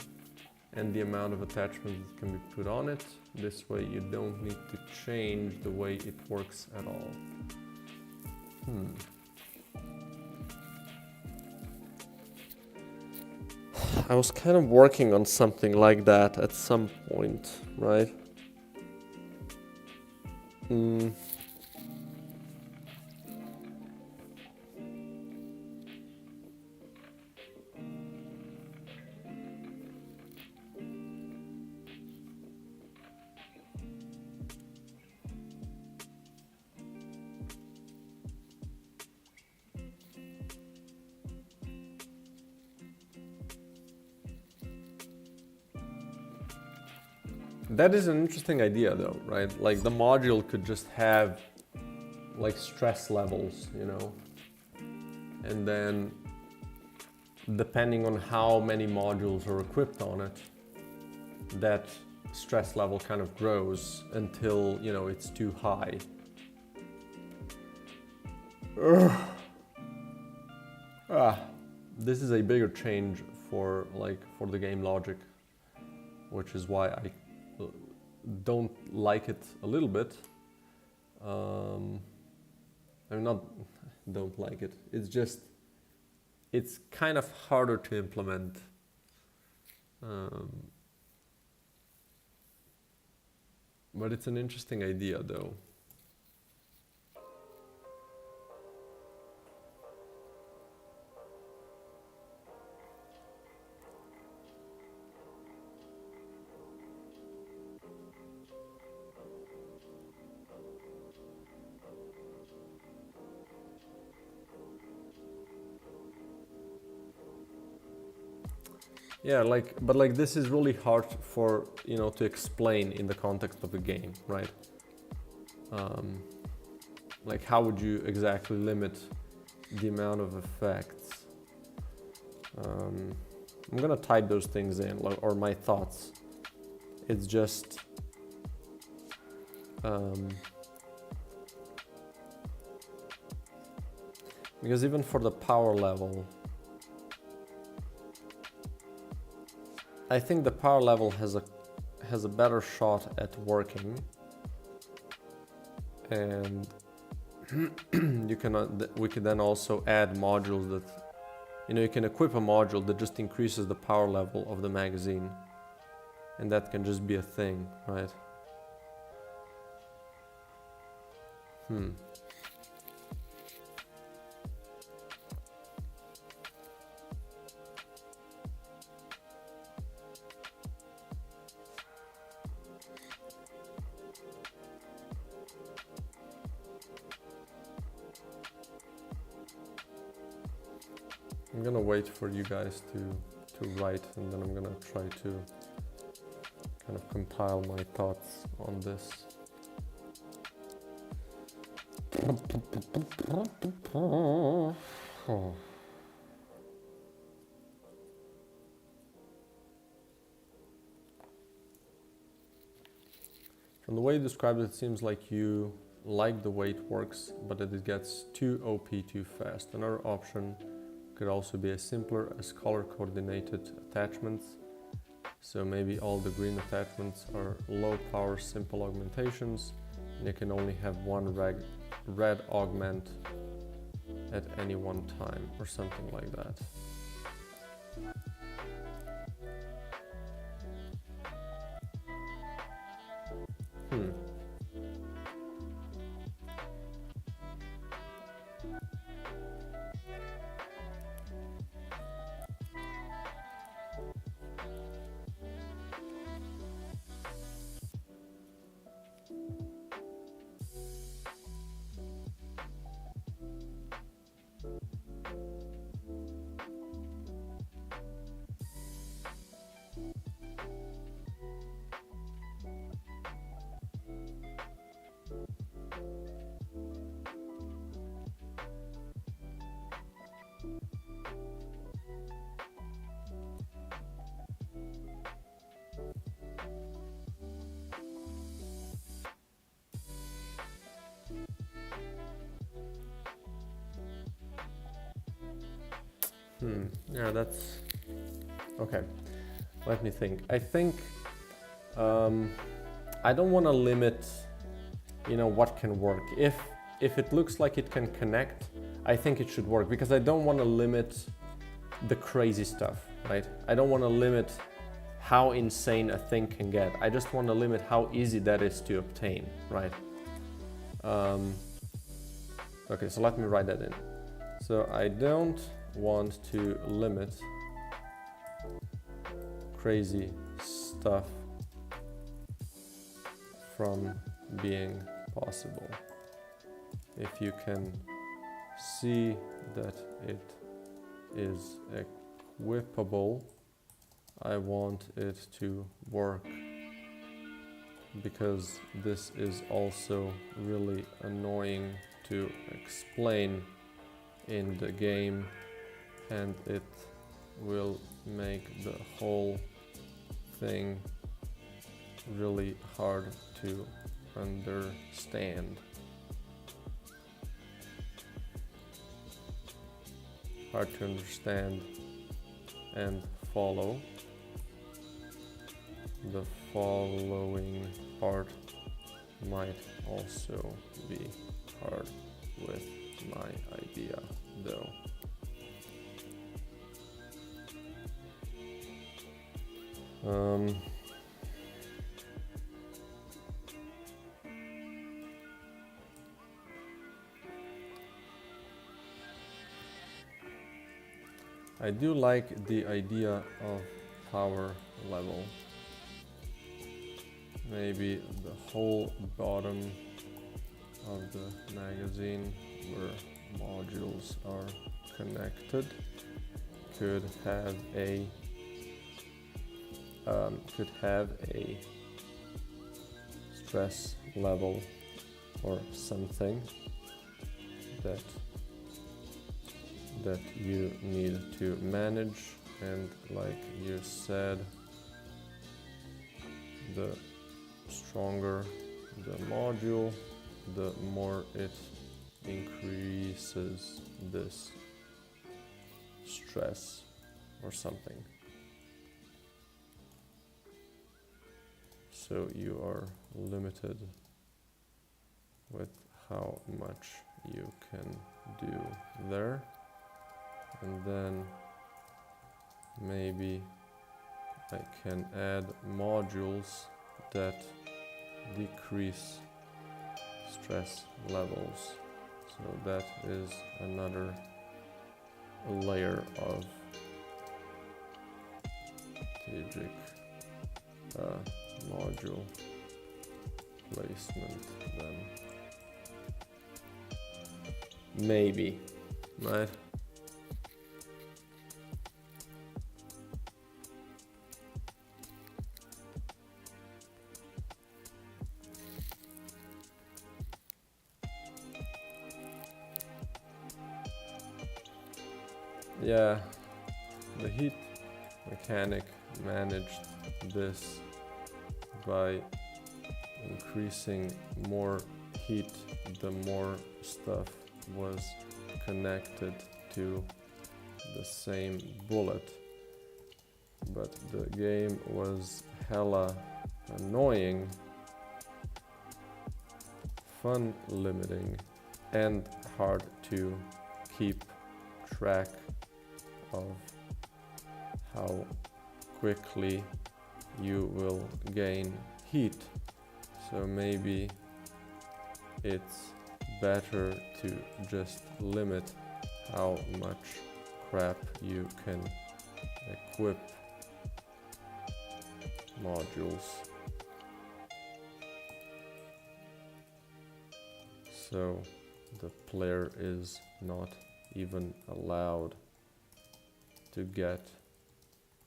and the amount of attachments that can be put on it. This way, you don't need to change the way it works at all. I was kind of working on something like that at some point, right? That is an interesting idea though, right? Like the module could just have like stress levels, you know? And then depending on how many modules are equipped on it, that stress level kind of grows until, you know, it's too high. This is a bigger change for the game logic, which is why I don't like it a little bit. I'm not don't like it. It's just, it's kind of harder to implement. But it's an interesting idea though. Yeah, but this is really hard for, you know, to explain in the context of the game, right? Like how would you exactly limit the amount of effects? I'm gonna type those things in, or my thoughts. It's just, because even for the power level, I think the power level has a better shot at working And we can then also add modules that, you can equip a module that just increases the power level of the magazine, and that can just be a thing, right? I'm gonna wait for you guys to write, and then I'm gonna try to kind of compile my thoughts on this. From the way you described it, it seems like you like the way it works, but that it gets too OP too fast. Another option could also be as simpler as color coordinated attachments. So maybe all the green attachments are low power simple augmentations, and you can only have one red augment at any one time, or something like that. Yeah, that's okay. Let me think. I think I don't want to limit, what can work. If it looks like it can connect, I think it should work, because I don't want to limit the crazy stuff, right? I don't want to limit how insane a thing can get. I just want to limit how easy that is to obtain, right? Okay, so let me write that in. So I don't want to limit crazy stuff from being possible. If you can see that it is equipable, I want it to work, because this is also really annoying to explain in the game, and it will make the whole thing really hard to understand. Hard to understand and follow. The following part might also be hard with my idea, though. I do like the idea of power level. Maybe the whole bottom of the magazine, where modules are connected, could have a stress level or something that you need to manage, and like you said, the stronger the module, the more it increases this stress or something. So you are limited with how much you can do there. And then maybe I can add modules that decrease stress levels. So that is another layer of strategic module placement then. Maybe, right? Yeah, the heat mechanic managed this by increasing more heat the more stuff was connected to the same bullet. But the game was hella annoying, fun limiting, and hard to keep track of how quickly you will gain heat. So maybe it's better to just limit how much crap you can equip modules. So the player is not even allowed to get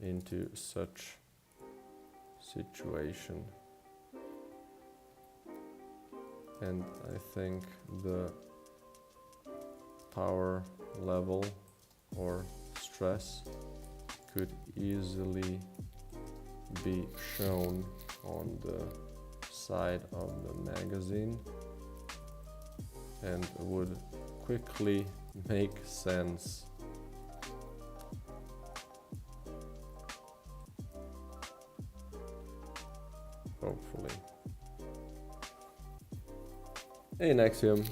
into such situation. And I think the power level or stress could easily be shown on the side of the magazine and would quickly make sense. Hopefully. Hey Nexium.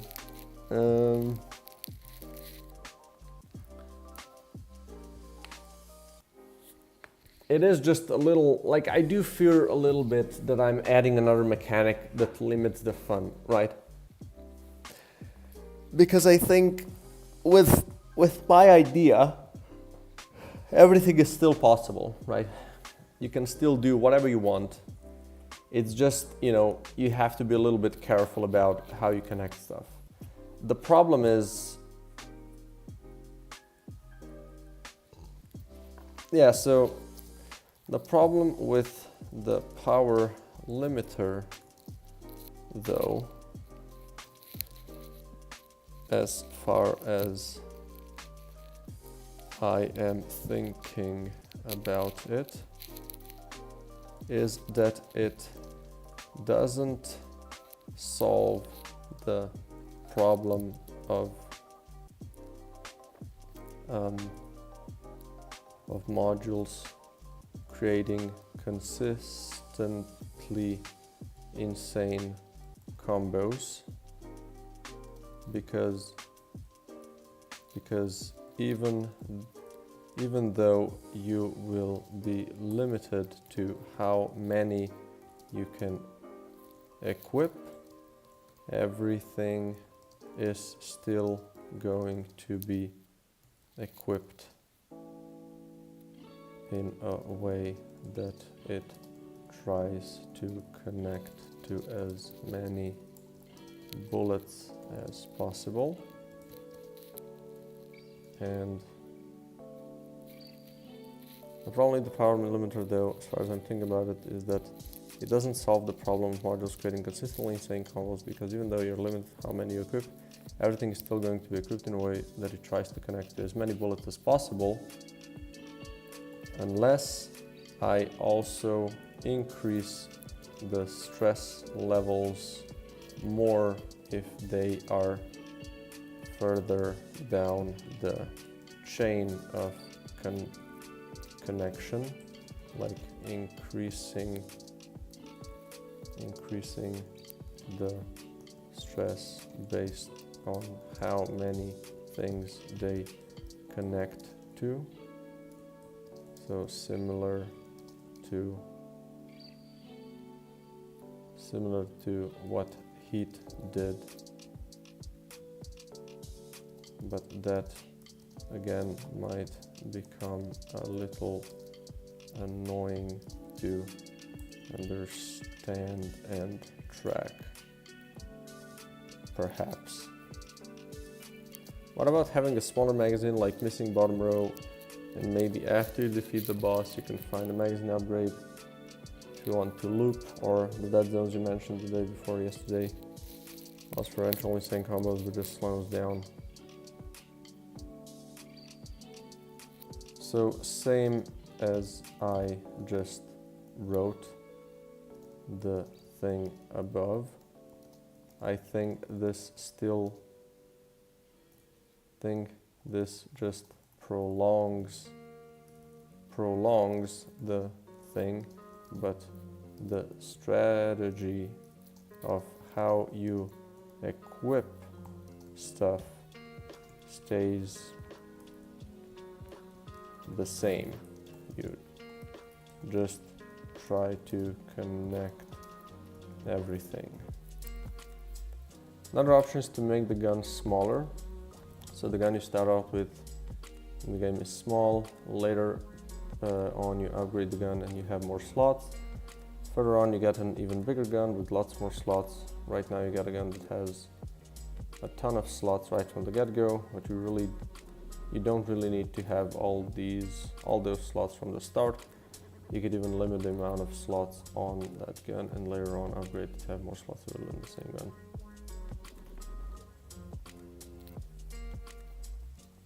It is just a little, like, I do fear a little bit that I'm adding another mechanic that limits the fun, right? Because I think with my idea, everything is still possible, right? You can still do whatever you want. It's just, you know, you have to be a little bit careful about how you connect stuff. The problem is, yeah, so the problem with the power limiter, though, as far as I am thinking about it, is that it doesn't solve the problem of modules creating consistently insane combos, because even though you will be limited to how many you can equip, everything is still going to be equipped in a way that it tries to connect to as many bullets as possible. And the problem with the power limiter, though, as far as I'm thinking about it, is that it doesn't solve the problem of modules creating consistently insane combos, because even though you're limited how many you equip, everything is still going to be equipped in a way that it tries to connect to as many bullets as possible, unless I also increase the stress levels more if they are further down the chain of connection, like increasing the stress based on how many things they connect to. So similar to what heat did, but that again might become a little annoying to understand and track, perhaps. What about having a smaller magazine like missing bottom row, and maybe after you defeat the boss you can find a magazine upgrade if you want to loop, or the dead zones you mentioned the day before yesterday. As for only saying combos but just slows down. So same as I just wrote the thing above, I think this just prolongs the thing, but the strategy of how you equip stuff stays the same. You just try to connect everything. Another option is to make the gun smaller. So the gun you start out with in the game is small. Later on you upgrade the gun and you have more slots. Further on you get an even bigger gun with lots more slots. Right now you get a gun that has a ton of slots right from the get-go, but you don't really need to have all those slots from the start. You could even limit the amount of slots on that gun and later on upgrade to have more slots available in the same gun.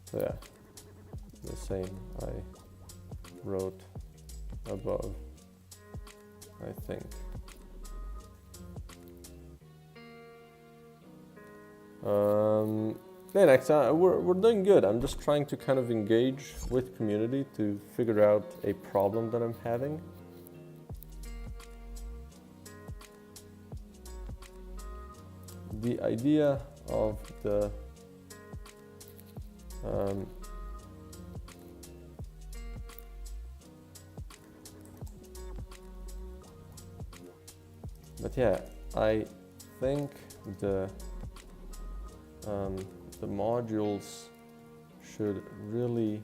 So yeah, the same I wrote above, I think. Yeah, next we're doing good. I'm just trying to kind of engage with community to figure out a problem that I'm having. The idea of the but yeah, I think the modules should really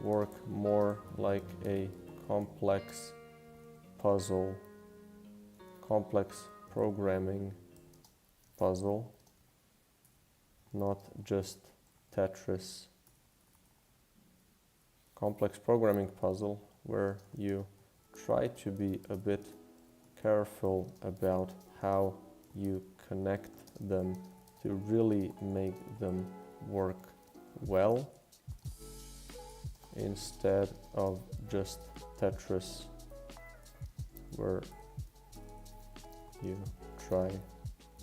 work more like a complex puzzle, complex programming puzzle, not just Tetris. Complex programming puzzle where you try to be a bit careful about how you connect them to really make them work well, instead of just Tetris where you try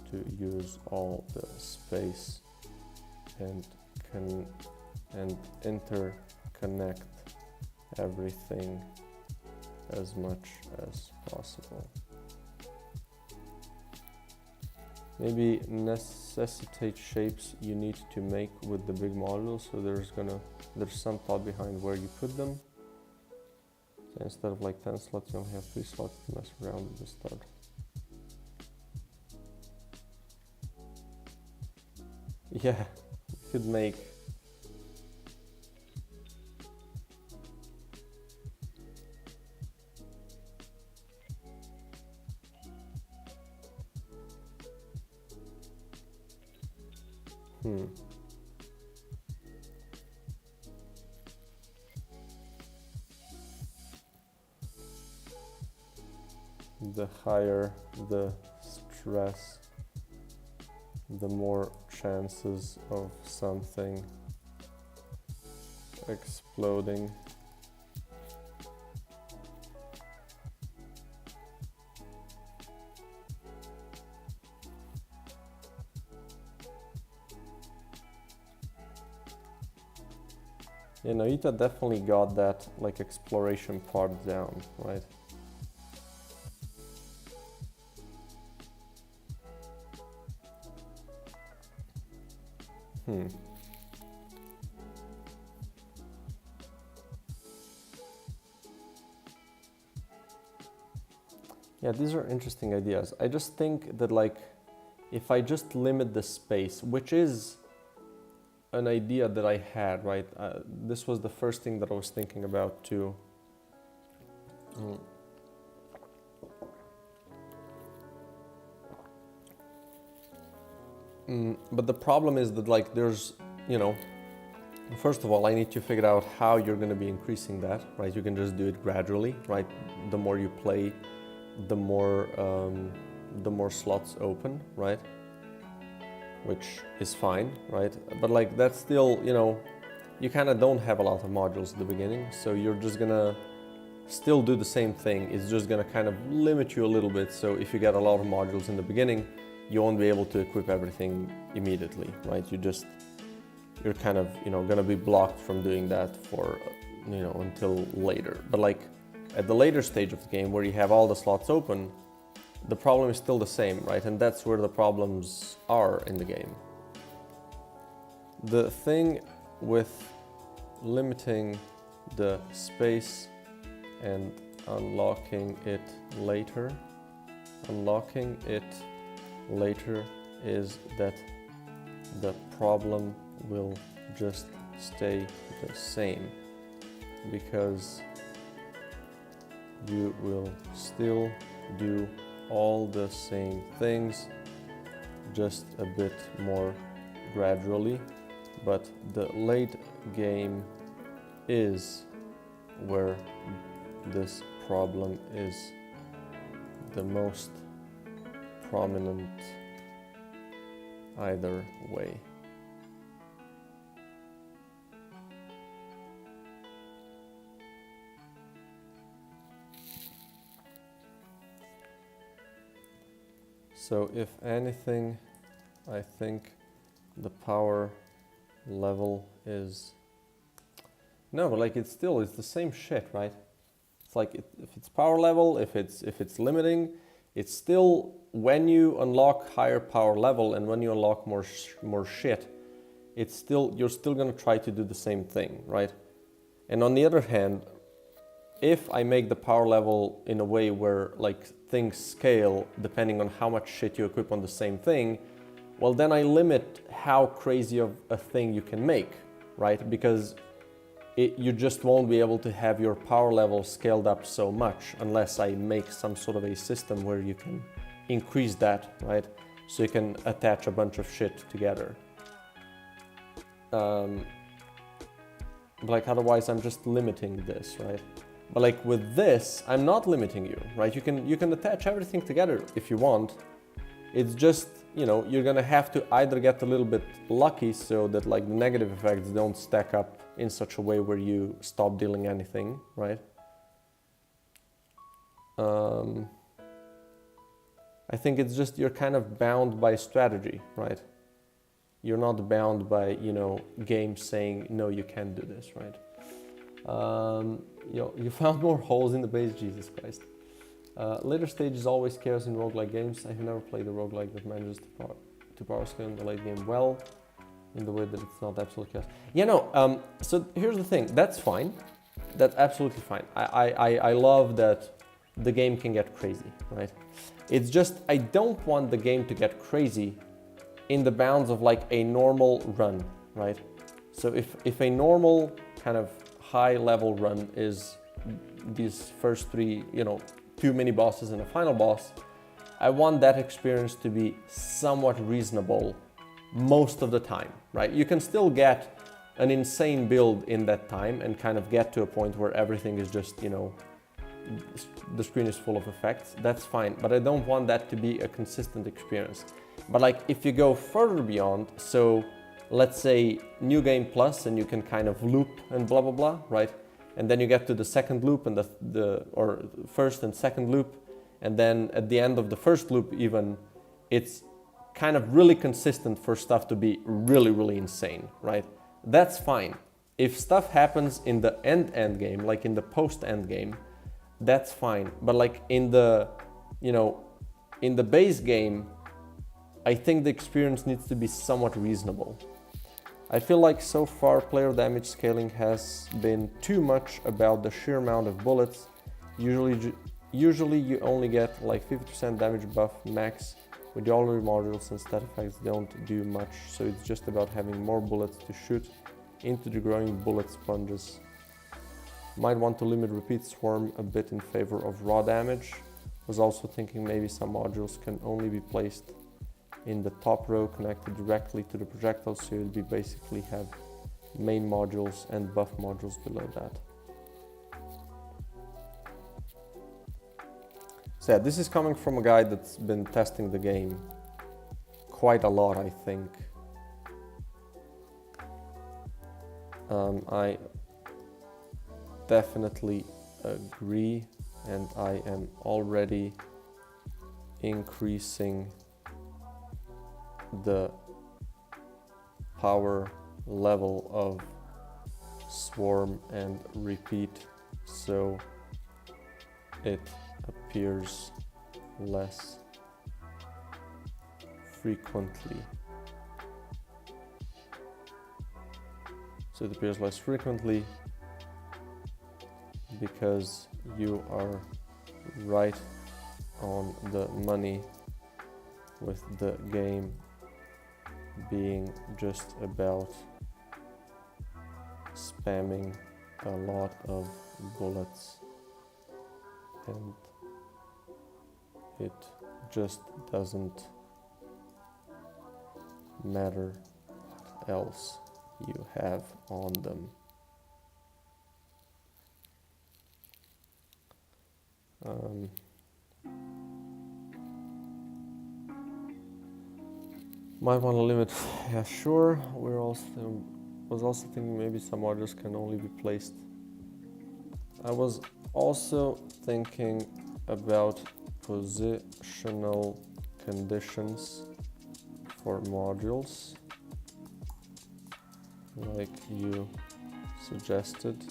to use all the space and interconnect everything as much as possible. Maybe necessitate shapes you need to make with the big module, so there's some thought behind where you put them. So instead of like 10 slots, you only have 3 slots to mess around with the start. Yeah, you could make the higher the stress, the more chances of something exploding. Yeah, Noita definitely got that like exploration part down, right? Yeah, these are interesting ideas. I just think that like, if I just limit the space, which is an idea that I had, right? This was the first thing that I was thinking about too. But the problem is that like there's, you know, first of all, I need to figure out how you're going to be increasing that, right? You can just do it gradually, right? The more you play, the more slots open, right? Which is fine, right? But like that's still, you know, you kind of don't have a lot of modules at the beginning, so you're just gonna still do the same thing. It's just gonna kind of limit you a little bit. So if you get a lot of modules in the beginning, you won't be able to equip everything immediately, right? You're kind of, you know, gonna be blocked from doing that for, you know, until later. But like at the later stage of the game where you have all the slots open, the problem is still the same, right? And that's where the problems are in the game. The thing with limiting the space and unlocking it later is that the problem will just stay the same, because you will still do all the same things, just a bit more gradually. But the late game is where this problem is the most prominent either way. So if anything, I think the power level is... No, but like it's the same shit, right? It's like if it's power level, if it's limiting, it's still when you unlock higher power level and when you unlock more shit, you're still gonna try to do the same thing, right? And on the other hand, if I make the power level in a way where like things scale depending on how much shit you equip on the same thing, well then I limit how crazy of a thing you can make, right? Because you just won't be able to have your power level scaled up so much unless I make some sort of a system where you can increase that, right? So you can attach a bunch of shit together. Like otherwise I'm just limiting this, right? But like with this, I'm not limiting you, right? You can attach everything together if you want. It's just, you know, you're gonna have to either get a little bit lucky so that like the negative effects don't stack up in such a way where you stop dealing anything, right? I think it's just you're kind of bound by strategy, right? You're not bound by, you know, games saying, no, you can't do this, right? You found more holes in the base, Jesus Christ. Later stage is always chaos in roguelike games. I have never played a roguelike that manages to power scale in the late game well, in the way that it's not absolute chaos. Yeah, no, so here's the thing, that's fine. That's absolutely fine. I love that the game can get crazy, right? It's just, I don't want the game to get crazy in the bounds of like a normal run, right? So if a normal kind of high level run is these first three, you know, 2 mini bosses and a final boss, I want that experience to be somewhat reasonable most of the time, right? You can still get an insane build in that time and kind of get to a point where everything is just, you know, the screen is full of effects. That's fine, but I don't want that to be a consistent experience. But like if you go further beyond, so let's say new game plus and you can kind of loop and blah blah blah, right? And then you get to the second loop and or first and second loop, and then at the end of the first loop even, it's kind of really consistent for stuff to be really, really insane, right? That's fine. If stuff happens in the end game, like in the post-end game, that's fine. But like in the, you know, in the base game, I think the experience needs to be somewhat reasonable. I feel like so far player damage scaling has been too much about the sheer amount of bullets. Usually you only get like 50% damage buff max with the older modules, and stat effects don't do much, so it's just about having more bullets to shoot into the growing bullet sponges. Might want to limit repeat swarm a bit in favor of raw damage. Was also thinking maybe some modules can only be placed in the top row connected directly to the projectile, so you'll be basically have main modules and buff modules below that. So yeah, this is coming from a guy that's been testing the game quite a lot, I think. I definitely agree, and I am already increasing the power level of swarm and repeat so it appears less frequently. So it appears less frequently because you are right on the money with the game being just about spamming a lot of bullets, and it just doesn't matter what else you have on them. Might want to limit, yeah, sure. Was also thinking maybe some orders can only be placed. I was also thinking about positional conditions for modules, like you suggested,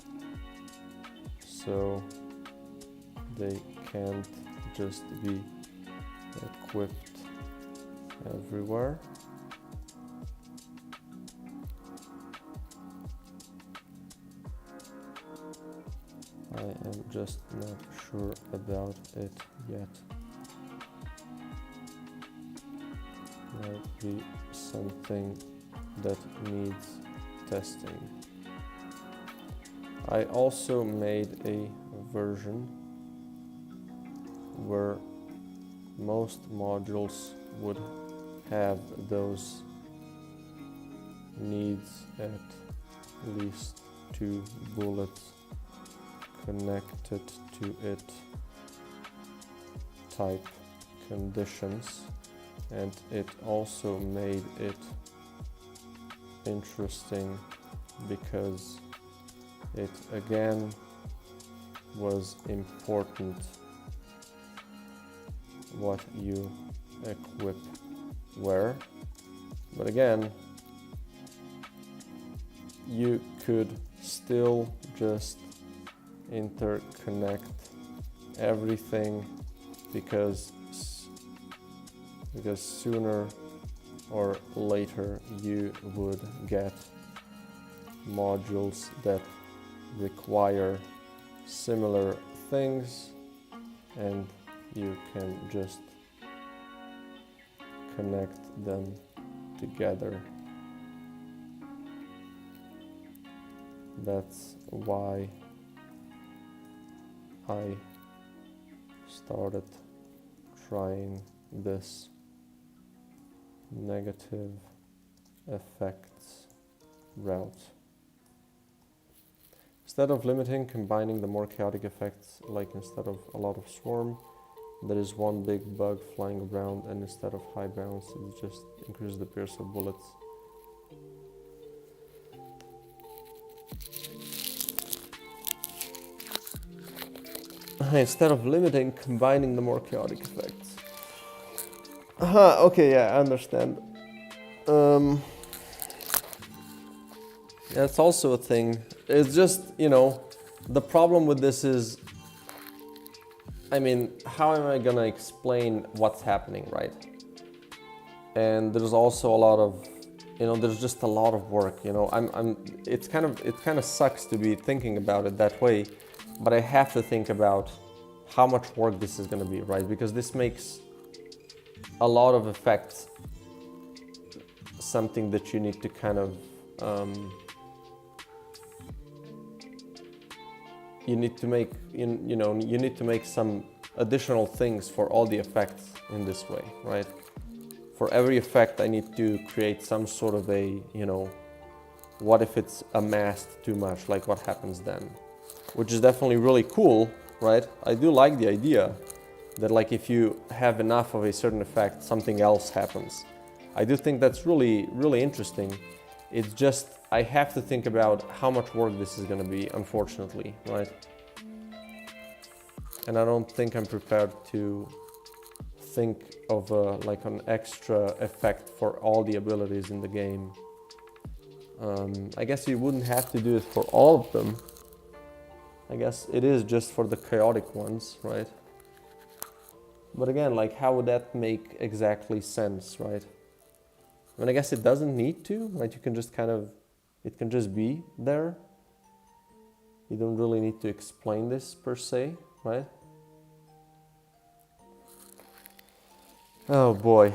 so they can't just be equipped everywhere. I am just not sure about it yet. Might be something that needs testing. I also made a version where most modules would have those needs at least 2 bullets connected to it type conditions, and it also made it interesting because it again was important what you equip where, but again you could still just interconnect everything because sooner or later you would get modules that require similar things, and you can just connect them together. That's why I started trying this negative effects route. Instead of limiting, combining the more chaotic effects, like instead of a lot of swarm, there is one big bug flying around, and instead of high bounce, it just increases the pierce of bullets. Instead of limiting, combining the more chaotic effects. Okay, yeah, I understand. That's also a thing. It's just, you know, the problem with this is, I mean, how am I gonna explain what's happening, right? And there's also a lot of you know, there's just a lot of work, you know. It kind of sucks to be thinking about it that way, but I have to think about how much work this is going to be, right? Because this makes a lot of effects something that you need to kind of you need to make you need to make some additional things for all the effects in this way, right? For every effect I need to create some sort of a, you know, what if it's amassed too much, like what happens then? Which is definitely really cool, right? I do like the idea that, like, if you have enough of a certain effect, something else happens. I do think that's really, really interesting. It's just, I have to think about how much work this is gonna be, unfortunately, right? And I don't think I'm prepared to think of like an extra effect for all the abilities in the game. I guess you wouldn't have to do it for all of them. I guess it is just for the chaotic ones, right? But again, like, how would that make exactly sense, right? I mean, I guess it doesn't need to, right? You can just kind of, it can just be there. You don't really need to explain this per se, right? Oh boy.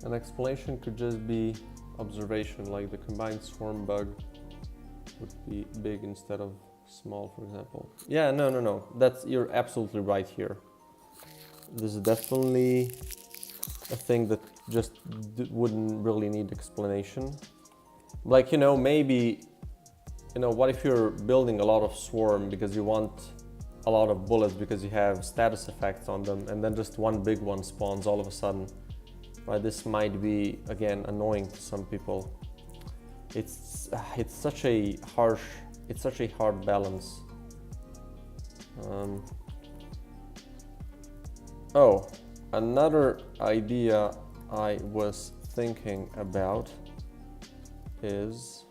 An explanation could just be observation, like the combined swarm bug would be big instead of small, for example. Yeah, no. You're absolutely right here. This is definitely a thing that just wouldn't really need explanation. Like, you know, maybe, you know, what if you're building a lot of swarm because you want a lot of bullets because you have status effects on them, and then just one big one spawns all of a sudden. Right, this might be, again, annoying to some people. It's such a hard balance. Oh, another idea I was thinking about is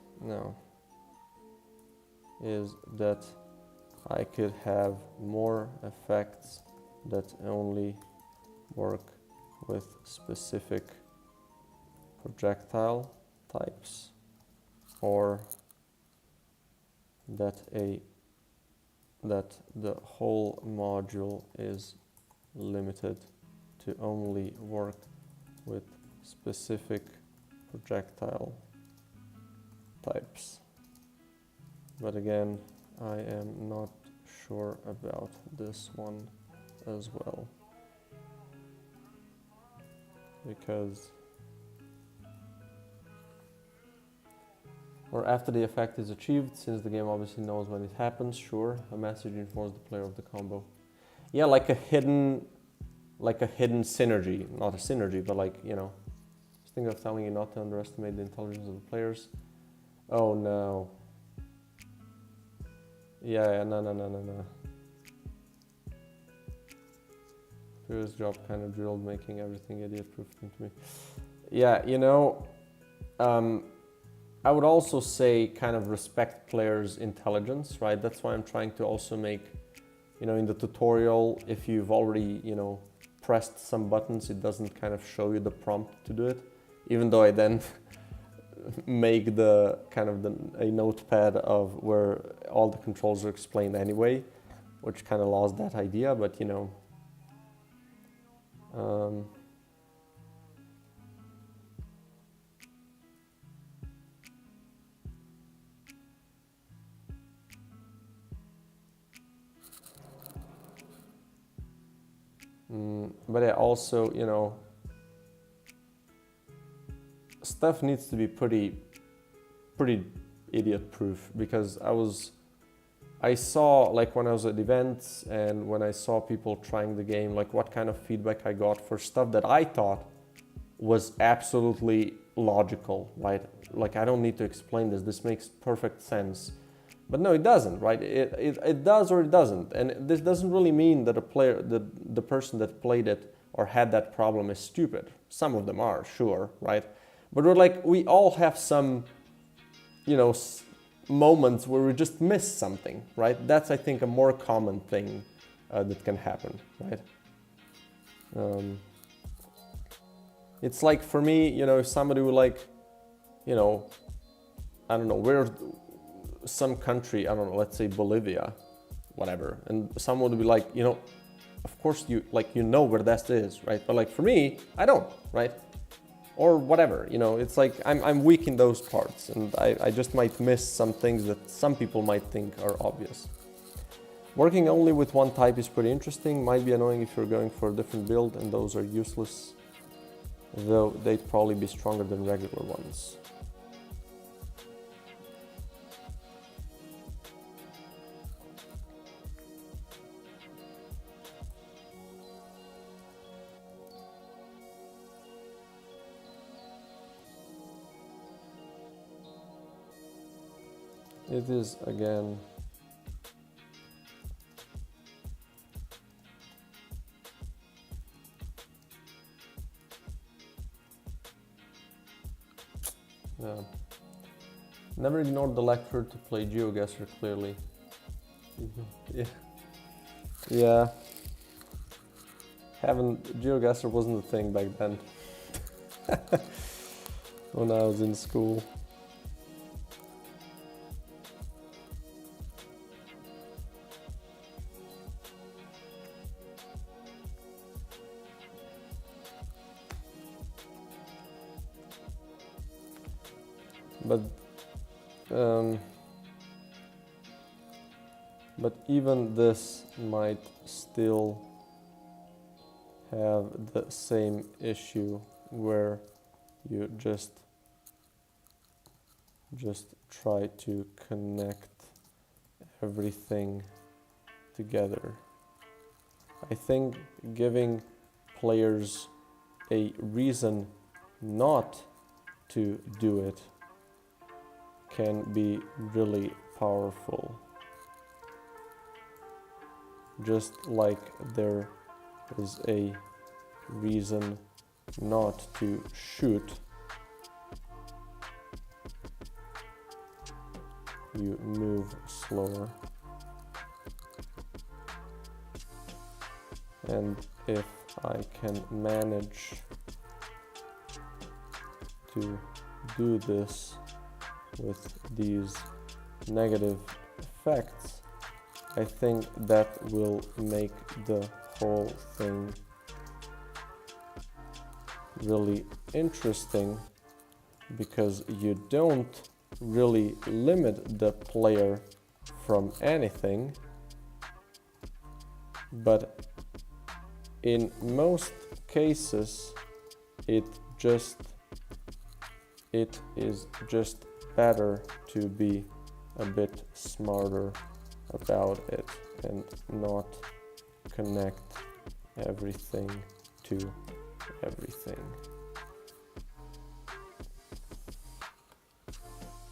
that I could have more effects that only work with specific projectile types, or that the whole module is limited to only work with specific projectile types. But again, I am not sure about this one as well, because or after the effect is achieved, since the game obviously knows when it happens. Sure, a message informs the player of the combo. Yeah, like a hidden synergy, not a synergy, but like, you know, just think of telling you not to underestimate the intelligence of the players. Oh no. Yeah, no. Previous job kind of drilled, making everything idiot-proof to me. Yeah, you know, I would also say kind of respect players' intelligence, right? That's why I'm trying to also make, you know, in the tutorial, if you've already, you know, pressed some buttons, it doesn't kind of show you the prompt to do it, even though I then make the kind of a notepad of where all the controls are explained anyway, which kind of lost that idea, but you know, but I also, you know, stuff needs to be pretty idiot proof, because I was I saw, like when I was at events and when I saw people trying the game, like what kind of feedback I got for stuff that I thought was absolutely logical, right? Like I don't need to explain this. This makes perfect sense. But no, it doesn't, right? It does or it doesn't. And this doesn't really mean that the person that played it or had that problem is stupid. Some of them are, sure, right? But we all have some, moments where we just miss something, right? That's, I think, a more common thing that can happen, right? It's like for me, if somebody would I don't know, where some country, I don't know, let's say Bolivia, whatever, and someone would be like, of course you where that is, right? But like for me, I don't, right? Or whatever, it's like I'm weak in those parts, and I just might miss some things that some people might think are obvious. Working only with one type is pretty interesting. Might be annoying if you're going for a different build, and those are useless, though they'd probably be stronger than regular ones. It is again never ignored the lecture to play GeoGuessr clearly. Yeah. GeoGuessr wasn't a thing back then. When I was in school. But even this might still have the same issue where you just try to connect everything together. I think giving players a reason not to do it can be really powerful. Just like there is a reason not to shoot, you move slower. And if I can manage to do this with these negative effects, I think that will make the whole thing really interesting, because you don't really limit the player from anything, but in most cases it is just better to be a bit smarter about it and not connect everything to everything.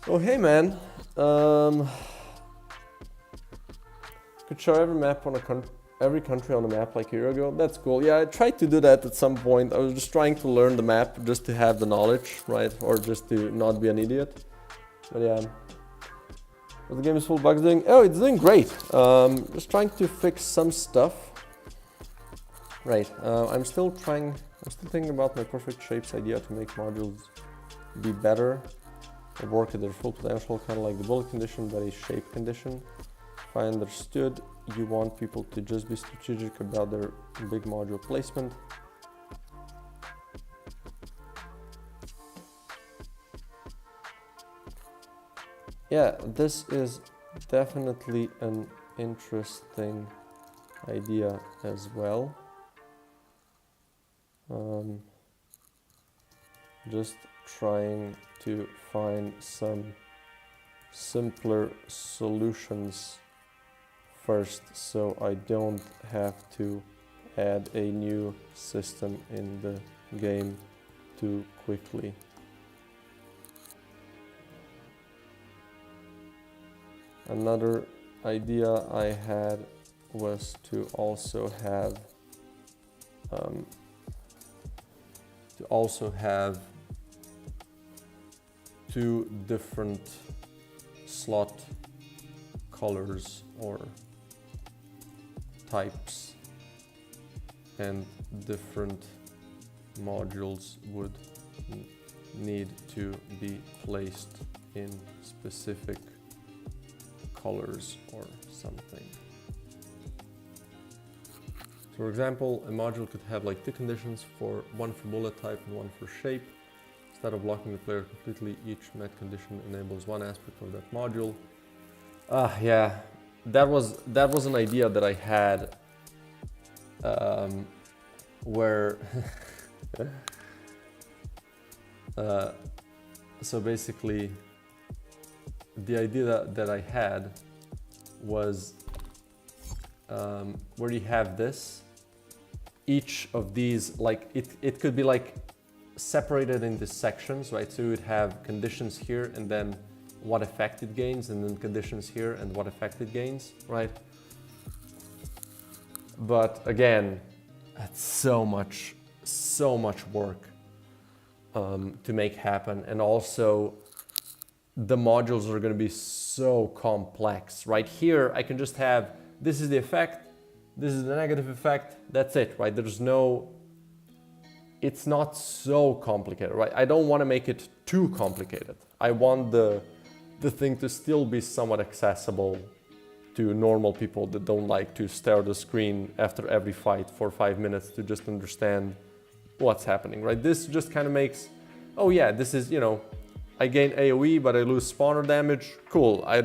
Oh hey man, could show every map on every country on the map like a year ago. That's cool. Yeah, I tried to do that at some point. I was just trying to learn the map just to have the knowledge, right? Or just to not be an idiot. But yeah. What the game is full of bugs doing? Oh, it's doing great. Just trying to fix some stuff. Right. I'm still thinking about my perfect shapes idea to make modules be better or work at their full potential, kind of like the bullet condition, but a shape condition. If I understood, you want people to just be strategic about their big module placement. Yeah, this is definitely an interesting idea as well. Just trying to find some simpler solutions first so I don't have to add a new system in the game too quickly. Another idea I had was to also have two different slot colors or types, and different modules would need to be placed in specific colors or something. So for example, a module could have like two conditions, one for bullet type and one for shape. Instead of blocking the player completely, each met condition enables one aspect of that module. Yeah, that was an idea that I had where so basically the idea that I had was where you have this, each of these, like it could be like separated into sections, right? So you would have conditions here and then what effect it gains, and then conditions here and what effect it gains, right? But again, that's so much work to make happen, and also the modules are going to be so complex. Right here I can just have, this is the effect, this is the negative effect, that's it, right? There's no, it's not so complicated, right? I don't want to make it too complicated. I want the thing to still be somewhat accessible to normal people that don't like to stare at the screen after every fight for 5 minutes to just understand what's happening, right? This just kind of makes, oh yeah, this is, you know, I gain AoE but I lose spawner damage, cool. I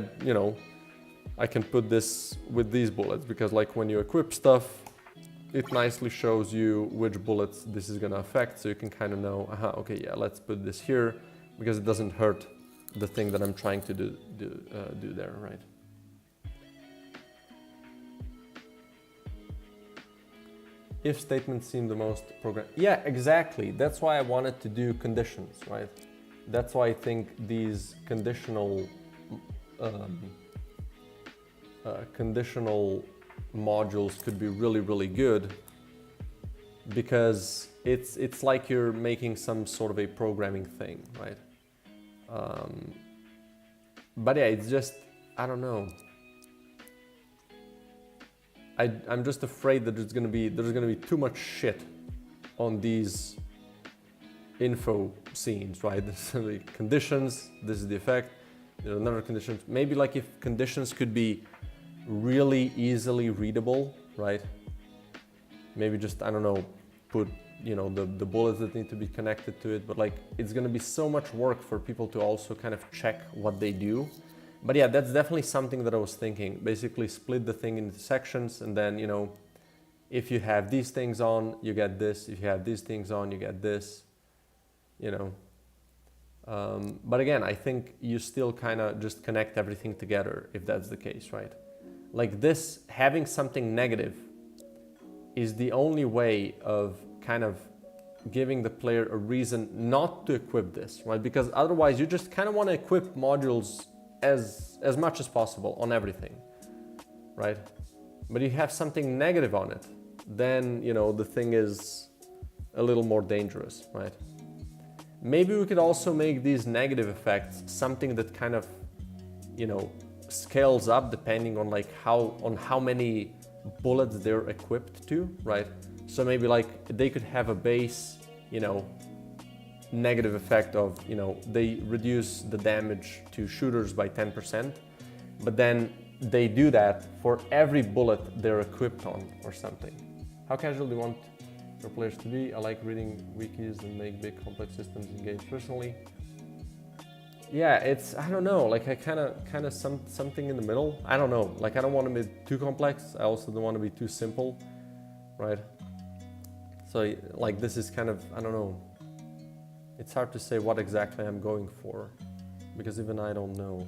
can put this with these bullets, because like when you equip stuff, it nicely shows you which bullets this is gonna affect, so you can kind of know, okay, yeah, let's put this here, because it doesn't hurt the thing that I'm trying to do there, right? If statements seem the most program. Yeah, exactly. That's why I wanted to do conditions, right? That's why I think these conditional modules could be really good, because it's like you're making some sort of a programming thing, right? But yeah, it's just, I don't know. I'm just afraid that there's gonna be too much shit on these info scenes, right? This is the conditions, this is the effect, there's another condition. Maybe like if conditions could be really easily readable, right? Maybe just, I don't know, put, you know, the bullets that need to be connected to it, but like it's gonna be so much work for people to also kind of check what they do. But yeah, that's definitely something that I was thinking. Basically split the thing into sections, and then, you know, if you have these things on, you get this. If you have these things on, you get this, you know. But again, I think you still kind of just connect everything together if that's the case, right? Like this, having something negative is the only way of kind of giving the player a reason not to equip this, right? Because otherwise you just kind of want to equip modules as much as possible on everything, right? But you have something negative on it, then, you know, the thing is a little more dangerous, right? Maybe we could also make these negative effects something that kind of, you know, scales up depending on like how many bullets they're equipped to, right? So maybe like they could have a base, you know, negative effect of, you know, they reduce the damage to shooters by 10%, but then they do that for every bullet they're equipped on or something. How casual do you want your players to be? I like reading wikis and make big complex systems engage personally. Yeah, it's, I don't know, like I kind of something in the middle. I don't know, like I don't want to be too complex. I also don't want to be too simple, right? So like this is kind of, I don't know. It's hard to say what exactly I'm going for, because even I don't know.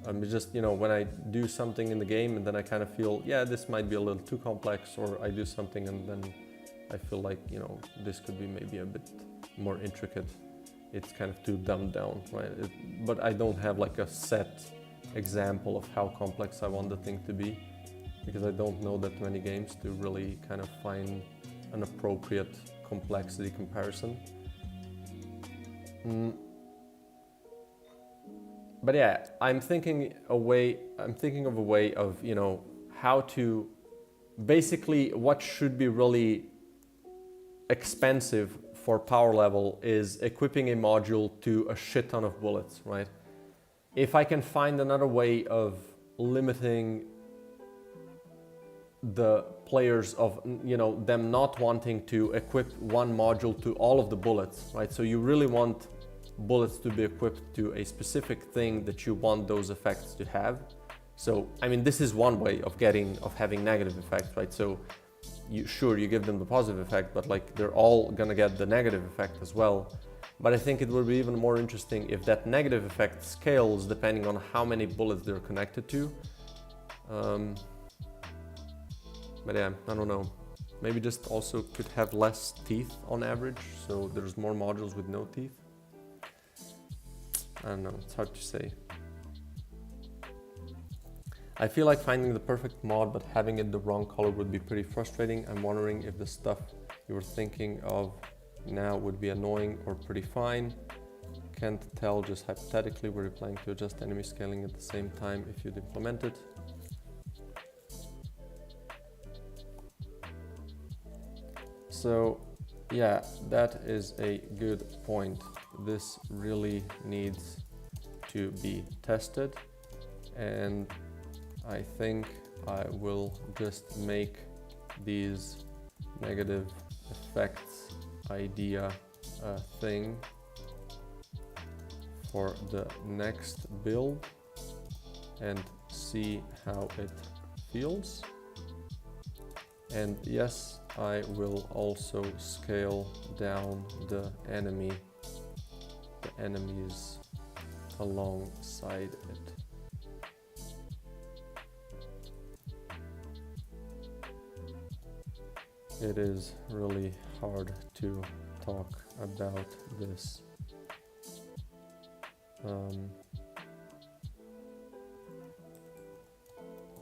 I'm just, you know, when I do something in the game and then I kind of feel, yeah, this might be a little too complex, or I do something and then I feel like, you know, this could be maybe a bit more intricate. It's kind of too dumbed down, right? But I don't have like a set example of how complex I want the thing to be, because I don't know that many games to really kind of find an appropriate complexity comparison. But yeah, I'm thinking of a way of, you know, how to basically, what should be really expensive for power level is equipping a module to a shit ton of bullets, right? If I can find another way of limiting the players of, you know, them not wanting to equip one module to all of the bullets, right? So you really want bullets to be equipped to a specific thing that you want those effects to have. So, I mean, this is one way of having negative effects, right? So you give them the positive effect, but like they're all gonna get the negative effect as well. But I think it would be even more interesting if that negative effect scales depending on how many bullets they're connected to. But yeah, I don't know. Maybe just also could have less teeth on average, so there's more modules with no teeth. I don't know, it's hard to say. I feel like finding the perfect mod but having it the wrong color would be pretty frustrating. I'm wondering if the stuff you were thinking of now would be annoying or pretty fine. Can't tell, just hypothetically, were you planning to adjust enemy scaling at the same time if you'd implement it? So yeah, that is a good point. This really needs to be tested, and I think I will just make these negative effects idea a thing for the next build and see how it feels. And yes, I will also scale down the enemies alongside it. It is really hard to talk about this.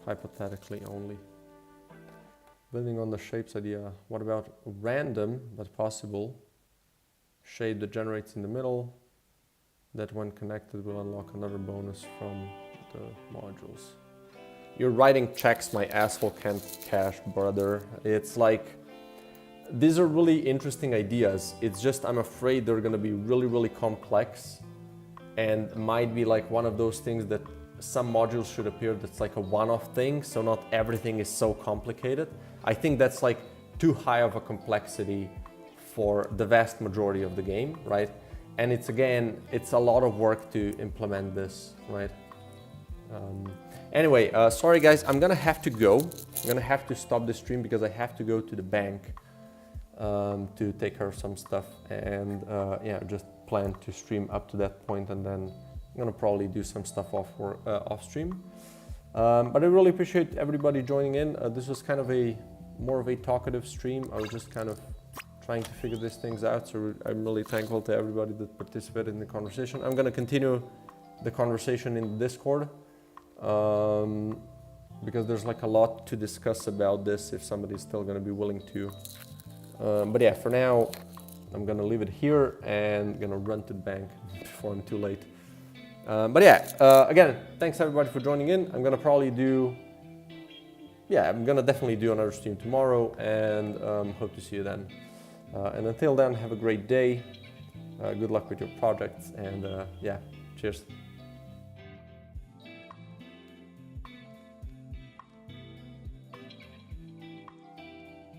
Hypothetically only. Building on the shapes idea, what about random but possible shape that generates in the middle that when connected will unlock another bonus from the modules? You're writing checks my asshole can't cash, brother. It's like, these are really interesting ideas. It's just, I'm afraid they're gonna be really, really complex and might be like one of those things that some modules should appear that's like a one-off thing, so not everything is so complicated. I think that's like too high of a complexity for the vast majority of the game, right? And it's, again, it's a lot of work to implement this, right? Anyway, sorry guys, I'm gonna have to go. I'm gonna have to stop the stream because I have to go to the bank to take care of some stuff, and yeah, just plan to stream up to that point, and then I'm gonna probably do some stuff off stream. But I really appreciate everybody joining in. This was kind of more of a talkative stream. I was just kind of trying to figure these things out, so I'm really thankful to everybody that participated in the conversation. I'm gonna continue the conversation in Discord because there's like a lot to discuss about this if somebody's still gonna be willing to. But yeah, for now, I'm gonna leave it here and gonna run to the bank before I'm too late. But yeah, again, thanks everybody for joining in. I'm gonna definitely do another stream tomorrow, and hope to see you then. And until then, have a great day. Good luck with your projects, and yeah, cheers.